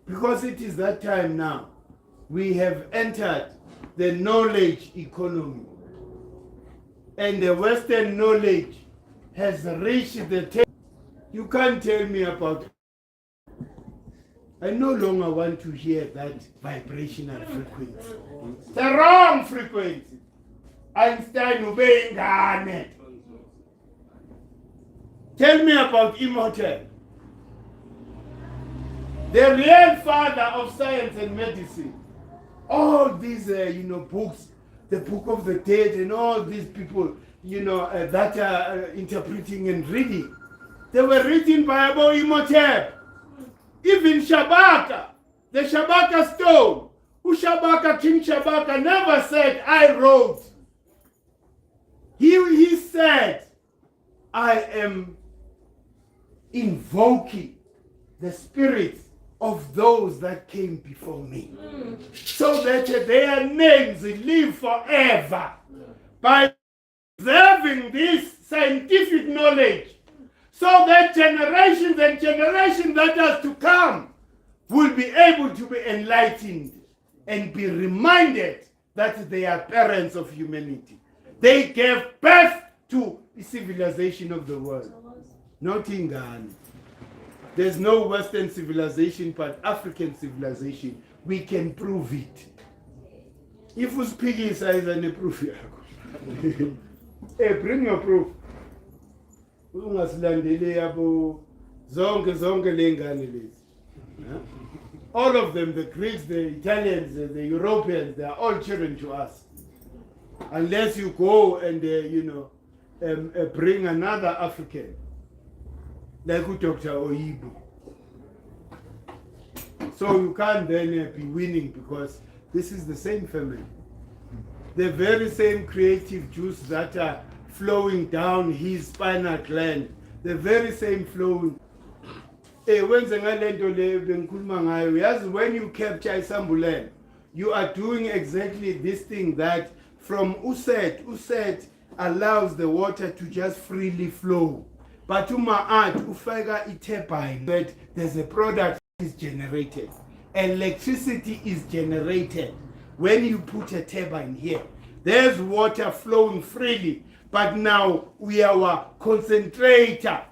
Because it is that time now. We have entered the knowledge economy. And the Western knowledge has reached the table. You can't tell me about it. I no longer want to hear that vibrational frequency. It's the wrong frequency. Einstein ubeyingane. Tell me about immortal. The real father of science and medicine. All these, books, the Book of the Dead, and all these people, that are interpreting and reading, they were written by Abu Imhotep. Even Shabaka, the Shabaka stone, King Shabaka never said, I wrote. He said, I am invoking the spirits of those that came before me, so that their names live forever. By observing this scientific knowledge, so that generations and generations that are to come will be able to be enlightened and be reminded that they are parents of humanity. They gave birth to the civilization of the world, not in Ghana. There's no Western civilization but African civilization. We can prove it. If we speak inside and proof, hey, bring your proof. All of them, the Greeks, the Italians, the Europeans, they are all children to us. Unless you go and bring another African, like Dr. Oyibo. So you can't then be winning, because this is the same family. The very same creative juice that are flowing down his spinal gland, the very same flowing. When you capture Isambulen, you are doing exactly this thing that from Uset allows the water to just freely flow. But ufaka turbine, that there's a product that is generated. Electricity is generated when you put a turbine here. There's water flowing freely, but now we are a concentrator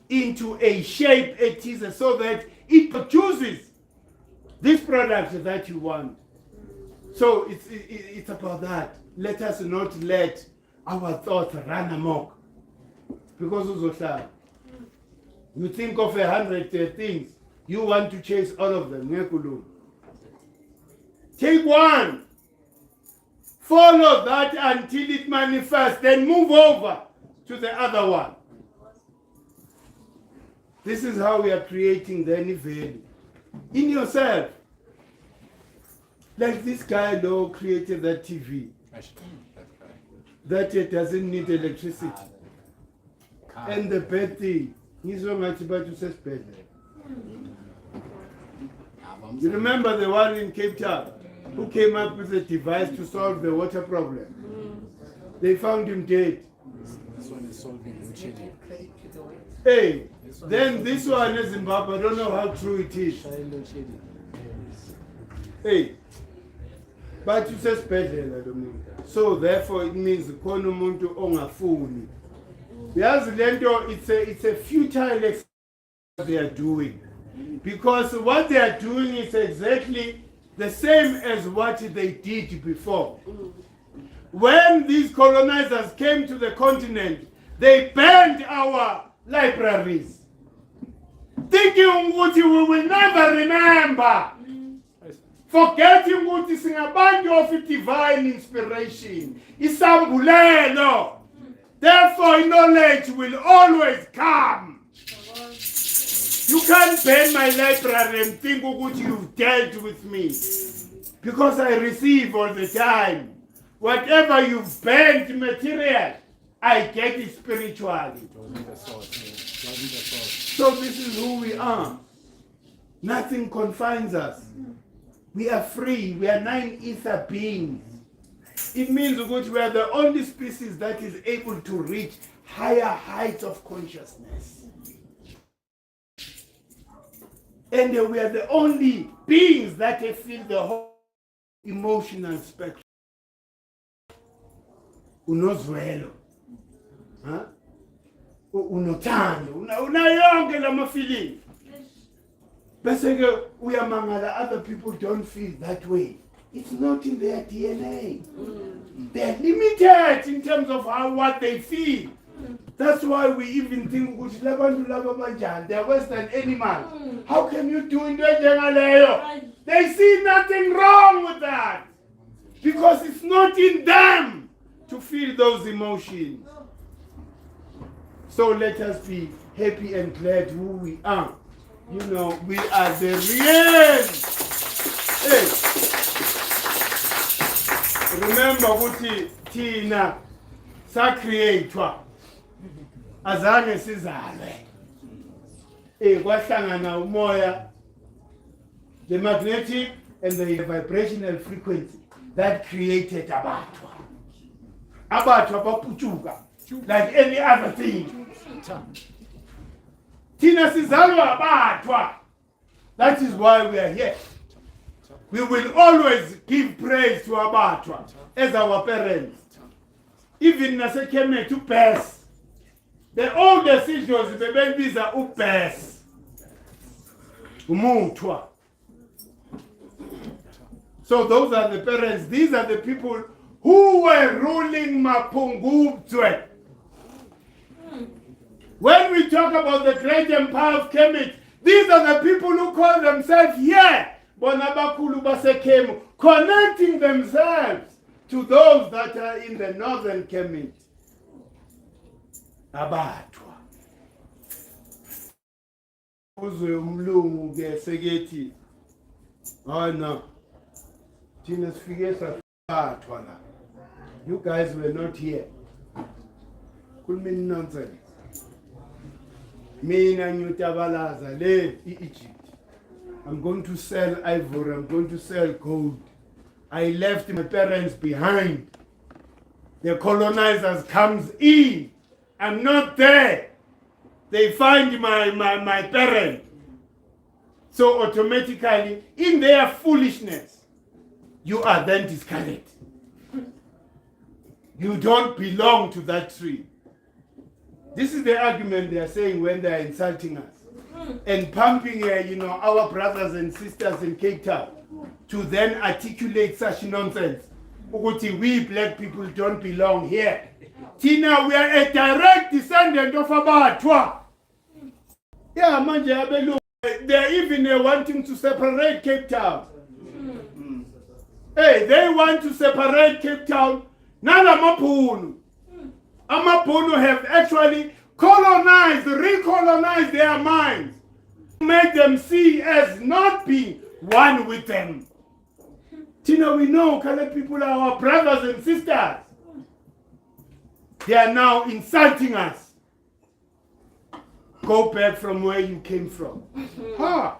into a shape it is, so that it produces this product that you want. So it's about that. Let us not let our thoughts run amok. Because you think of 100 things, you want to chase all of them. Take one, follow that until it manifests, then move over to the other one. This is how we are creating the value in yourself. Like this guy though created that TV that it doesn't need electricity. And the bad thing, he's so much about to suspect. You remember the one in Cape Town who came up with a device to solve the water problem? They found him dead. This one is solving Chile. Hey, then this one is Zimbabwe. I don't know how true it is. Hey, but you suspect. So therefore it means konumuntu ongafuni. It's a futile exercise they are doing, because what they are doing is exactly the same as what they did before. When these colonizers came to the continent, they burned our libraries, thinking we will never remember, forgetting what is in a band of divine inspiration. Isambulelo. Therefore, knowledge will always come. You can't burn my library and think what you've dealt with me, because I receive all the time. Whatever you've burnt material, I get it spiritually. So this is who we are. Nothing confines us. We are free. We are 9 ether beings. It means that we are the only species that is able to reach higher heights of consciousness. And we are the only beings that feel the whole emotional spectrum. Unozwelo. Huh? Unothando. Unayonke lama feeling. Bese ke uyamangala other people don't feel that way. It's not in their DNA. They're limited in terms of what they feel. That's why we even think they're Western animals. How can you do it? They see nothing wrong with that. Because it's not in them to feel those emotions. So let us be happy and glad who we are. You know, we are the real. Hey. Remember ukuthi thina sa-createwa azange sizalwe. Kwahlangana umoya, the magnetic and the vibrational frequency that created abathwa. Abathwa bapuchuka like any other thing. Thina sizalwa abathwa. That is why we are here. We will always give praise to abathwa as our parents. Even nasekeme to pass. The oldest issues bebenbiza upass. Umuthwa. So those are the parents. These are the people who were ruling Mapungubwe. When we talk about the great empire of Kemet, these are the people who call themselves Bonabakulu Basekemu, connecting themselves to those that are in the northern Kemet. Abatwa. Uzwe umlungu ke sekethi. Oh no. Thina sifike sabatwa la. You guys were not here. Kulmini nonsense. Mina nyutabalaza le Egypt. I'm going to sell ivory, I'm going to sell gold. I left my parents behind. The colonizers comes in. I'm not there. They find my parents. So automatically, in their foolishness, you are then discarded. You don't belong to that tree. This is the argument they are saying when they are insulting us. And pumping, our brothers and sisters in Cape Town to then articulate such nonsense. Uguti, we black people don't belong here. Tina, we are a direct descendant of Abatwa. Yeah, manje abelu. They're even wanting to separate Cape Town. Hey, they want to separate Cape Town. Nana Mapunu. Amapunu have actually recolonized their minds, make them see as not being one with them. Tina, we know colored people are our brothers and sisters. They are now insulting us. Go back from where you came from. Ha!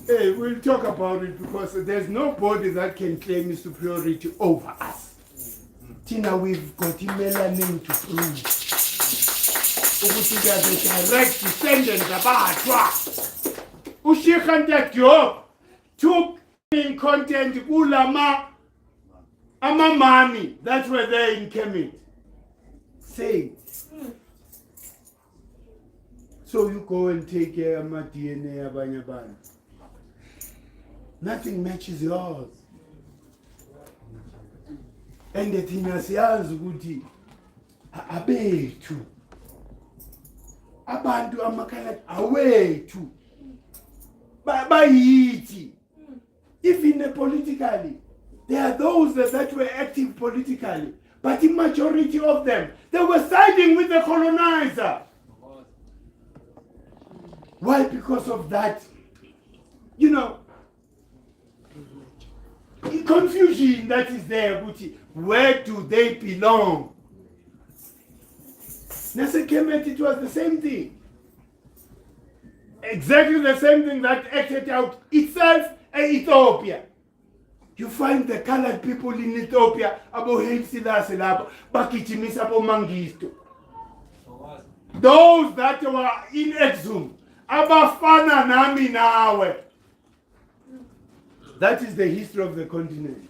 Hey, we'll talk about it because there's nobody that can claim superiority over us. Tina, we've got melanin to prove. We are the direct descendants of Abatwa. Ushikanta Job took in content ulama amamami that were there in Kemet. Say. So you go and take care of my DNA abanyabana. Nothing matches yours. And the thing is ukuthi abethu. Abantu amakhala awethu. Bayithi. Even politically, there are those that were active politically, but the majority of them, they were siding with the colonizer. Why? Because of that, confusion that is there. Where do they belong? Nasa Kemet, it was the same thing. Exactly the same thing that acted out itself in Ethiopia. You find the colored people in Ethiopia, abo Haile Selassie labo, bagijimisa abo Mengistu. Those that were in exile, abafana nami nawe. That is the history of the continent.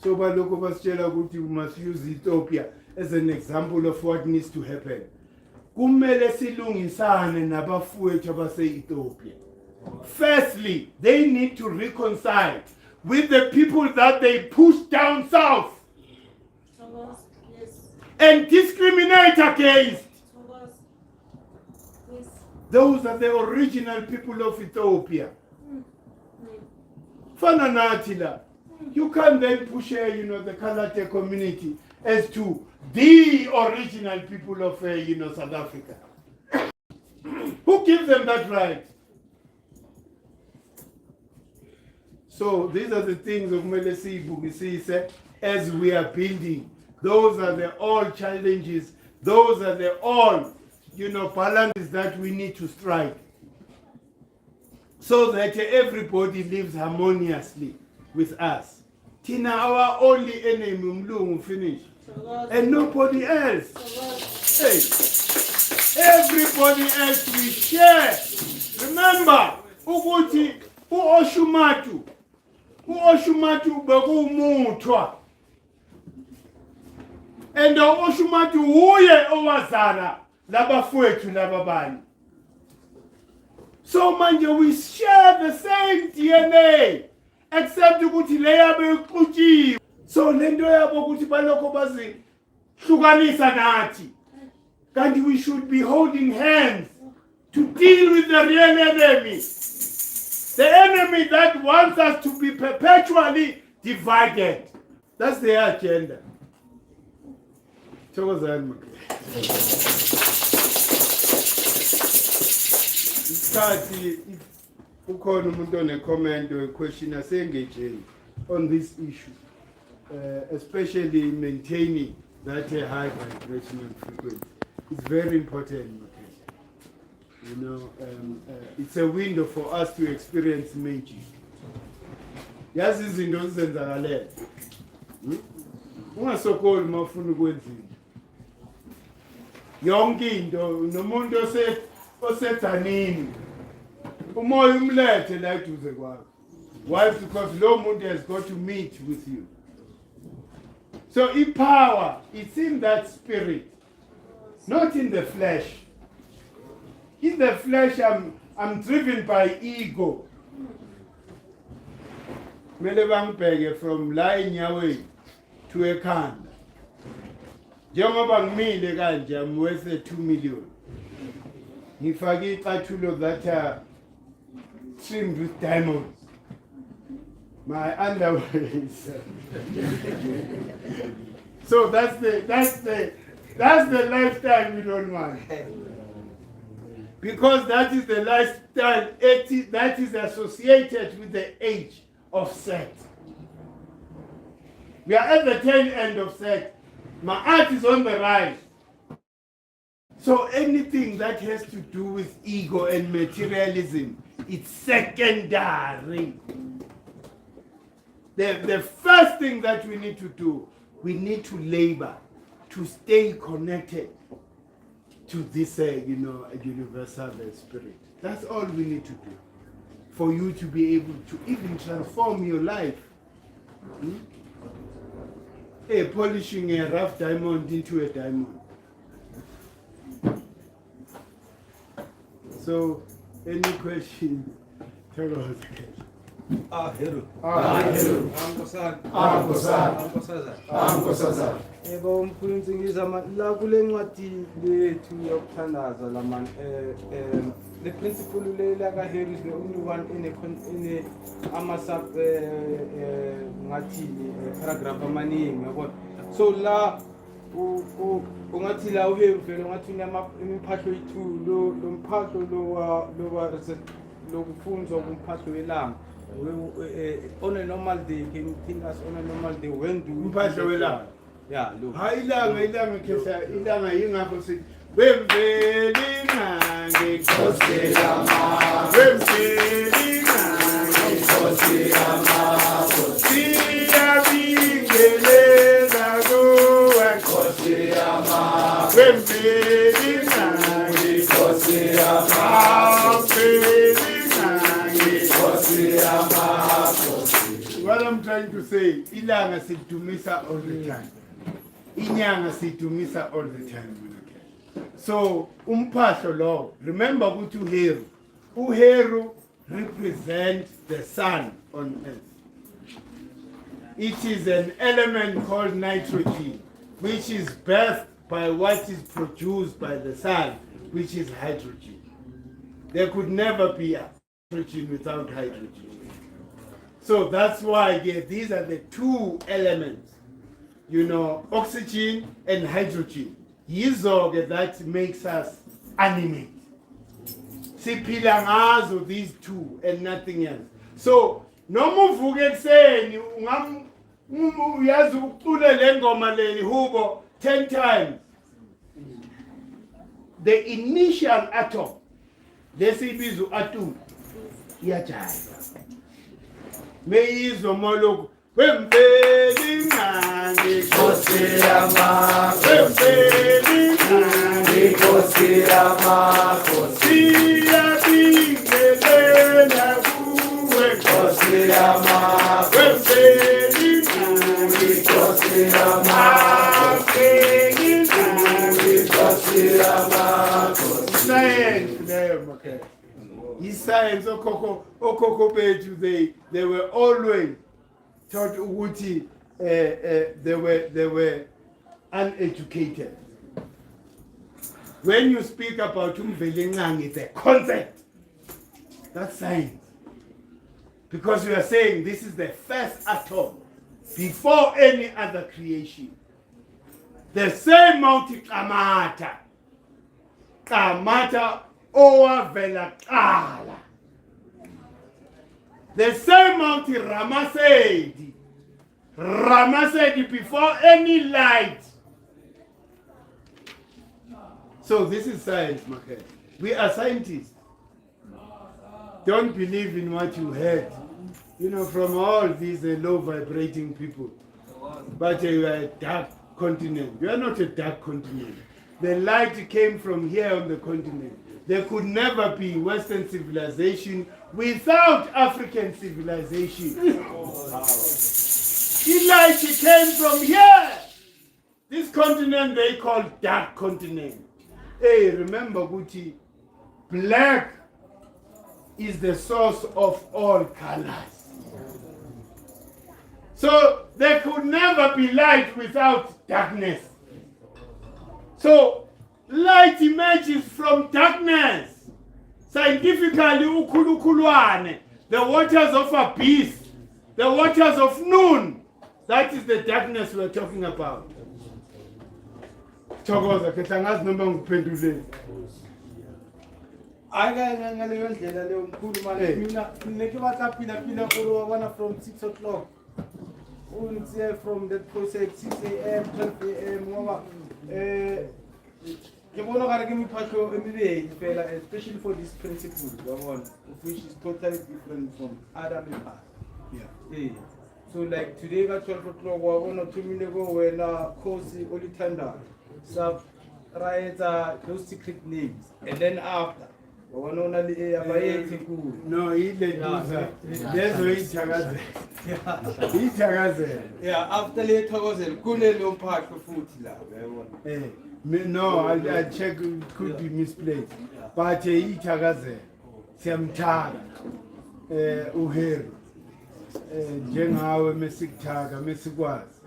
So baloko basitshela ukuthi we must use Ethiopia as an example of what needs to happen. Kumele silungisane nabafowethu abase-Ethiopia. Firstly, they need to reconcile with the people that they push down south and discriminate against. Those are the original people of Ethiopia. Fana nathi la. You can't then push the Kalate community as to the original people of South Africa. Who gives them that right? So these are the things of Melesi Bugisi as we are building. Those are the all challenges. Those are the all balances that we need to strike, so that everybody lives harmoniously with us. Tina, our only enemy, Mlungu, finish. And nobody else. Hey, everybody else we share. Remember, Uguti, Uoshumatu Bagu Mutwa. And the Oshumatu Uye Owazana, Labafwetu Lababani. So, manje, we share the same DNA. Except ukuthi leya bekuthi so lento yabo ukuthi baloko bazi hlukanisa nathi, kanti we should be holding hands to deal with the real enemy, the enemy that wants us to be perpetually divided. That's their agenda. Thokozani isikhathi ukhona umuntu one-comment or a question asengaging on this issue, especially maintaining that high vibrational frequency. It's very important. It's a window for us to experience magic. Yazi izinto zizenzakalele. Ungasokoli mafuna ukwenzini. Yonke into nomuntu osethanini. Umoya umlethe la eduze kwakho. Why? Because lo muntu has got to meet with you. So power, it's in that spirit, not in the flesh. In the flesh, I'm driven by ego. Mele bangibheke from la enyaweni to ekhanda. Njengoba ngimile kanje, I'm worth 2 million. Ngifake icathulo that trimmed with diamonds. My underwear is. So that's the lifestyle we don't want. Because that is the lifestyle that is associated with the age of sex. We are at the tail end of sex. My art is on the rise. So anything that has to do with ego and materialism, it's secondary. The first thing that we need to do, we need to labor to stay connected to this, universal spirit. That's all we need to do for you to be able to even transform your life. Polishing a rough diamond into a diamond. So, any questions? Tell us. Heru. Heru. Ankosaza. Yebo umkhulumisi ngizama la kule ncwadi lethu yokuthandaza lamani the principle lela ka Heru is the only one in ama sub ngathi paragraph amaningi yabo. So la ungathi la uHeru vele ngathi imphahlo yethu lo mphahlo lo kufunzwa kumphahlo welanga. On a normal day, can you think us on a normal day? When do we? Yeah, look. ilanga kesa ilanga yingakho sithi wemveli ngange Nkosi yamakhosi, wemveli ngange Nkosi yamakhosi, siyabingelela kuwe Nkosi yamakhosi, wemveli ngange Nkosi yamakhosi, wemveli ngange Nkosi yamakhosi. What I'm trying to say, ilanga sidumisa all the time. Inyanga sidumisa all the time. So, umphahlo lo, remember ukuthi uHeru. uHeru represents the sun on earth. It is an element called nitrogen, which is birthed by what is produced by the sun, which is hydrogen. There could never be hydrogen without hydrogen. So that's why these are the two elements, oxygen and hydrogen. Yizo that makes us animate. Siphila ngazo these two and nothing else. So noma uvuke ekseni uyazi ucule le ngoma le hubo 10 times. The initial atom lesibizo atom iyajaya. Meyizwa moloku wemveli ngange Nkosi yamakhosi, wemveli ngange Nkosi yamakhosi, siyabingelela kuwe Nkosi yamakhosi, wemveli ngange Nkosi yamakhosi, Nkosi yamakhosi. Science leyo makhe. Science okoko bethu they were always taught ukuthi they were uneducated. When you speak about umvelingange, it's a concept. That's science. Because you are saying this is the first atom before any other creation. The same Mount Kamata owavela qala. The same Mount Ramasedi before any light. So this is science, Makhe. We are scientists. Don't believe in what you heard, from all these low vibrating people. But you are a dark continent. You are not a dark continent. The light came from here on the continent. There could never be Western civilization without African civilization. The light came from here. This continent they call dark continent. Hey, remember, Guti, black is the source of all colors. So there could never be light without darkness. So light emerges from darkness. Scientifically, ukulukulwane, the waters of abyss, the waters of noon, that is the darkness we're talking about. Thokoza kethangazi noma ngiphendule. Ngaleyo ndlela leyo mkhulu manje mina ngineke batapila kulo wana from 6 o'clock. Unsiye from that process 6 a.m. 12 a.m. ngoba ngibona ngare ke miphatho emibili phela, especially for this principle yabona, which is totally different from other miphatho. Yeah. So like today at 12 o'clock wabona 2 minutes ago wena khosi olithandayo sub write those secret names, and then after wabona onali abayethi ku No, ile duza. Lezo ithakazela. Ithakazela. Yeah, after le thokozela kule lo mphatho futhi la yabona. No, I check, it could be misplaced. But ithakazela. Siyamthanda. uHeru. Njengawe mesikuthaka mesikwazi.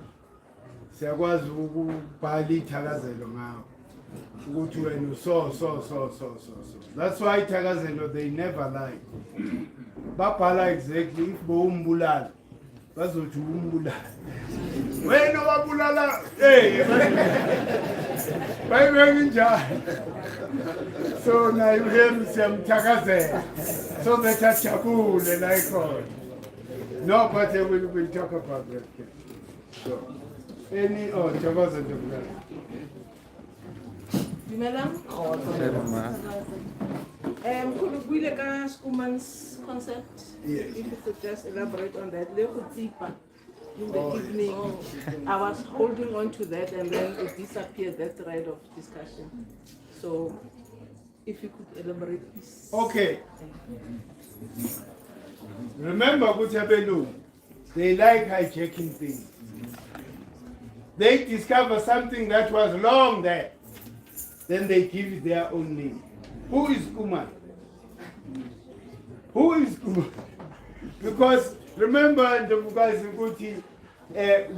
Siyakwazi ukubhala ithakazelo ngawo. Ukuthi wena so. That's why ithakazelo they never lie. Babhala exactly if bowumbulala. Bazothi umbulala. Wena wabulala. Bayibeka njalo. So na uHeru siyamthakazela. So that ajabule la ikhona. No, but we'll talk about that. So, any Thokoza. Dumelang. Could we like a woman's concept? Yes. If you could just elaborate on that. In the evening, I was holding on to that and then it disappeared, that thread of discussion. So, if you could elaborate, please. Okay. Remember what happened? They like hijacking things. They discover something that was long there. Then they give it their own name. Who is Kuman? Who is Kuman? Because remember,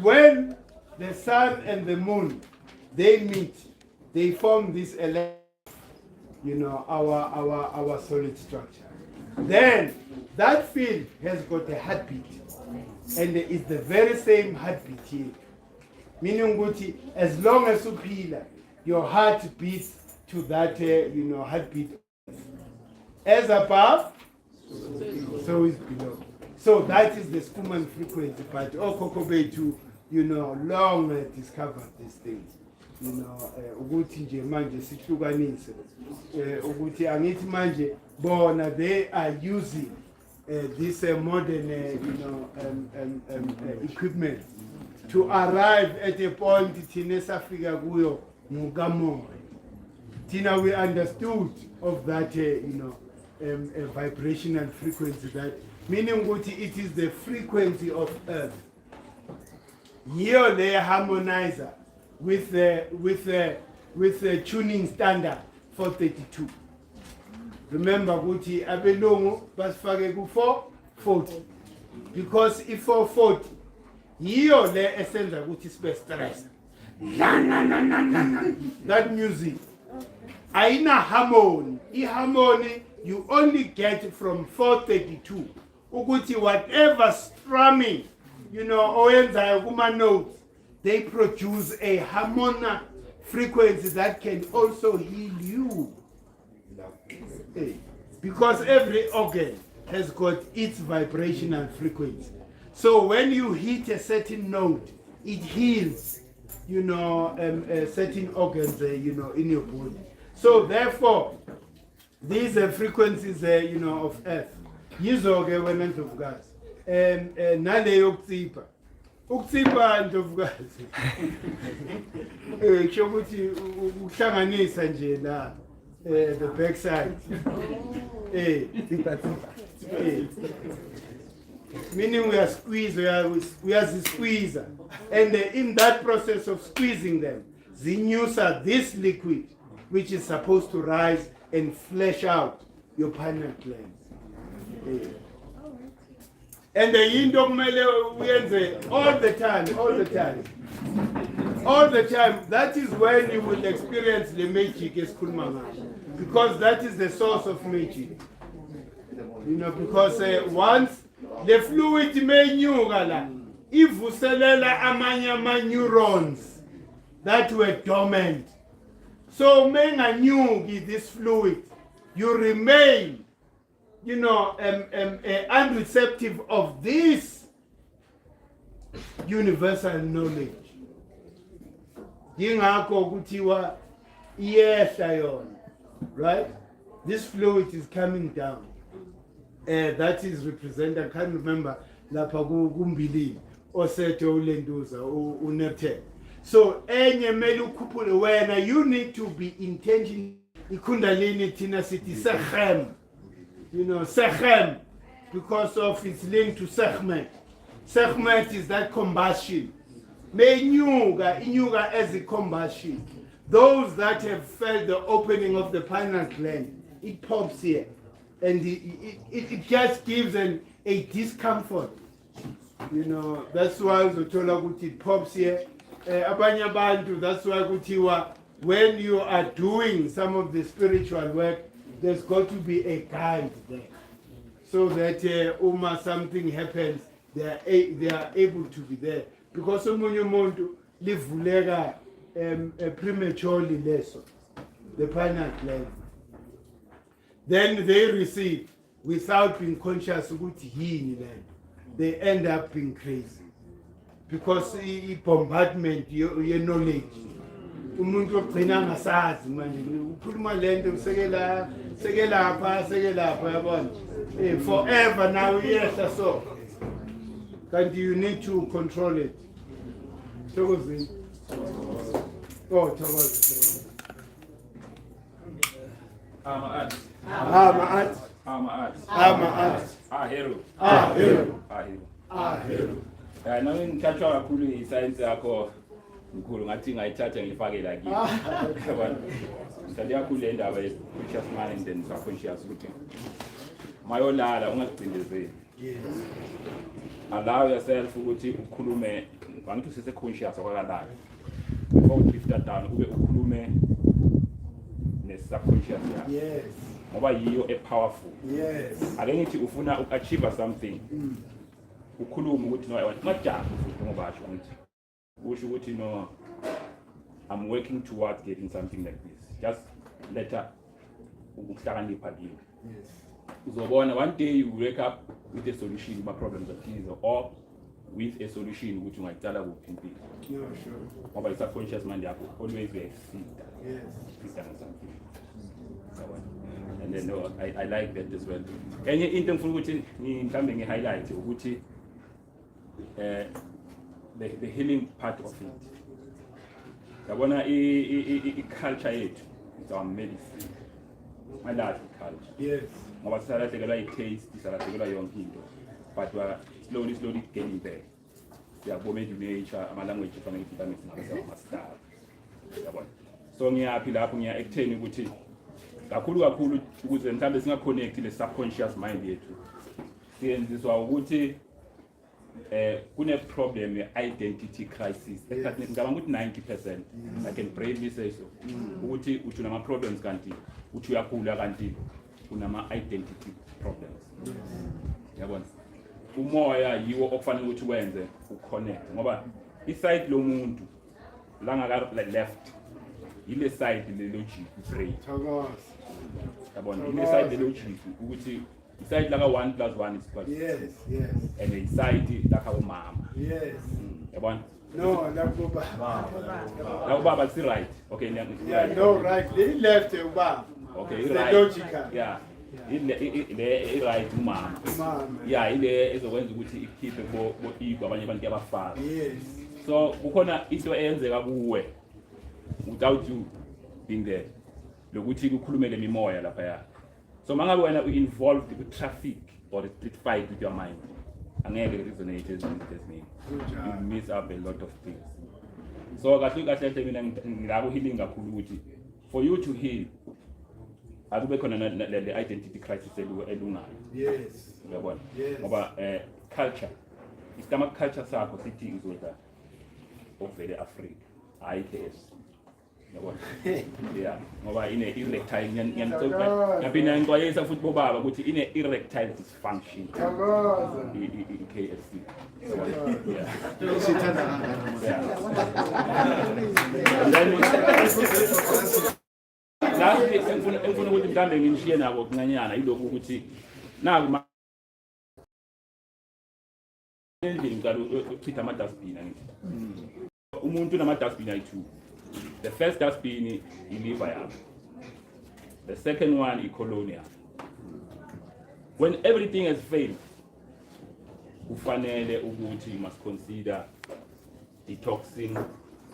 when the sun and the moon, they meet, they form this our solid structure. Then that field has got a heartbeat, and it's the very same heartbeat here. Meaning, as long as you peel, your heart beats to that heartbeat. As above, so is below. So that is the Skuman frequency. But Okokobay to long discovered these things. Ukuthi nje manje sihlukanise ukuthi angithi manje bona they are using this modern equipment to arrive at a point thina safika kuyo ngokamoya. Tina, we understood of that a vibrational frequency, that meaning ukuthi it is the frequency of earth. Here they harmonizer with the tuning standard 432. Remember ukuthi abelungu basifake ku 440, because if 440 yiyo le esenza ukuthi sibe stress. That music aina harmony. Harmony you only get from 432. Ukuthi whatever strumming oyenzayo kuma notes, they produce a harmonic frequency that can also heal you. Because every organ has got its vibrational frequency. So when you hit a certain note, it heals, certain organs, in your body. So therefore, these are frequencies, of earth. Yizo-ke wena Ndlovukazi. Naleyo ukutsipa. Ukutsipa Ndlovukazi. Kusho ukuthi ukuhlanganisa nje la the backside. Meaning we are squeeze. And in that process of squeezing them, zinyusa this liquid, which is supposed to rise and flesh out your pineal glands. And the yindo kumele uyenze all the time. That is when you will experience the magic esikhuluma ngayo, because that is the source of magic. Because once the fluid menyuka la, ivuselela amanye ama-neurons that were dormant. So menganyuki this fluid, you remain unreceptive of this universal knowledge. Yingakho kuthiwa iyehla yona, right? This fluid is coming down. That is represented, I can't remember, lapha kumbilini osethe ulenduza unepthe. So enye mele ukhuphule wena, you need to be intentional. Ikundalini thina sithi sechem. Sechem, because of its link to Sechmet. Sechmet is that combustion. Inyuga as a combustion. Those that have felt the opening of the pineal gland, it pops here. And it just gives a discomfort. That's why it pops here. Abanye abantu, that's why kuthiwa, when you are doing some of the spiritual work, there's got to be a guide there, so that something happens, they are able to be there. Because omunye umuntu livuleka prematurely leso, the pineal gland. Then they receive without being conscious ukuthi yini le. They end up being crazy because bombardment your knowledge. umuntu ogcina ngasazi manje ukhuluma lento sekelapha yabona forever now iyehla so kanti you need to control it thokozini thokozi Heru. Nami ngithathwa kakhulu isayensi yakho mkhulu ngathi ngayithatha ngifake la kimi. Ngithatha kakhulu le ndaba ye-conscious mind and subconscious ukuthi mayolala ungazicindezeli. Allow yourself ukuthi ukhulume wangithi usise conscious okwakalala. Before you drift down ube ukhulume ne-subconscious yakho. Yes. Ngoba yiyo powerful. Yes. Ake ngithi ufuna uachieve something. Ukhuluma ukuthi no majaha futhi ngoba basho ukuthi usho ukuthi no I'm working towards getting something like this. Just let her ukuhlakanipha kimi. Yes. Uzobona one day you wake up with a solution to problems of kids or with a solution ukuthi ungayitsala kuphi impilo. No, sure. Ngoba i-subconscious mind yakho always uyayifida. Yes. Ifida something. And then no, I like that as well. Enye into engifuna ukuthi mhlambe ngi-highlight ukuthi the healing part of it. Yabona i-culture yethu is our medicine. My life culture. Yes. Ngoba sisalahlekelwa i-taste, sisalahlekelwa yonke into. But we are slowly getting there. Siyabona nature, ama-language kufanele sibamisa ngama-star. Yabona. So ngiyaphi lapho ngiya-ekutheni ukuthi kakhulu ukuze mhlambe singa-connect le subconscious mind yethu. Siyenziswa ukuthi kune-problem ye-identity crisis. Ngicabanga ukuthi 90%. I can bravely say so. Ukuthi uthi unama-problems kanti uthi uyagula kanti unama-identity problems. Yabona? Umoya yiwo okufanele ukuthi wenze uconnect ngoba iside lomuntu la ngaka left ile side le logic brain. Yabona? Ile side le logic ukuthi iside la ka 1 + 1 is equal. Yes. And the side la ka umama. Yes. Yabona? No, lapho baba. La ubaba si right. Okay, yeah, no right. They left ubaba. Okay, it's right. Logical. Yeah. Ile right umama. Yeah, ile ezokwenza ukuthi ikhiphe bo ego abanye abantu abafaka. Yes. So kukhona into eyenzeka kuwe without you being there. Lokuthi kukhulumele imimoya lapha ya. So mangabe wena involved with traffic or a street fight with your mind. Angeke resonate as me. You miss up a lot of things. So kahle mina ngilako healing kakhulu ukuthi for you to heal akube khona le identity crisis elungayo. Yes. Uyabona? Yes. Ngoba culture isitama culture sakho sithi izodla ovele Africa hayi KFC. Yabona? Yeah, ngoba ine erectile ngiyaphinda ngixwayisa futhi bobaba ukuthi ine erectile dysfunction. Thokoza. KFC. Yeah. Lastly, engifuna ukuthi mhlambe nginishiye nako kuncanyana yilokho ukuthi naku endlini ngicela ukuchitha ama-dustbin angithi. Umuntu unama-dustbin ayi-2. The first dustbin iliver yakho. The second one icolon yakho. When everything has failed, ufanele ukuthi you must consider detoxing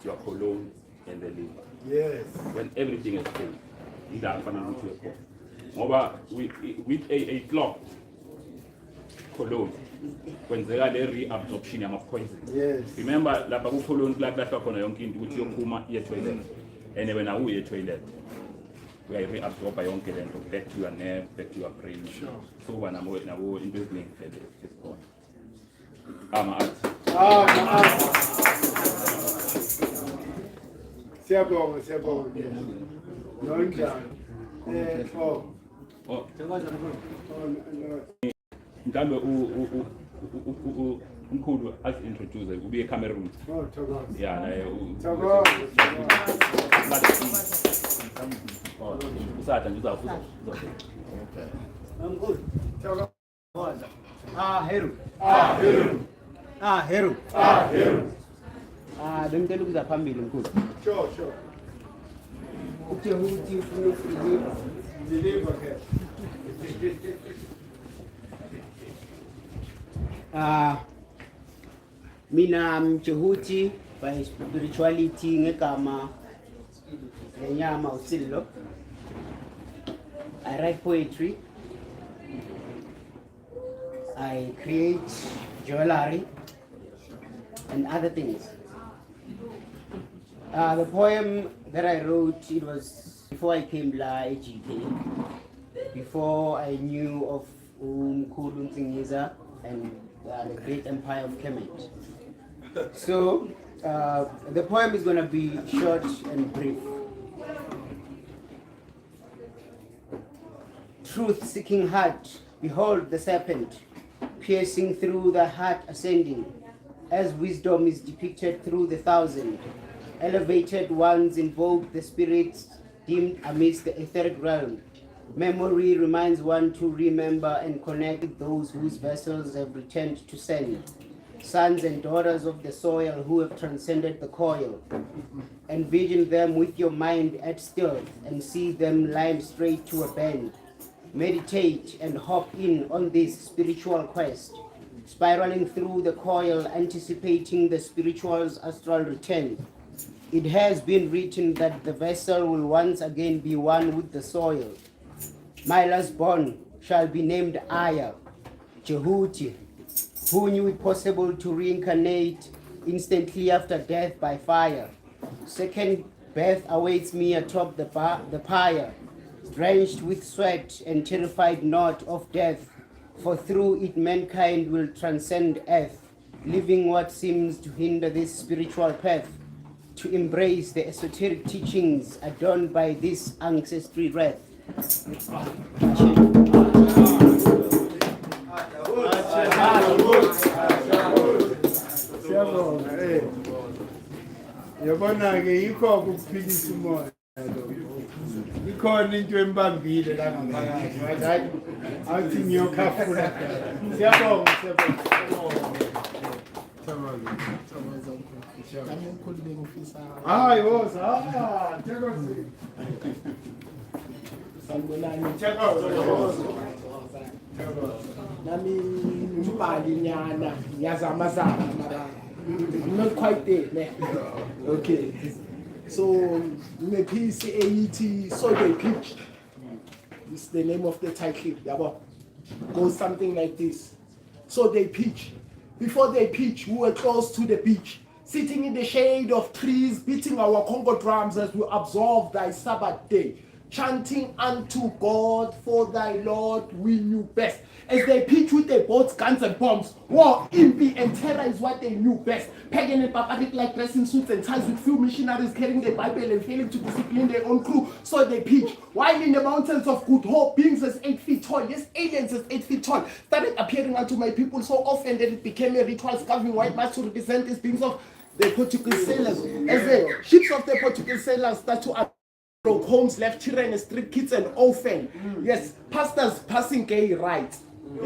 your colon and the liver. Yes. When everything is failed, ila kufanele ukuthi uyekhona. Ngoba with a clogged colon kwenzeka le reabsorption yama poison. Yes. Remember lapha ku colon kulahlwa khona yonke into ukuthi yophuma iye toilet. And wena uye toilet uyayi-reabsorb yonke lento back to your nerve, back to your brain. Sure. So nabo into eziningi vele esikhona. Ama-art. Siyabonga. Nonjani? Mhlambe umkhulu as-introduce ube eCameroon. Thokoza. Yeah, naye usada nje uzafuza. Okay. Mkhulu. Thokoza. Heru. Heru. Bengicela ukuza phambili mkhulu. Sure. uJehuti ufuna ukudeliver. Deliver her. Mina mJehuti by spirituality ngegama lenyama uSillo. I write poetry. I create jewelry and other things. The poem that I wrote, it was before I came la GK, before I knew of Mkhulu Ntsingiza and the great empire of Kemet. So the poem is going to be short and brief. Truth-seeking heart, behold the serpent, piercing through the heart ascending, as wisdom is depicted through the thousand. Elevated ones invoke the spirits dimmed amidst the etheric realm. Memory reminds one to remember and connect with those whose vessels have returned to send. Sons and daughters of the soil who have transcended the coil. Envision them with your mind at stealth and see them line straight to a bend. Meditate and hop in on this spiritual quest, spiraling through the coil, anticipating the spiritual's astral return. It has been written that the vessel will once again be one with the soil. My last born shall be named Aya, Jehuti, who knew it possible to reincarnate instantly after death by fire. Second birth awaits me atop the pyre, drenched with sweat and terrified not of death, for through it mankind will transcend earth, leaving what seems to hinder this spiritual path, to embrace the esoteric teachings adorned by this ancestry wreath. Yabona-ke yikho ukuphilisa umoya lo. Ikhona into embambile la ngaphakathi. Hayi athi ngiyokhafula. Siyabonga. Hayi woza. Thokozi. Sanibonani. Thokozi. Nami umbali nyana ngiyazamazama mara I'm not quite there ne. Okay. So piece AET so they pitched. This is the name of the title. Yabo. Goes something like this. So they pitch. Before they pitch, we were close to the beach, sitting in the shade of trees, beating our Congo drums as we observe thy Sabbath day, chanting unto God, for thy Lord we knew best. As they pitch with their boats, guns and bombs, war, impi and terror is what they knew best. Pagan and barbaric like dressing suits and ties with few missionaries carrying the Bible and failing to discipline their own crew. So they pitch. While in the mountains of good hope, beings as 8 feet tall, yes, aliens as 8 feet tall, started appearing unto my people so often that it became a ritual carving white mass to represent these beings of the Portuguese sailors. As the ships of the Portuguese sailors start to broke homes, left children, street kids and orphan. Yes, pastors passing gay rights. So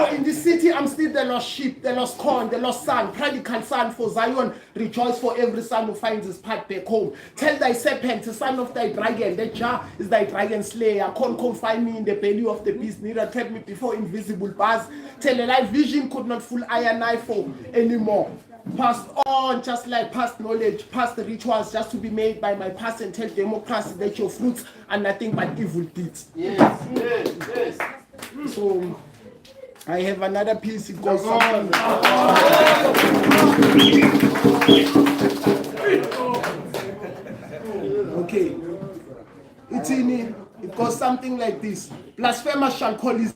in the city, I'm still the lost sheep, the lost corn, the lost son, prodigal son for Zion. Rejoice for every son who finds his path back home. Tell thy serpent, the son of thy dragon, that Jah is thy dragon slayer. Can't confine me in the belly of the beast, neither trap me before invisible bars. Tell a life vision could not fool I and I for anymore. Passed on just like past knowledge, past rituals just to be made by my past and tell democracy that your fruits are nothing but evil deeds. Yes. So I have another piece. It goes something. Okay. It goes something like this. Blasphemers shall call his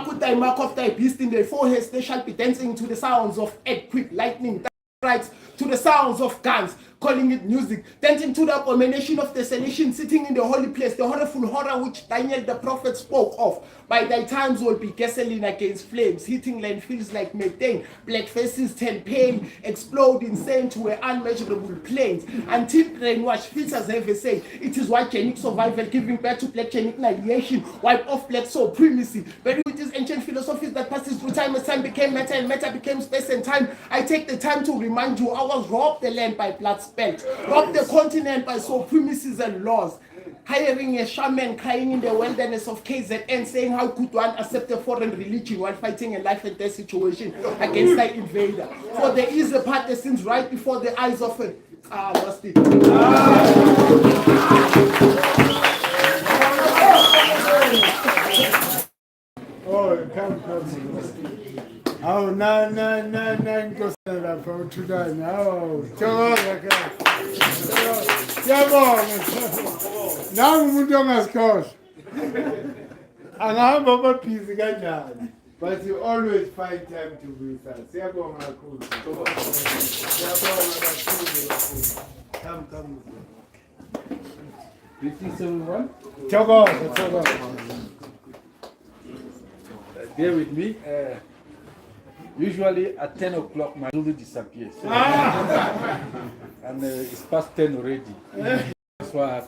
put thy mark of thy beast in their foreheads, they shall be dancing to the sounds of earthquake, lightning, right, to the sounds of guns. calling it music. Then into the abomination of desolation, sitting in the holy place, the horrible horror which Daniel the prophet spoke of. By thy times will be gasoline against flames, hitting landfills like methane, black faces turn pale, explode insane to unmeasurable plains, until brainwash filters have a say. It is white genic survival giving birth to black genic annihilation, wipe off black supremacy, buried with these ancient philosophies that passes through time as time became matter and matter became space and time. I take the time to remind you I was robbed the land by blood spent, robbed the continent by supremacies and laws. Hiring a shaman crying in the wilderness of KZN saying how could one accept a foreign religion while fighting a life and death situation against thy invader. For there is a path that seems right before the eyes of a lost it. Oh, come. Oh, no, Nkosana from Sudan. Oh, now umuntu ongasikhohlwa angahamba amabhizi kanjani, But you always find time to be with us. Siyabonga kakhulu. Siyabonga kakhulu. Come. Greetings, everyone. thokoza. Bear with me. Usually at 10 o'clock, my Zulu disappears. And it's past 10 already. That's why I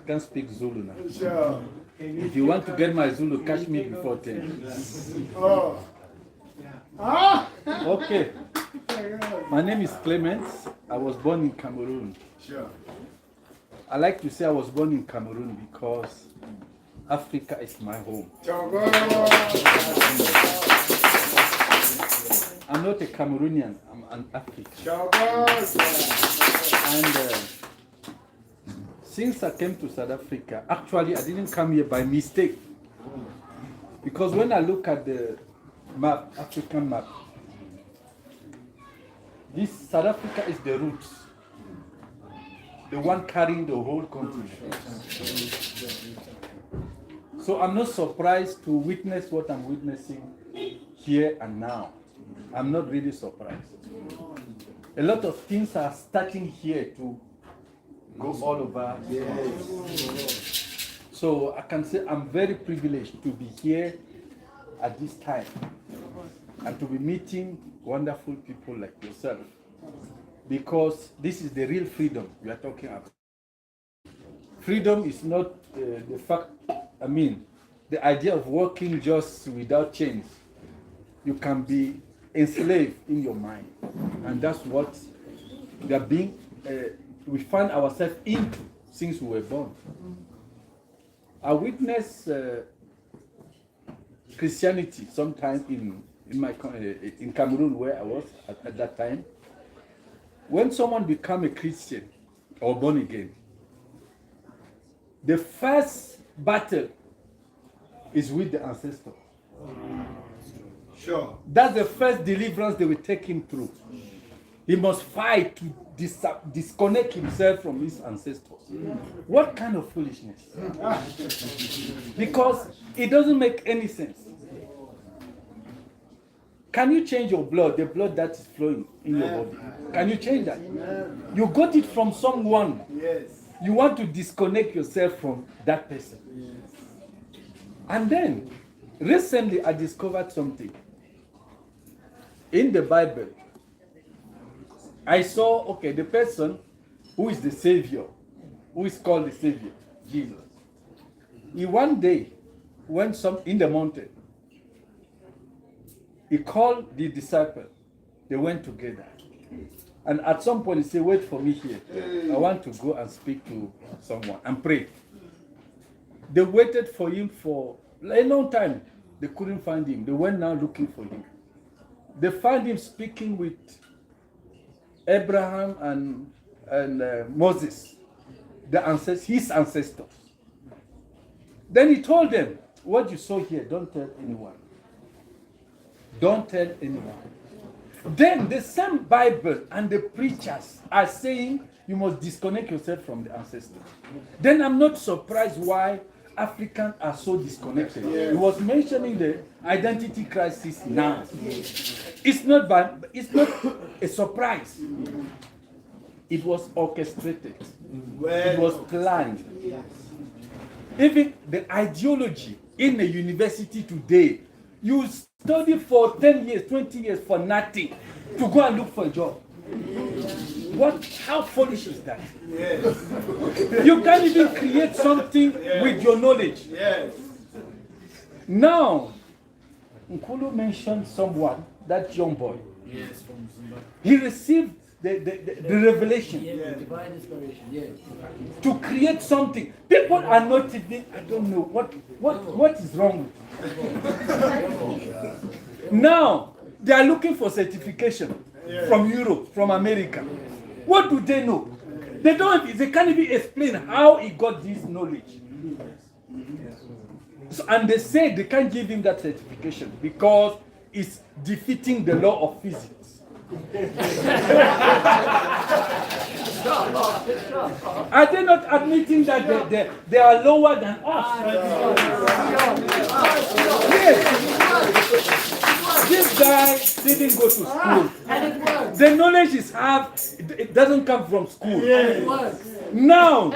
can't speak Zulu now. Sure. If you want to get my Zulu, catch me before 10. Oh. Okay. My name is Clement. I was born in Cameroon. Sure. I like to say I was born in Cameroon because Africa is my home. I'm not a Cameroonian, I'm an African. And since I came to South Africa, actually I didn't come here by mistake. Because when I look at the map, African map, this South Africa is the roots, the one carrying the whole continent. So I'm not surprised to witness what I'm witnessing here and now. I'm not really surprised. A lot of things are starting here to go all over. Yes. So I can say I'm very privileged to be here at this time and to be meeting wonderful people like yourself, because this is the real freedom we are talking about. Freedom is not the fact, the idea of working just without chains. You can be enslaved in your mind, and that's what we are being, we find ourselves into since we were born. I witnessed Christianity sometime in Cameroon, where I was at that time. When someone becomes a Christian or born again, the first battle is with the ancestor. Sure. That's the first deliverance they will take him through. He must fight to disconnect himself from his ancestors. What kind of foolishness? Because it doesn't make any sense. Can you change your blood, the blood that is flowing in your body? Can you change that? You got it from someone. Yes. You want to disconnect yourself from that person. Yes. And then, recently I discovered something. In the Bible, I saw, the person who is the Savior, who is called the Savior, Jesus. He one day went in the mountain. He called the disciples. They went together. And at some point he said, wait for me here. I want to go and speak to someone and pray. They waited for him for a long time. They couldn't find him. They went now looking for him. They found him speaking with Abraham and Moses, his ancestors. Then he told them, what you saw here, don't tell anyone. Don't tell anyone. Then the same Bible and the preachers are saying you must disconnect yourself from the ancestors. Then I'm not surprised why Africans are so disconnected. He was mentioning the identity crisis now. It's not a surprise. It was orchestrated. Well, It was planned. Even the ideology in a university today, you study for 10 years, 20 years for nothing to go and look for a job. How foolish is that? yes, You can't even create something with your knowledge. yes. Now, Nkulu mentioned someone, that young boy. Yes, from Zimbabwe. He received the revelation Divine inspiration, yes. to create something. People are not even, I don't know, what is wrong with it? Now, they are looking for certification from Europe, from America. What do they know? They can't even explain how he got this knowledge. So, and they say they can't give him that certification because it's defeating the law of physics. Are they not admitting that they are lower than us? Yes. This guy didn't go to school. The knowledge is it doesn't come from school. Now,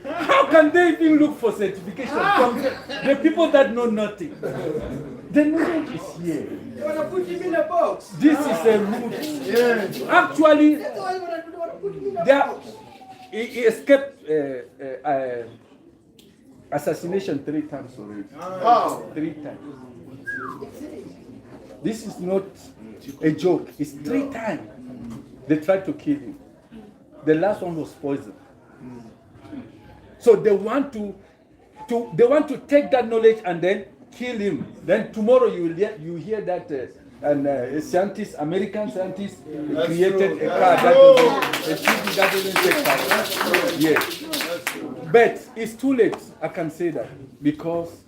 how can they even look for certification from the people that know nothing? The knowledge is here. You want to put him in a box? This is a root. Actually, he escaped assassination 3 times already. Oh. 3 times. This is not a joke. It's 3 times they tried to kill him. The last one was poison. So they want to take that knowledge and then kill him. Then tomorrow you hear that a scientist, American scientist, created a car that doesn't take power. Yes. But it's too late, I can say that, because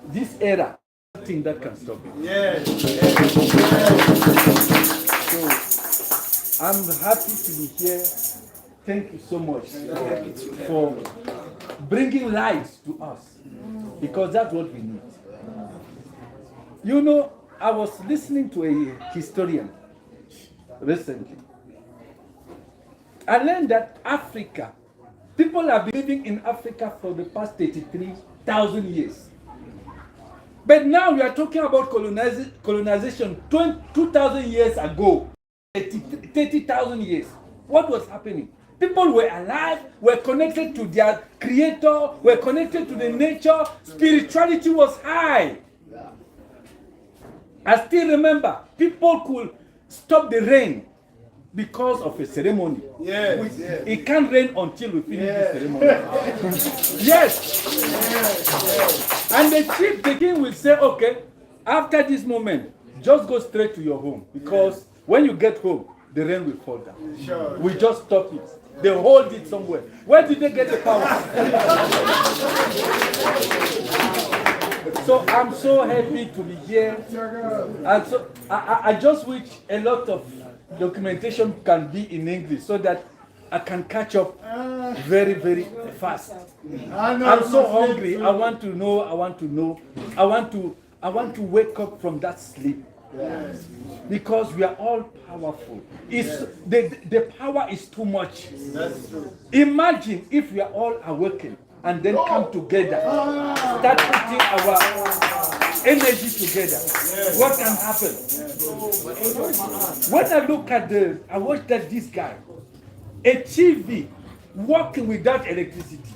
this era, nothing that can stop it. Yes. So I'm happy to be here. Thank you so much for bringing light to us, because that's what we need. You know, I was listening to a historian recently. I learned that Africa, people have been living in Africa for the past 33,000 years. But now we are talking about colonization 2,000 years ago, 30,000 years. What was happening? People were alive, were connected to their creator, were connected to the nature. Spirituality was high. I still remember people could stop the rain because of a ceremony. Yes. It can't rain until we finish the ceremony. Yes. And the chief, the king will say, okay, after this moment, just go straight to your home, because when you get home, the rain will fall down. Sure. We just stop it. They hold it somewhere. Where did they get the power? So I'm so happy to be here. And so I just wish a lot of documentation can be in English so that I can catch up very, very fast. I'm so hungry. I want to know. I want to wake up from that sleep. Yes. Because we are all powerful. The power is too much. That's true. Imagine if we are all awakened and then come together, start putting our energy together. What can happen? When I look at I watched this guy, a TV working without electricity.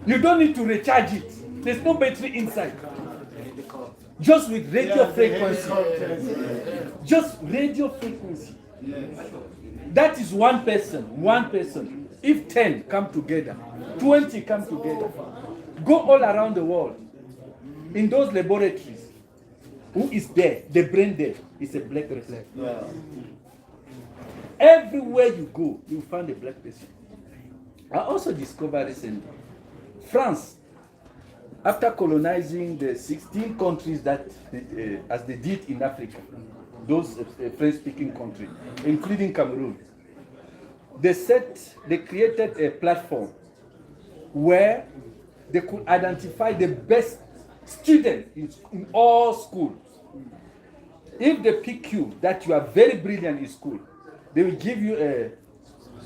You don't need to recharge it. There's no battery inside. Just with radio frequency. Just radio frequency. That is one person. If 10 come together, 20 come together, go all around the world. In those laboratories, who is there? The brain there is a black person. Everywhere you go, you find a black person. I also discovered recently, France, after colonizing the 16 countries that, as they did in Africa, those French-speaking countries, including Cameroon, they created a platform where they could identify the best students in all schools. If they pick you that you are very brilliant in school, they will give you a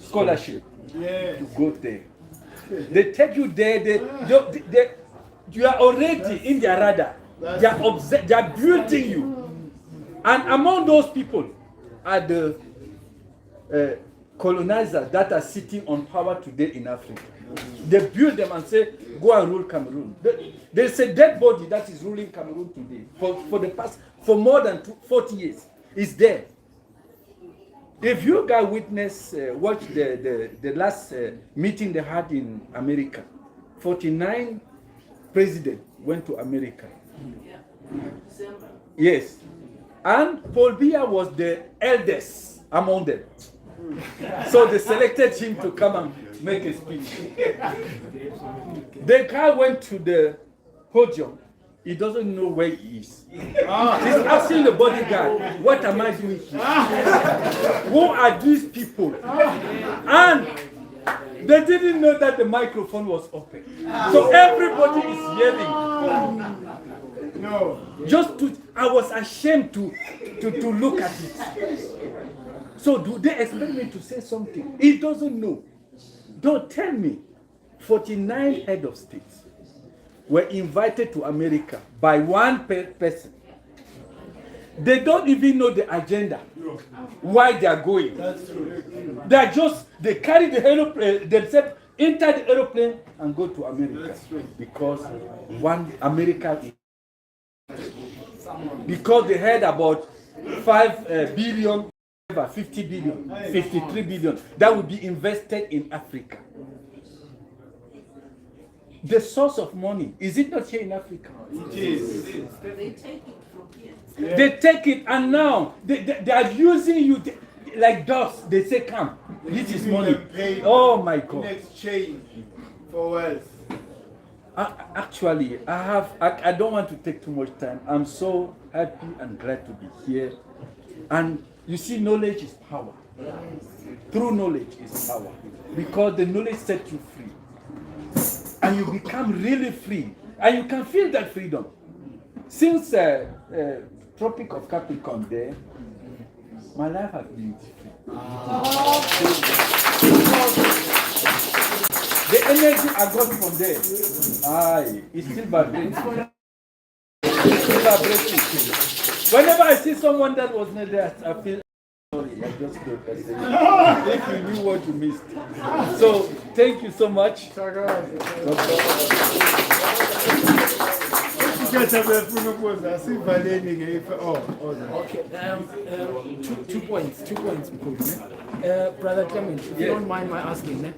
scholarship Yes. to go there. They take you there, you are already in their radar. They are building you. And among those people are the colonizers that are sitting on power today in Africa. They build them and say, go and rule Cameroon. There's a dead body that is ruling Cameroon today for more than 40 years. It's there. If you guys watch the last meeting they had in America, 49 presidents went to America. Yes. And Paul Biya was the eldest among them. So they selected him to come and make a speech. The guy went to the podium. He doesn't know where he is. He's asking the bodyguard, what am I doing here? Who are these people? And they didn't know that the microphone was open. So everybody is yelling. No. I was ashamed to look at it. So do they expect me to say something? He doesn't know. Don't tell me. 49 head of states were invited to America by one person. They don't even know the agenda, why they are going. That's true. They carry the aeroplane, themselves enter the aeroplane and go to America. That's true. Because because they had about 5 billion, 50 billion, 53 billion that would be invested in Africa. The source of money, is it not here in Africa? It is. They take it from here. Yeah. They take it and now they are using you like dust. They say, come, this is money. Oh my God. In exchange for wealth. Actually, I don't want to take too much time. I'm so happy and glad to be here. And you see, knowledge is power. True knowledge is power. Because the knowledge sets you free. And you become really free. And you can feel that freedom. Since Tropic of Capricorn there, my life has been free. The energy I got from there, it's still vibrating. It's still vibrating. Whenever I see someone that was not there, I feel sorry. I just don't person. If you knew what you missed. So thank you so much. Okay, two points, Mkhulu. Brother Clement, if you don't mind my asking,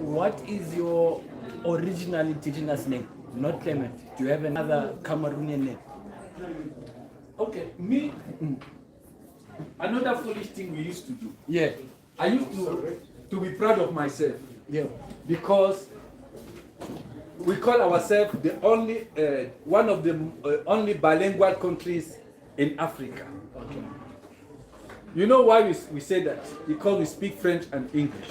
what is your original indigenous name? Not Clement. Do you have another Cameroonian name? Okay, me. Another foolish thing we used to do. Yeah. I used to be proud of myself. Yeah. Because we call ourselves the only one of the only bilingual countries in Africa. Okay. You know why we say that? Because we speak French and English.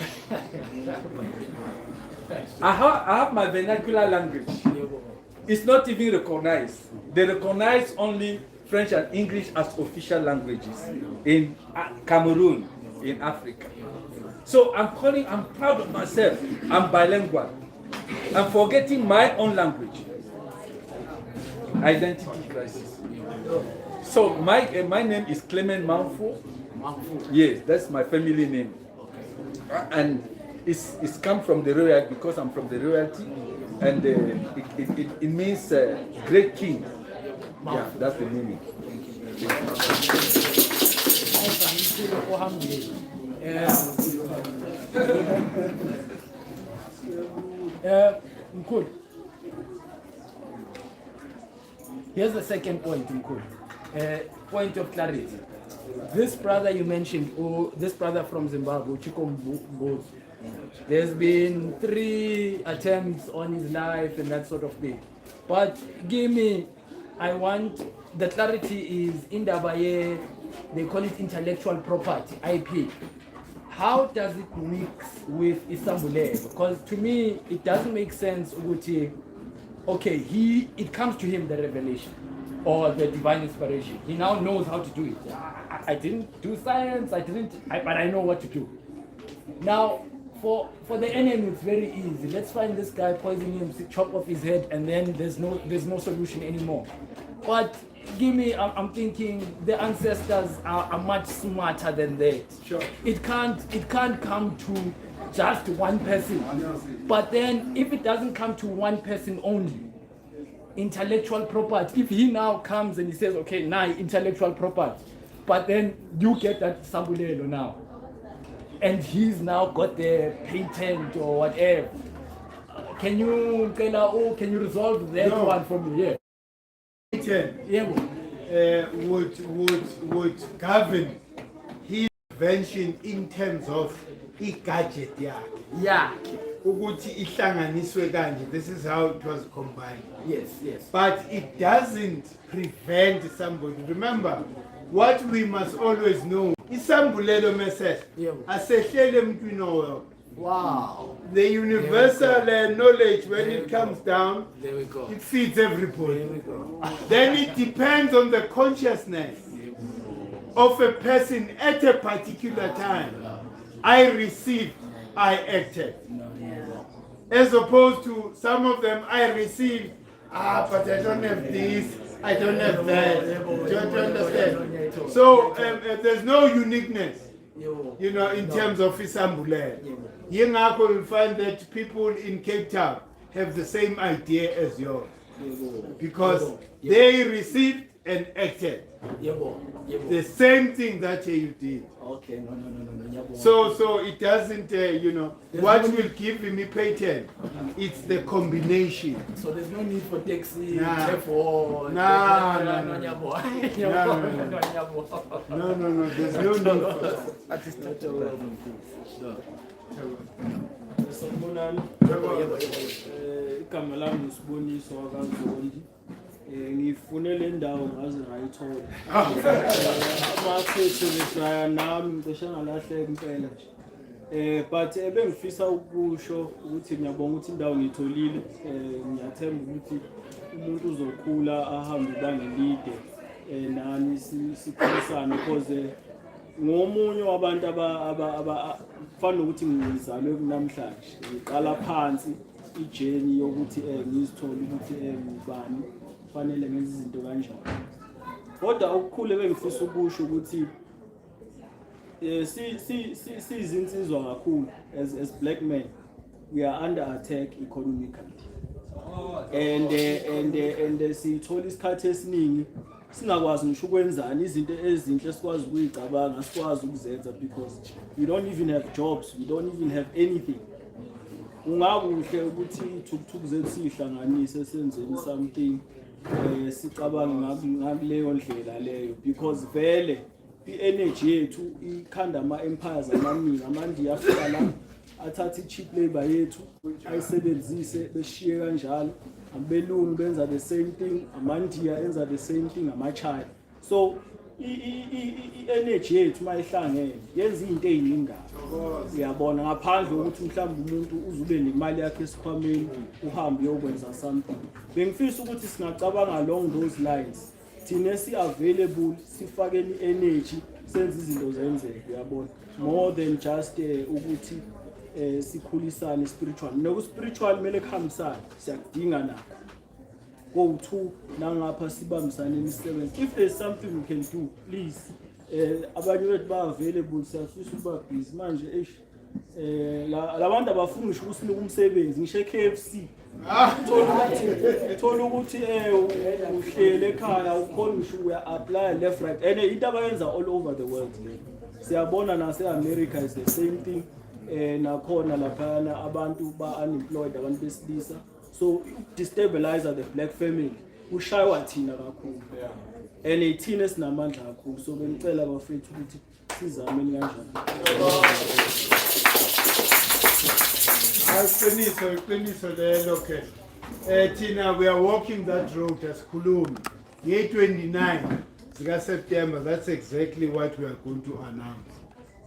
I have my vernacular language. It's not even recognized. They recognize only French and English as official languages in Cameroon, in Africa. So I'm proud of myself. I'm bilingual. I'm forgetting my own language. Identity crisis. So my name is Clement Manfo. Yes, that's my family name. And it's come from the royalty because I'm from the royalty, and it means great king. Yeah, that's the meaning. Mkhulu. Here's the second point, Mkhulu. Point of clarity. This brother you mentioned, this brother from Zimbabwe, Chikombozo, there's been 3 attempts on his life and that sort of thing. But I want the clarity is in Dabaye, they call it intellectual property, IP. How does it mix with Isambule? Because to me, it doesn't make sense. Okay, it comes to him the revelation or the divine inspiration. He now knows how to do it. I didn't do science, but I know what to do. Now, for the enemy, it's very easy. Let's find this guy, poison him, chop off his head, and then there's no solution anymore. But give me, I'm thinking the ancestors are much smarter than that. Sure. It can't come to just one person. But then, if it doesn't come to one person only, intellectual property. If he now comes and he says, okay, now intellectual property, but then you get that Sambulelo now, and he's now got the patent or whatever. Can you resolve that one for me? Yeah. Would govern his invention in terms of gadget Yeah. ukuthi ihlanganiswe kanje. This is how it was combined. Yes. But it doesn't prevent somebody. Remember, what we must always know, isambulelo message, asehlele emntwini oyedwa. Wow. The universal knowledge, when it comes down, There we go. it feeds everybody. There we go. Then it depends on the consciousness of a person at a particular time. I received, I acted. As opposed to some of them, I received, but I don't have this, I don't have that. Do you understand? So there's no uniqueness, in terms of Isambule. Yingakho you'll find that people in Cape Town have the same idea as yours. Because they received and acted the same thing that you did. Okay, no. So it doesn't, what will give me patent? It's the combination. So there's no need for taxi, Nah. therefore. No, there's no need for Sanibonani. Igama lami Sibusiso kaZondi. Ngifune le ndawo ngaze ngayithola. Amakhetho lehlaya nami ngisho ngalahleka impela nje. But ebengifisa ukusho ukuthi ngiyabonga ukuthi indawo ngitholile. Ngiyathemba ukuthi umuntu uzokhula ahambe ibanga elide. Nani sikhulisane because ngomunye wabantu kufanele ukuthi ngizalwe namhlanje ngiqala phansi ijeni yokuthi ngizithole ukuthi ngubani kufanele ngenze izinto kanjani kodwa okukhulu bengifisa ukusho ukuthi sizinsizwa kakhulu as black men we are under attack economically and sithola isikhathi esiningi singakwazi ngisho ukwenzana izinto ezinhle sikwazi ukuyicabanga sikwazi ukuzenza because we don't even have jobs, we don't even have anything. Ungakuhle ukuthi ithukuthuku zethu sihlanganise senzeni something sicabange ngakuleyo ndlela leyo because vele i-energy yethu ikhanda ama-empires amaningi amandiya afika la athatha i-cheap labor yethu ayisebenzise beshiye kanjalo abelungu benza the same thing amandiya enza the same thing amachina so i-energy yethu mayihlangene yenza izinto eziningi uyabona ngaphandle ukuthi mhlawumbe umuntu uzube nemali yakhe esikhwameni uhambe uyokwenza something bengifisa ukuthi singacabanga along those lines thina si-available sifakeni i-energy senze izinto zenzeke uyabona more than just ukuthi sikhulisane spiritual noku-spiritual kumele kuhambisane siyakudinga nakho go-to nangapha sibambisane imisebenzi if there's something we can do please abanye bethu ba-available siyafisa ukuba busy manje la bantu abafuni ngisho ukusinika umsebenzi ngisho e-KFC thola ukuthi uhlele ekhaya ukhona ngisho uya-apply left right and into abayenza all over the world siyabona nase-America is the same thing nakhona laphana abantu ba-unemployed abantu besilisa so destabilize the black family ushaywa thina kakhulu and thina esinamandla kakhulu so bengicela bafethu ukuthi sizameni kanjani Iqiniso lelo ke thina we are walking that road asikhulumi nge-29 zika September that's exactly what we are going to announce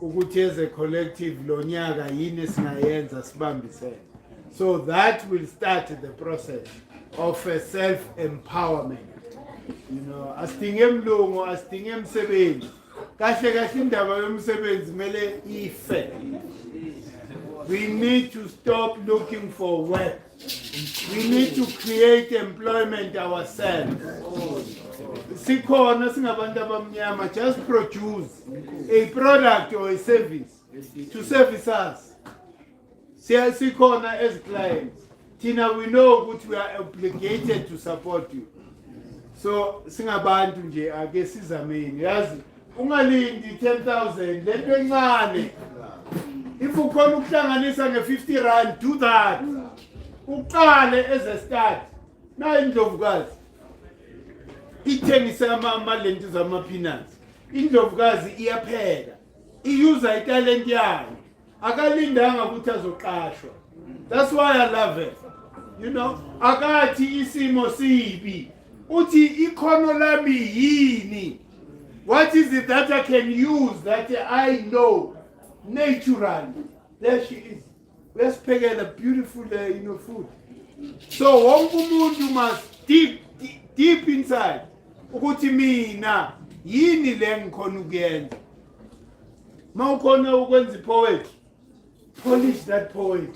ukuthi as a collective lo nyaka yini singayenza sibambisene so that will start the process of self-empowerment asidinge mlungu asidinge emsebenzi kahle indaba yomsebenzi kumele ife We need to stop looking for work. We need to create employment ourselves. Sikhona singabantu abamnyama, just produce a product or a service to service us. Sikhona as clients. Tina, we know what we are obligated to support you. So singabantu nje ake sizameni. Yazi ungalindi 10,000 lento encane. If ukhona ukuhlanganisa nge50 rand, do that. Uqale as a start. Na indlovukazi ithengisa amalenti zama peanuts. Indlovukazi iyapheka. Iyuza italent yayo. Akalindanga ukuthi azoqashwa. That's why I love it. You know, akathi isimo sibi. Uthi ikhono lami yini? What is it that I can use that I know naturally? There she is. Let's pick the beautiful, food. So wonke umuntu must deep inside. Ukuthi mina yini le ngikhona ukuyenza. Mawukhona ukwenza poetry, polish that poetry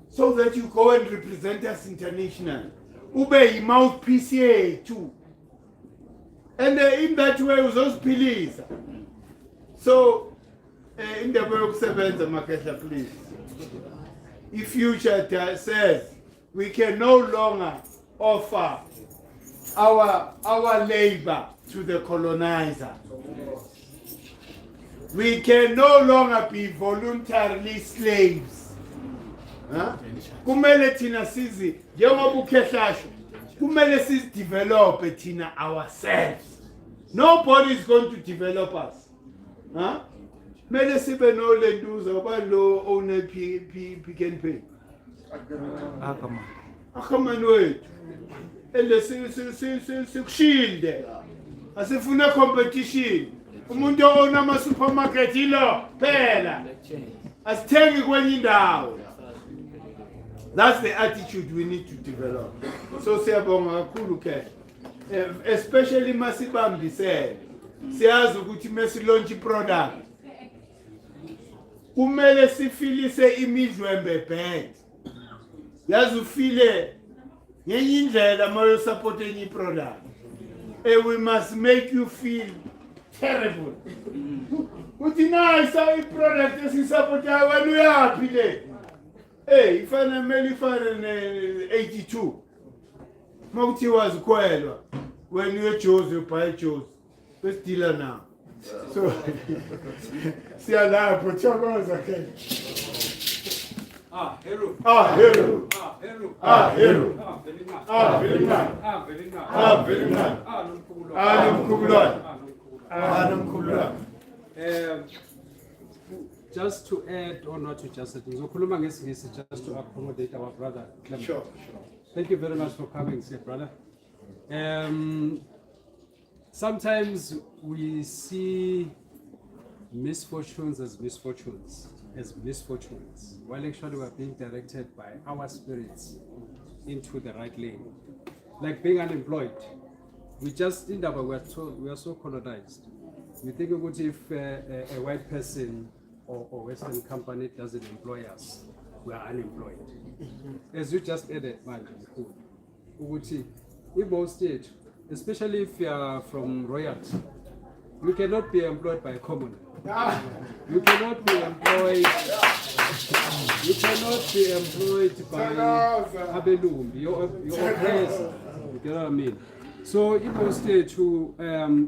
so that you go and represent us internationally. Ube mouthpiece yethu. And in that way uzosiphelisa. So in the way yokusebenza Makehla, please. If future says we can no longer offer our labor to the colonizer. We can no longer be voluntarily slaves. Kumele tina sizi njengoba ukhehlasho kumele sizi develop tina ourselves. Nobody is going to develop us. Mele sibe no lenduza oba lo own Pick and Pay. Akaman wethu. Ele sikushinde. Asifuna competition. Umuntu ona ama supermarket ilo phela. Asithengi kwenye indawo. That's the attitude we need to develop. So siyabonga kakhulu ke. Especially masibambisene. Siyazi ukuthi mase launch product. Kumele sifilise imidlwembe bad. Yazi ufile ngenye indlela mayo support any product. We must make you feel terrible. Uthi nice a product esisupport wena uyapi le? Ifana mele ifana ne82. Mawuthi wazikhwelwa when you chose you buy chose. Let's deal now. So siyalapho thokoza ke. Heru. Heru. Heru. Heru. Very nice. Very nice. Very nice. Very nice. Nomkhululwane. Just to add on what you just said, ngizokhuluma ngesingisi just to accommodate our brother Clement. Sure. Thank you very much for coming, sir, brother. Sometimes we see misfortunes, while actually we are being directed by our spirits into the right lane. Like being unemployed. We just end up, we are so colonized. We think about if a white person or Western company doesn't employ us, we are unemployed. As you just added, in both states, especially if you are from royalty, you cannot be employed by a commoner. You cannot be employed. You cannot be employed by Abelum, your oppressor. You know what I mean? So in those states,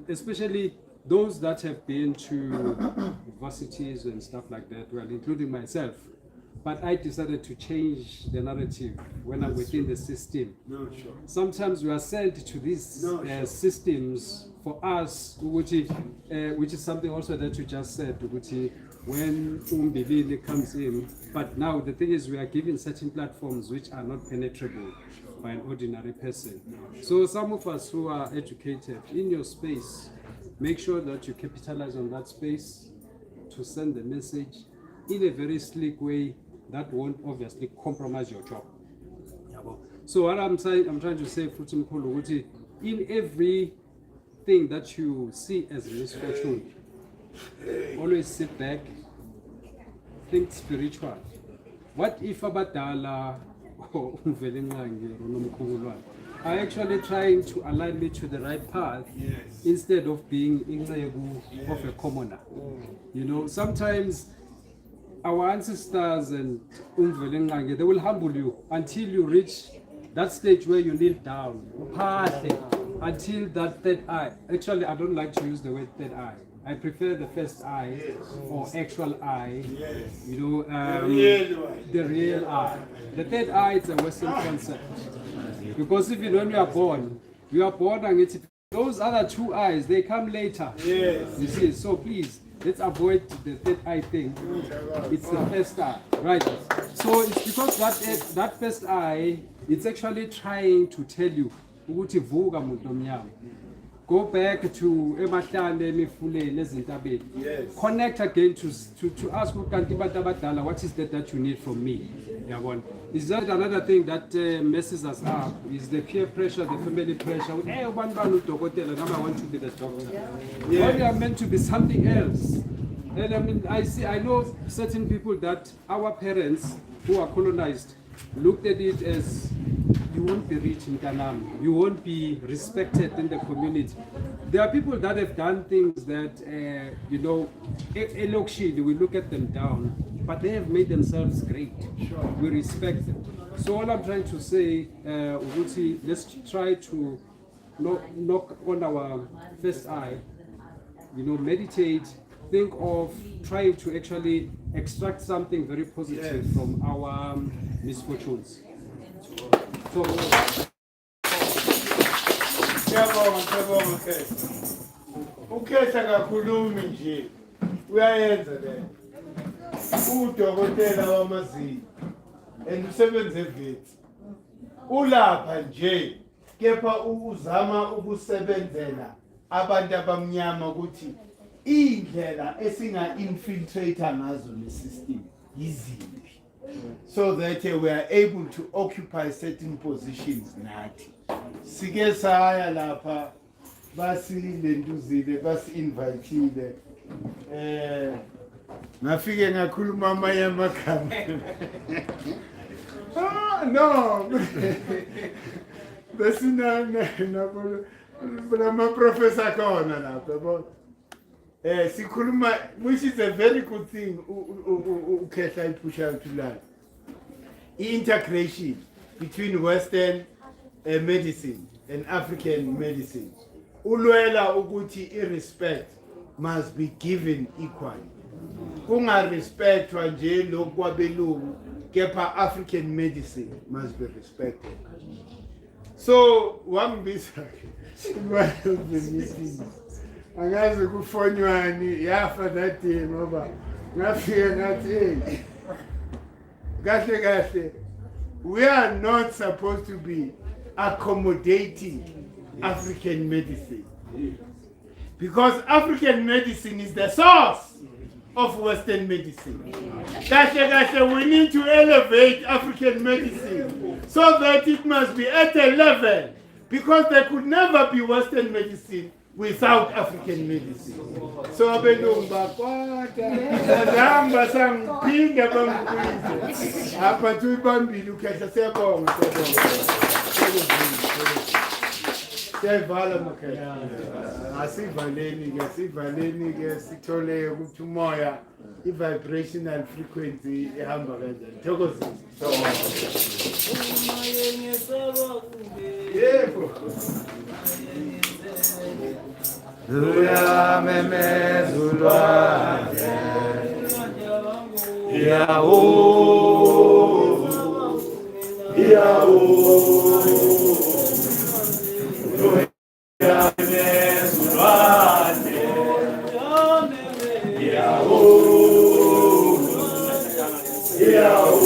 especially those that have been to universities and stuff like that, well, including myself, but I decided to change the narrative when I'm within the system. No, sure. Sometimes we are sent to these systems for us, which is something also that you just said, when Umbilili comes in. But now the thing is we are given certain platforms which are not penetrable by an ordinary person. So some of us who are educated in your space, make sure that you capitalize on that space to send the message in a very sleek way that won't obviously compromise your job. So what I'm trying to say, in everything that you see as a misfortune, always sit back, think spiritual, what if abadala umvelenqangi nomkhululwane are actually trying to align me to the right path instead of being inqeku of a commoner? You know, sometimes our ancestors and umvelenqangi, they will humble you until you reach that stage where you kneel down, until that third eye. Actually, I don't like to use the word third eye. I prefer the first eye or actual eye. You know, the real eye. The third eye is a Western concept. Because even when you are born and it's those other two eyes, they come later. You see, so please, let's avoid the third eye thing. It's the first eye, right? So it's because that first eye, it's actually trying to tell you, ukuthi vuka muntu omnyama. Go back to emahlane emifuleni ezintabeni. Connect again to ask ukanti abantu abadala, what is that you need from me? Is that another thing that messes us up? Is the peer pressure, the family pressure? Hey, one man udokotela, now I want to be the doctor. When we are meant to be something else. And I mean, I know certain people that our parents who are colonized looked at it as, you won't be rich in Kanam, you won't be respected in the community. There are people that have done things that, you know, we look at them down, but they have made themselves great. We respect them. So all I'm trying to say, Uguti, let's try to knock on our first eye, you know, meditate, think of trying to actually extract something very positive from our misfortunes. So, ukhetha kakhulumi nje uyayenza le udokotela wamazinyo and usebenze evethi ulapha nje kepha uzama ukusebenzela abantu abamnyama ukuthi indlela esinga infiltrate ngazo le system yiziphi so that we are able to occupy certain positions nathi sike saya lapha basilenduzile basi-invitile ngafike ngakhuluma amanye amagama no besinamaprofessor khona lapha yabo sikhuluma, which is a very good thing ukhehla iphusha to learn. Integration between Western medicine and African medicine. Ulwela ukuthi respect must be given equally. Kunga respect nje lokwabelungu, kepha African medicine must be respected. So wangibisa one of the meetings. Angazi kufonywani yafa that day ngoba ngafika ngathi kahle we are not supposed to be accommodating African medicine because African medicine is the source of Western medicine. Kahle we need to elevate African medicine so that it must be at a level because there could never be Western medicine without African medicine. So abelungu bakwata ngihamba sangiphinda bamkhulise apha tuyibambile ukhehla siyabonga siyavala makhehla asivaleni ke sithole ukuthi umoya i-vibrational frequency ihamba kanjani. Thokozile. Yebo. Zula memezulwa yawo yawo Zula memezulwa yawo yawo